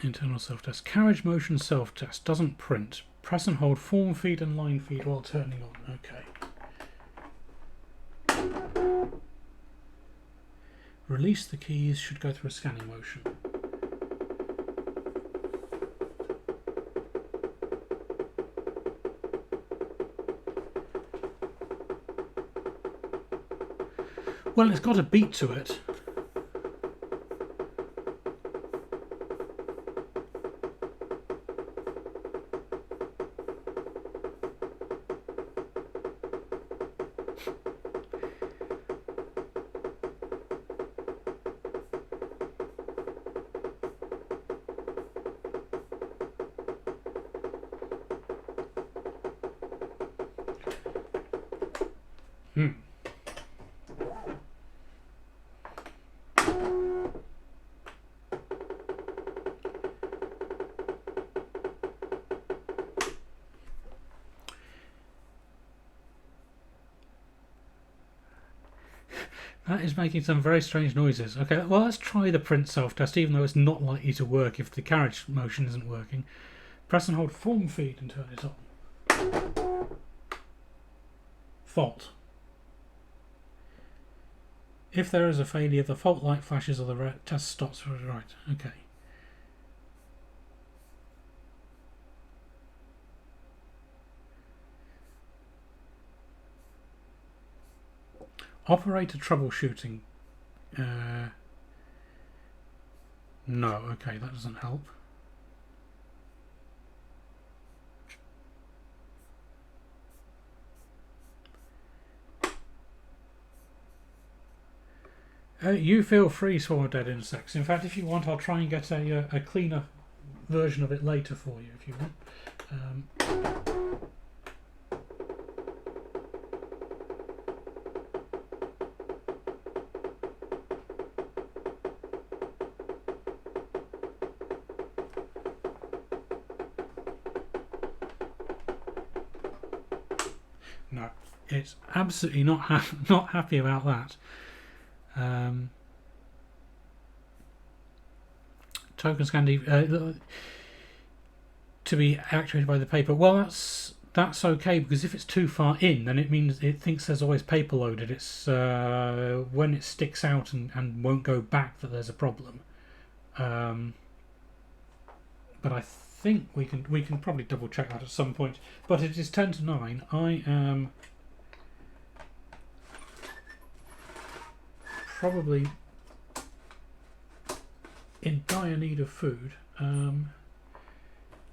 Internal self-test. Carriage motion self-test. Doesn't print. Press and hold form feed and line feed while turning on. Okay. Release the keys. Should go through a scanning motion. Well, it's got a beat to it. That is making some very strange noises. Okay, well, let's try the print self-test, even though it's not likely to work if the carriage motion isn't working. Press and hold form feed and turn it on. Fault. If there is a failure, the fault light flashes or the test stops. Right, okay. Operator troubleshooting. No, okay, that doesn't help. You feel free, Swarm of Dead Insects. In fact, if you want, I'll try and get a cleaner version of it later for you, if you want. No, it's absolutely not happy about that. Token scan to be actuated by the paper. Well, that's okay, because if it's too far in, then it means it thinks there's always paper loaded. It's when it sticks out and won't go back that there's a problem. But I think we can probably double check that at some point. But it is 10 to 9. I am probably in dire need of food. I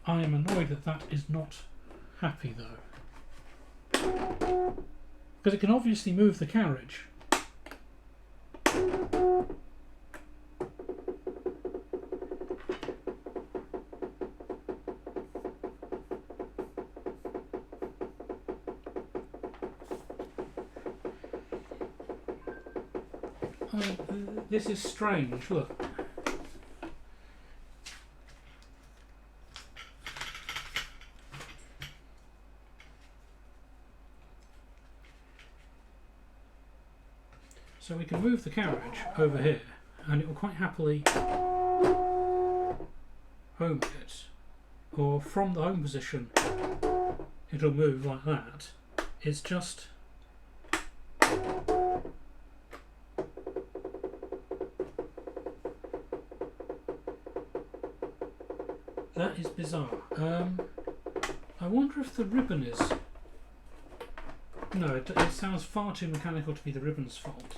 am annoyed that is not happy though. because it can obviously move the carriage. This is strange, look. So we can move the carriage over here and it will quite happily home it, or from the home position it'll move like that. It's just that is bizarre. I wonder if the ribbon is... No, it sounds far too mechanical to be the ribbon's fault.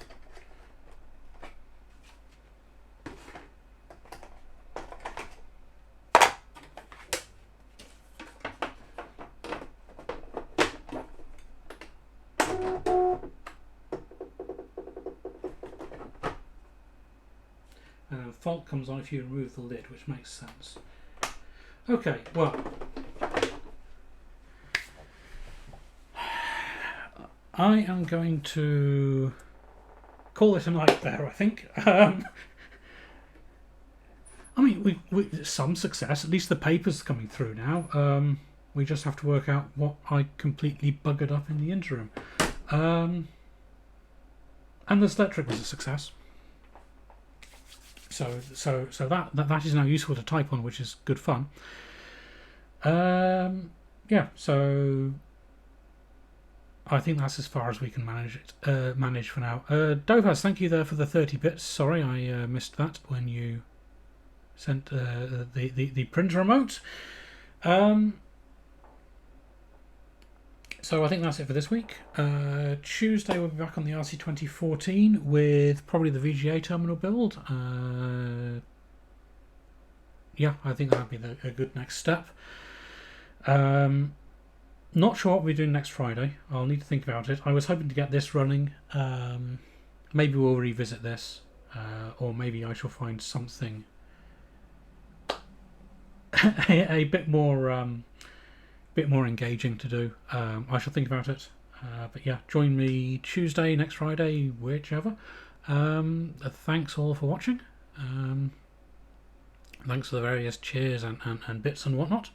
And then fault comes on if you remove the lid, which makes sense. Okay, well, I am going to call it a night there, I think. I mean, we some success. At least the paper's coming through now. We just have to work out what I completely buggered up in the interim. And the electric was a success. So that is now useful to type on, which is good fun. Yeah, so I think that's as far as we can manage for now. Dovaz, thank you there for the 30 bits. Sorry, I missed that when you sent the printer remote. So I think that's it for this week. Tuesday we'll be back on the RC 2014 with probably the VGA terminal build. Yeah, I think that would be a good next step. Not sure what we're doing next Friday. I'll need to think about it. I was hoping to get this running. Maybe we'll revisit this, or maybe I shall find something a bit more engaging to do. I shall think about it. But yeah, join me Tuesday, next Friday, whichever. Thanks all for watching. Thanks for the various cheers and bits and whatnot.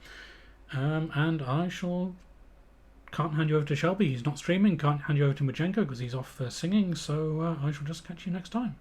And I can't hand you over to Shelby, he's not streaming. Can't hand you over to Majenko because he's off singing. So I shall just catch you next time.